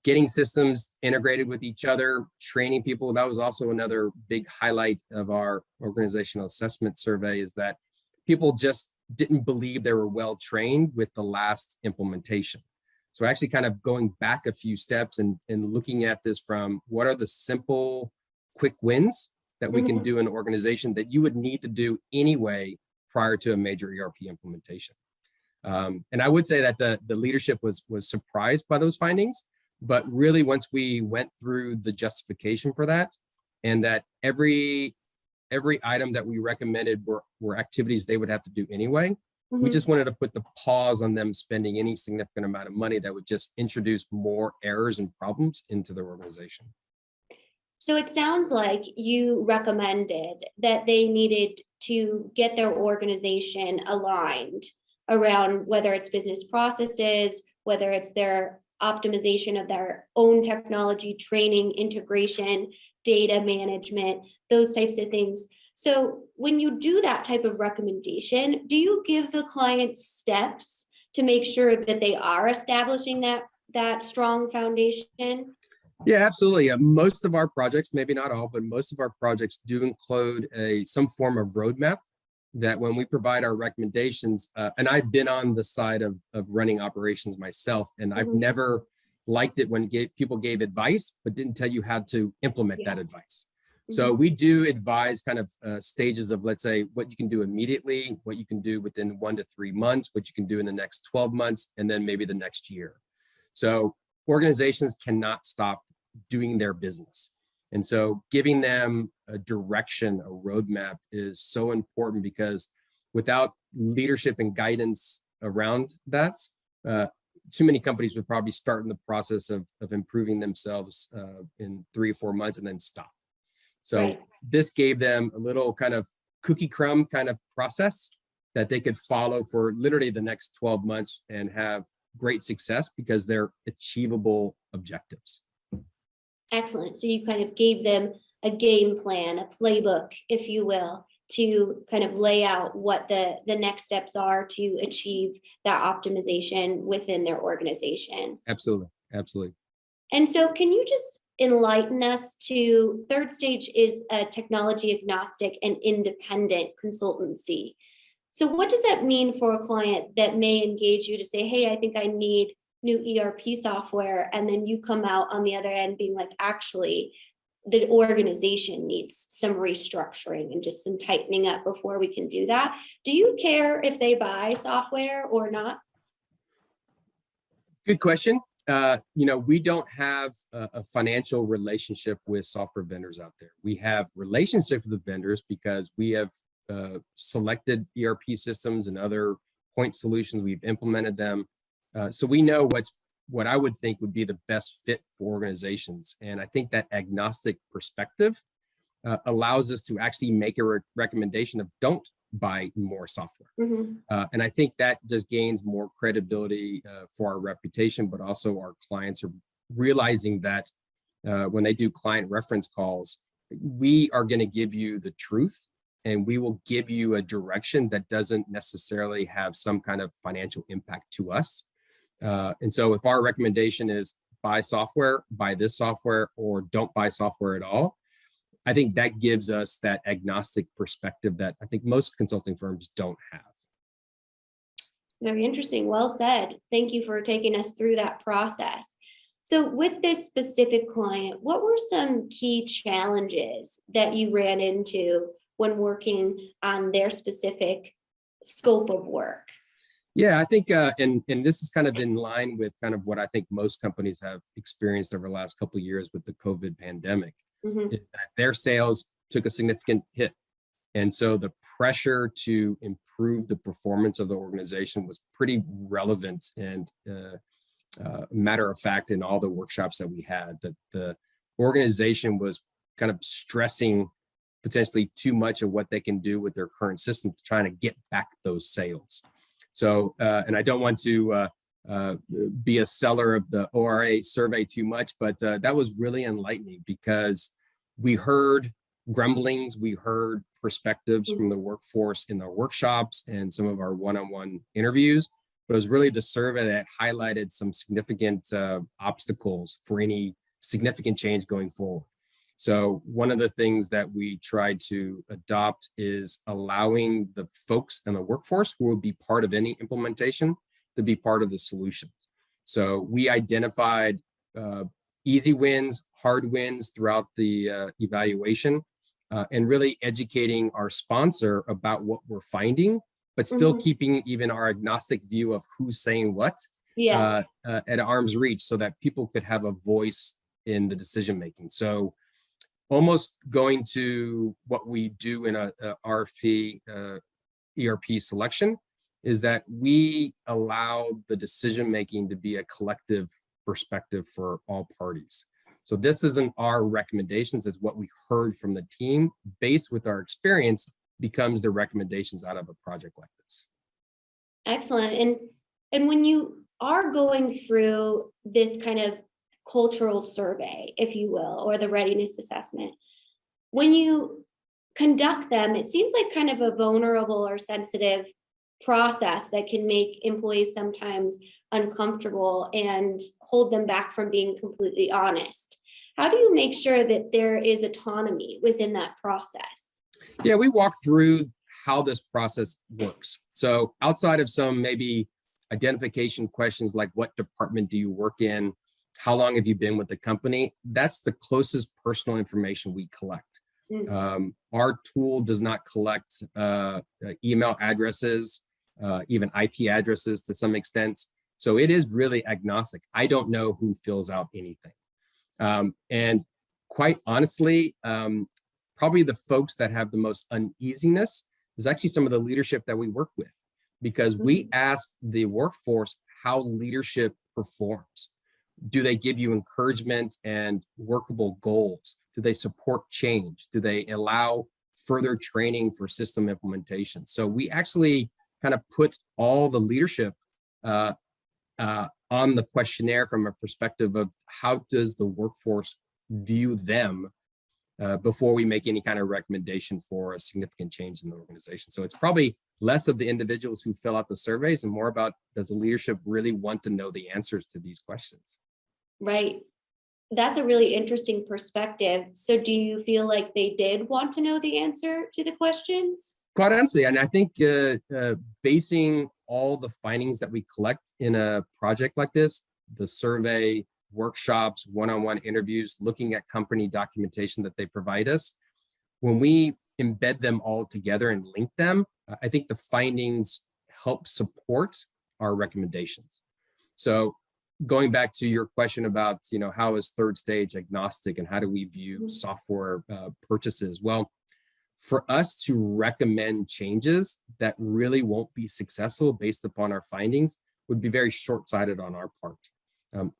getting systems integrated with each other, training people, that was also another big highlight of our organizational assessment survey, is that people just didn't believe they were well trained with the last implementation. So actually kind of going back a few steps and looking at this from what are the simple, quick wins that we can do in an organization that you would need to do anyway prior to a major ERP implementation. And I would say that the leadership was surprised by those findings, but really once we went through the justification for that, and that every item that we recommended were activities they would have to do anyway, we just wanted to put the pause on them spending any significant amount of money that would just introduce more errors and problems into their organization. So it sounds like you recommended that they needed to get their organization aligned around whether it's business processes, whether it's their optimization of their own technology, training, integration, data management, those types of things. So when you do that type of recommendation, do you give the client steps to make sure that they are establishing that strong foundation? Yeah, absolutely. Most of our projects, maybe not all, but most of our projects do include some form of roadmap that when we provide our recommendations, and I've been on the side of running operations myself, and I've never liked it when people gave advice, but didn't tell you how to implement that advice. So we do advise kind of stages of, let's say, what you can do immediately, what you can do within 1 to 3 months, what you can do in the next 12 months, and then maybe the next year. So organizations cannot stop doing their business. And so giving them a direction, a roadmap is so important, because without leadership and guidance around that, too many companies would probably start in the process of improving themselves in 3 or 4 months and then stop. So this gave them a little kind of cookie crumb kind of process that they could follow for literally the next 12 months and have great success because they're achievable objectives. Excellent. So you kind of gave them a game plan, a playbook, if you will, to kind of lay out what the next steps are to achieve that optimization within their organization. Absolutely. Absolutely. And so can you just enlighten us to third stage is a technology agnostic and independent consultancy. So what does that mean for a client that may engage you to say, hey, I think I need new ERP software, and then you come out on the other end being like, actually, the organization needs some restructuring and just some tightening up before we can do that. Do you care if they buy software or not? Good question. We don't have a financial relationship with software vendors out there. We have relationships with the vendors because we have selected ERP systems and other point solutions. We've implemented them. So we know what I would think would be the best fit for organizations. And I think that agnostic perspective allows us to actually make a recommendation of don't buy more software. And I think that just gains more credibility for our reputation, but also our clients are realizing that when they do client reference calls, we are going to give you the truth, and we will give you a direction that doesn't necessarily have some kind of financial impact to us. And so if our recommendation is buy software, buy this software, or don't buy software at all, I think that gives us that agnostic perspective that I think most consulting firms don't have. Very interesting. Well said. Thank you for taking us through that process. So with this specific client, what were some key challenges that you ran into when working on their specific scope of work? Yeah, I think, and this is kind of in line with kind of what I think most companies have experienced over the last couple of years with the COVID pandemic. Is that their sales took a significant hit. And so the pressure to improve the performance of the organization was pretty relevant and matter of fact in all the workshops that we had, that the organization was kind of stressing potentially too much of what they can do with their current system to trying to get back those sales. So, and I don't want to be a seller of the ORA survey too much, but that was really enlightening because we heard grumblings, we heard perspectives from the workforce in our workshops and some of our one-on-one interviews, but it was really the survey that highlighted some significant obstacles for any significant change going forward. So one of the things that we tried to adopt is allowing the folks in the workforce who will be part of any implementation to be part of the solution. So we identified easy wins, hard wins throughout the evaluation, and really educating our sponsor about what we're finding, but still keeping even our agnostic view of who's saying what at arm's reach so that people could have a voice in the decision making. So almost going to what we do in a RFP ERP selection is that we allow the decision making to be a collective perspective for all parties. So this isn't our recommendations, it's what we heard from the team based with our experience becomes the recommendations out of a project like this. Excellent. And when you are going through this kind of cultural survey, if you will, or the readiness assessment, when you conduct them, it seems like kind of a vulnerable or sensitive process that can make employees sometimes uncomfortable and hold them back from being completely honest. How do you make sure that there is autonomy within that process? Yeah, we walk through how this process works. So outside of some maybe identification questions like what department do you work in, how long have you been with the company, that's the closest personal information we collect. Our tool does not collect email addresses, even IP addresses to some extent. So it is really agnostic. I don't know who fills out anything. And quite honestly, probably the folks that have the most uneasiness is actually some of the leadership that we work with, because we ask the workforce how leadership performs. Do they give you encouragement and workable goals? Do they support change? Do they allow further training for system implementation? So we actually kind of put all the leadership on the questionnaire from a perspective of how does the workforce view them before we make any kind of recommendation for a significant change in the organization. So it's probably less of the individuals who fill out the surveys and more about, does the leadership really want to know the answers to these questions? Right. That's a really interesting perspective. So do you feel like they did want to know the answer to the questions? Quite honestly, and I think basing all the findings that we collect in a project like this, the survey, workshops, one-on-one interviews, looking at company documentation that they provide us, when we embed them all together and link them, I think the findings help support our recommendations. So going back to your question about, how is third stage agnostic and how do we view software purchases? Well, for us to recommend changes that really won't be successful based upon our findings would be very short-sighted on our part.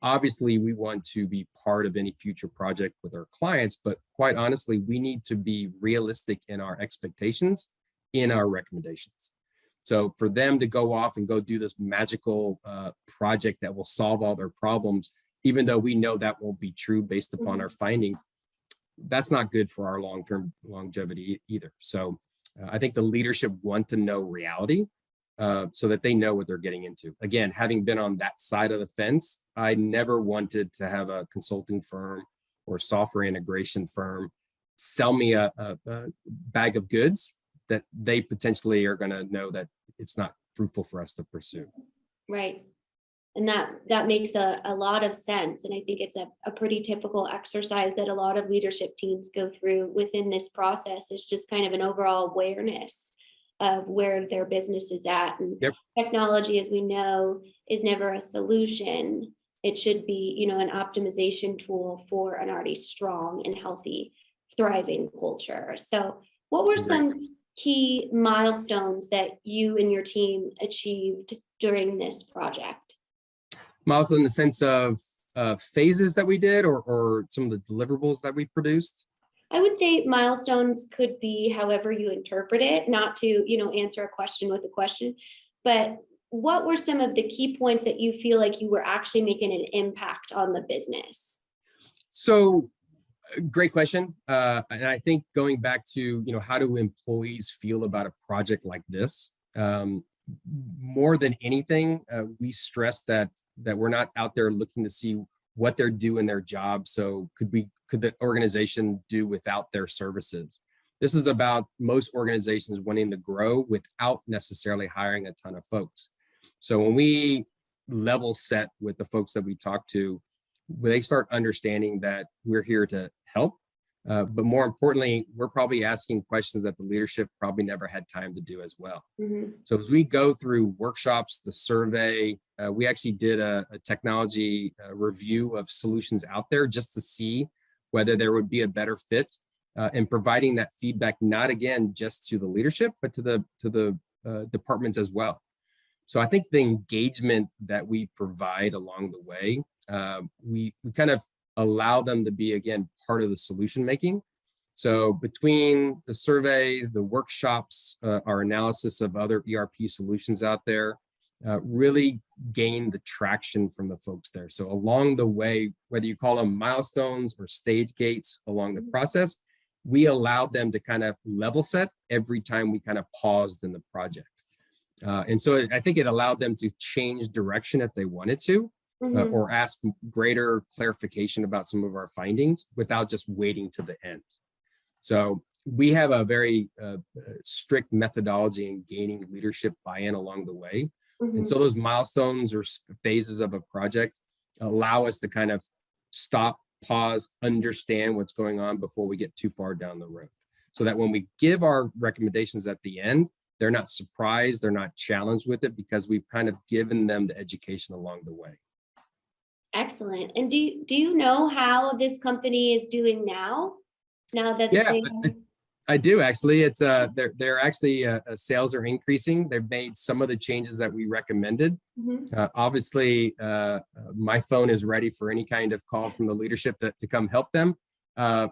Obviously, we want to be part of any future project with our clients, but quite honestly, we need to be realistic in our expectations in our recommendations. So for them to go off and go do this magical project that will solve all their problems, even though we know that won't be true based upon our findings, that's not good for our long-term longevity either. So I think the leadership want to know reality so that they know what they're getting into. Again, having been on that side of the fence, I never wanted to have a consulting firm or software integration firm sell me a bag of goods that they potentially are going to know that it's not fruitful for us to pursue. Right. And that makes a lot of sense. And I think it's a pretty typical exercise that a lot of leadership teams go through within this process. It's just kind of an overall awareness of where their business is at. And technology, as we know, is never a solution. It should be, an optimization tool for an already strong and healthy, thriving culture. So what were some key milestones that you and your team achieved during this project? Milestone in the sense of phases that we did or some of the deliverables that we produced? I would say milestones could be however you interpret it, not to, answer a question with a question, but what were some of the key points that you feel like you were actually making an impact on the business? So great question. And I think going back to, how do employees feel about a project like this? More than anything, we stress that we're not out there looking to see what they're doing their job. So could the organization do without their services? This is about most organizations wanting to grow without necessarily hiring a ton of folks. So when we level set with the folks that we talk to, they start understanding that we're here to help. But more importantly, we're probably asking questions that the leadership probably never had time to do as well. So as we go through workshops, the survey, we actually did a technology review of solutions out there just to see whether there would be a better fit, and providing that feedback, not again, just to the leadership, but to the departments as well. So I think the engagement that we provide along the way, we kind of allow them to be, again, part of the solution making. So between the survey, the workshops, our analysis of other ERP solutions out there, really gain the traction from the folks there. So along the way, whether you call them milestones or stage gates along the process, we allowed them to kind of level set every time we kind of paused in the project. And so I think it allowed them to change direction if they wanted to, or ask greater clarification about some of our findings without just waiting to the end. So we have a very strict methodology in gaining leadership buy-in along the way. And so those milestones or phases of a project allow us to kind of stop, pause, understand what's going on before we get too far down the road. So that when we give our recommendations at the end, they're not surprised, they're not challenged with it because we've kind of given them the education along the way. Excellent. And do you know how this company is doing now? Now that I do actually. It's they're actually sales are increasing. They've made some of the changes that we recommended. Obviously, my phone is ready for any kind of call from the leadership to come help them,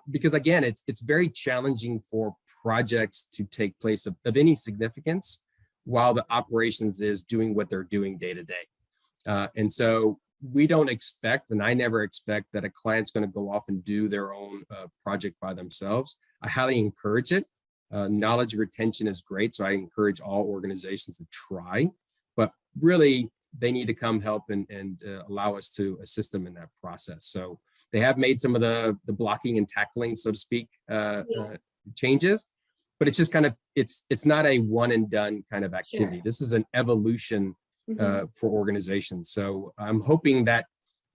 because again, it's very challenging for projects to take place of any significance while the operations is doing what they're doing day to day. And so we don't expect, and I never expect, that a client's going to go off and do their own project by themselves. I highly encourage it. Knowledge retention is great, so I encourage all organizations to try, but really they need to come help and allow us to assist them in that process. So they have made some of the blocking and tackling, so to speak, changes, but it's just kind of, it's not a one and done kind of activity. Sure. This is an evolution for organizations. So I'm hoping that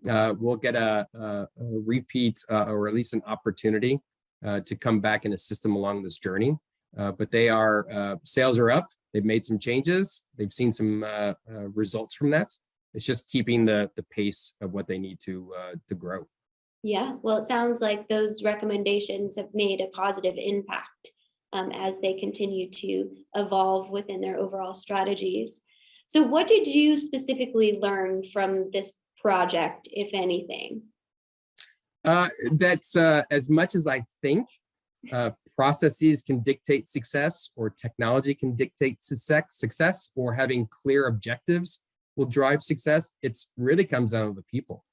we'll get a repeat or at least an opportunity to come back and assist them along this journey. But they are, sales are up. They've made some changes. They've seen some results from that. It's just keeping the pace of what they need to grow. Yeah, well, it sounds like those recommendations have made a positive impact as they continue to evolve within their overall strategies. So what did you specifically learn from this project, if anything? That's as much as I think processes can dictate success, or technology can dictate success, or having clear objectives will drive success. It's really comes down to the people.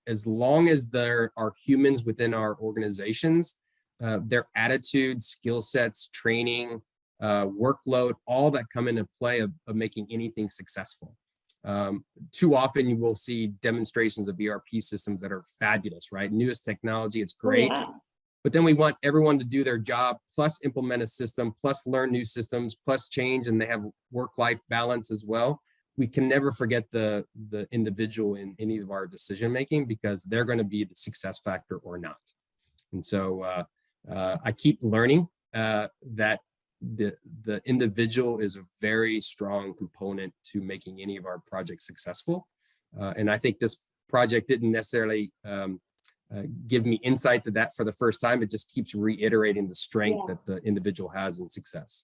As long as there are humans within our organizations, their attitudes, skill sets, training, workload, all that come into play of making anything successful. Too often you will see demonstrations of ERP systems that are fabulous, right? Newest technology, it's great. Yeah. But then we want everyone to do their job, plus implement a system, plus learn new systems, plus change, and they have work-life balance as well. We can never forget the individual in any of our decision making, because they're going to be the success factor or not. And so I keep learning that the individual is a very strong component to making any of our projects successful. And I think this project didn't necessarily give me insight to that for the first time. It just keeps reiterating the strength that the individual has in success.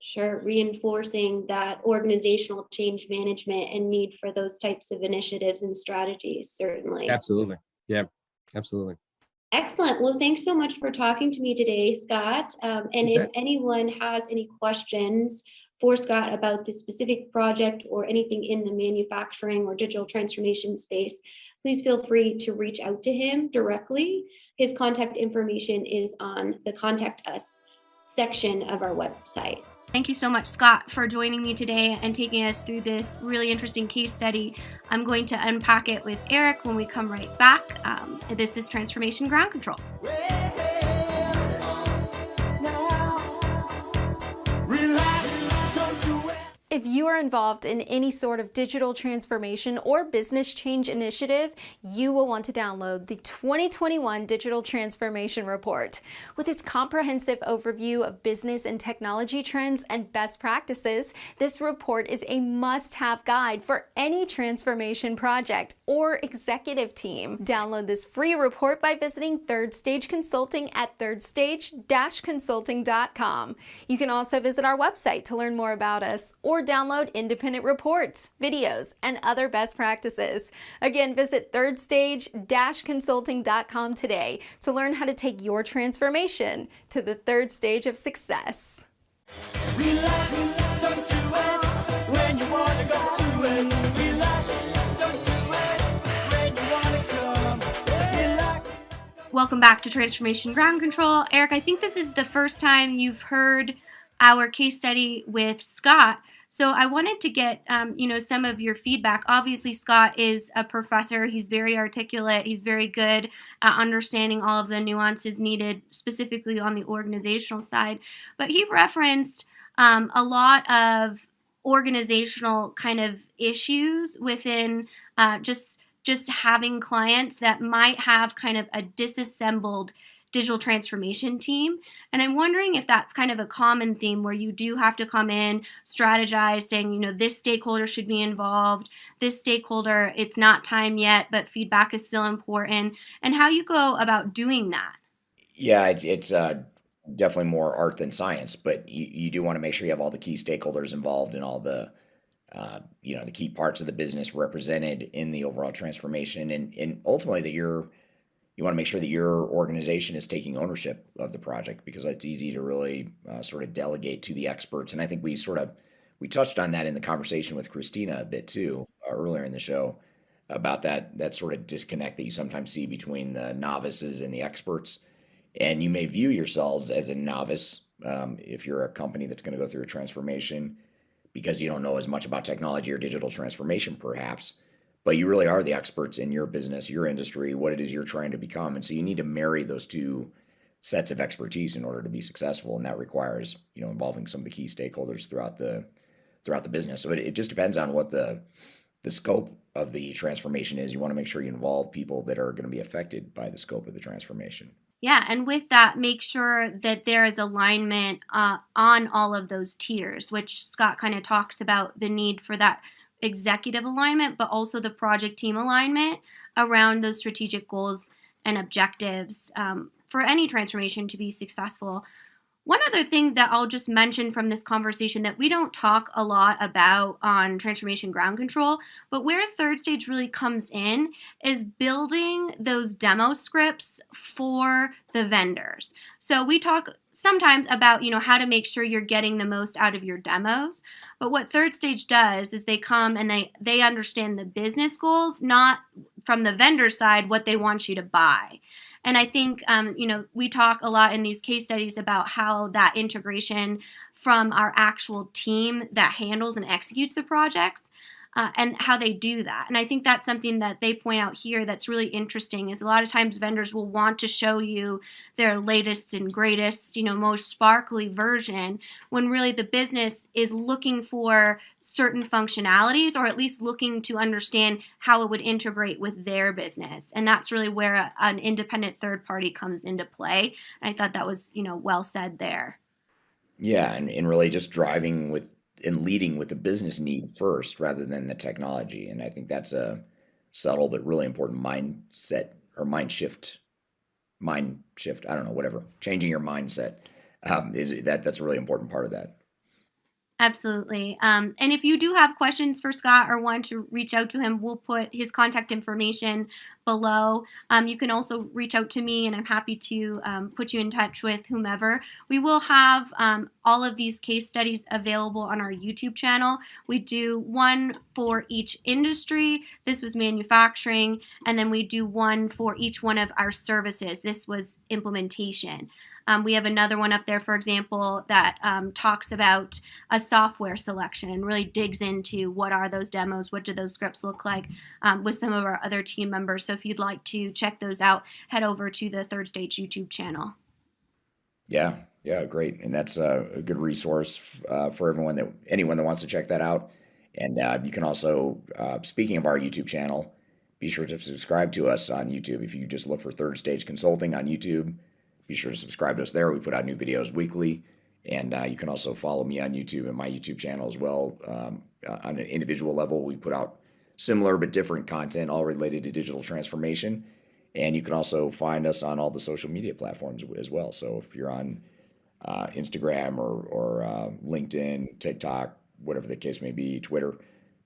Sure, reinforcing that organizational change management and need for those types of initiatives and strategies, certainly. Absolutely. Yeah, absolutely. Excellent. Well, thanks so much for talking to me today, Scott. And if anyone has any questions for Scott about this specific project or anything in the manufacturing or digital transformation space, please feel free to reach out to him directly. His contact information is on the Contact Us section of our website. Thank you so much, Scott, for joining me today and taking us through this really interesting case study. I'm going to unpack it with Eric when we come right back. This is Transformation Ground Control. If you are involved in any sort of digital transformation or business change initiative, you will want to download the 2021 Digital Transformation Report. With its comprehensive overview of business and technology trends and best practices, this report is a must-have guide for any transformation project or executive team. Download this free report by visiting Third Stage Consulting at thirdstage-consulting.com. You can also visit our website to learn more about us, or download independent reports, videos, and other best practices. Again, visit thirdstage-consulting.com today to learn how to take your transformation to the third stage of success. Relax, don't do it when you want to go to it. Relax, don't do it when you want to come. Relax. Welcome back to Transformation Ground Control. Eric, I think this is the first time you've heard our case study with Scott. So I wanted to get, some of your feedback. Obviously, Scott is a professor. He's very articulate. He's very good at understanding all of the nuances needed, specifically on the organizational side. But he referenced a lot of organizational kind of issues within just having clients that might have kind of a disassembled digital transformation team. And I'm wondering if that's kind of a common theme where you do have to come in, strategize, saying, this stakeholder should be involved, this stakeholder, it's not time yet, but feedback is still important, and how you go about doing that. Yeah, it's definitely more art than science, but you do want to make sure you have all the key stakeholders involved and all the the key parts of the business represented in the overall transformation, and ultimately that you want to make sure that your organization is taking ownership of the project, because it's easy to really sort of delegate to the experts. And I think we touched on that in the conversation with Christina a bit too, earlier in the show, about that sort of disconnect that you sometimes see between the novices and the experts. And you may view yourselves as a novice if you're a company that's going to go through a transformation, because you don't know as much about technology or digital transformation perhaps. but you really are the experts in your business, your industry, what it is you're trying to become. And so you need to marry those two sets of expertise in order to be successful. And that requires, involving some of the key stakeholders throughout the business. So it just depends on what the scope of the transformation is. You want to make sure you involve people that are going to be affected by the scope of the transformation. Yeah, and with that, make sure that there is alignment on all of those tiers, which Scott kind of talks about the need for that executive alignment, but also the project team alignment around those strategic goals and objectives for any transformation to be successful. One other thing that I'll just mention from this conversation that we don't talk a lot about on transformation ground control, but where third stage really comes in is building those demo scripts for the vendors. So we talk sometimes about, how to make sure you're getting the most out of your demos. But what third stage does is they come and they understand the business goals, not from the vendor side what they want you to buy. And I think, we talk a lot in these case studies about how that integration from our actual team that handles and executes the projects and how they do that. And I think that's something that they point out here that's really interesting is a lot of times vendors will want to show you their latest and greatest, most sparkly version when really the business is looking for certain functionalities or at least looking to understand how it would integrate with their business. And that's really where an independent third party comes into play. And I thought that was, well said there. Yeah, and really just driving with and leading with the business need first rather than the technology. And I think that's a subtle but really important mindset or mind shift. I don't know, whatever. Changing your mindset that's a really important part of that. Absolutely. And if you do have questions for Scott or want to reach out to him, we'll put his contact information below. You can also reach out to me, and I'm happy to put you in touch with whomever. We will have all of these case studies available on our YouTube channel. We do one for each industry. This was manufacturing. And then we do one for each one of our services. This was implementation. We have another one up there, for example, that talks about a software selection and really digs into what are those demos, what do those scripts look like with some of our other team members. So if you'd like to check those out, head over to the Third Stage YouTube channel. Yeah, great. And that's a good resource for anyone that wants to check that out. And you can also, speaking of our YouTube channel, be sure to subscribe to us on YouTube. If you just look for Third Stage Consulting on YouTube, be sure to subscribe to us there. We put out new videos weekly. And you can also follow me on YouTube and my YouTube channel as well. On an individual level, we put out similar but different content, all related to digital transformation. And you can also find us on all the social media platforms as well. So if you're on Instagram or LinkedIn, TikTok, whatever the case may be, Twitter,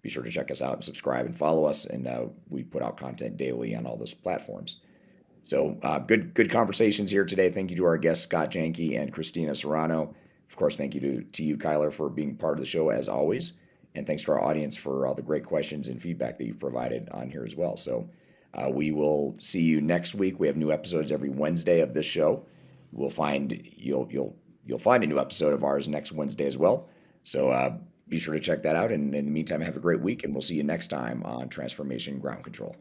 be sure to check us out and subscribe and follow us. And we put out content daily on all those platforms. So good conversations here today. Thank you to our guests, Scott Janke and Christina Serrano. Of course, thank you to you, Kyler, for being part of the show as always. And thanks to our audience for all the great questions and feedback that you've provided on here as well. So we will see you next week. We have new episodes every Wednesday of this show. You'll find a new episode of ours next Wednesday as well. So be sure to check that out. And in the meantime, have a great week, and we'll see you next time on Transformation Ground Control.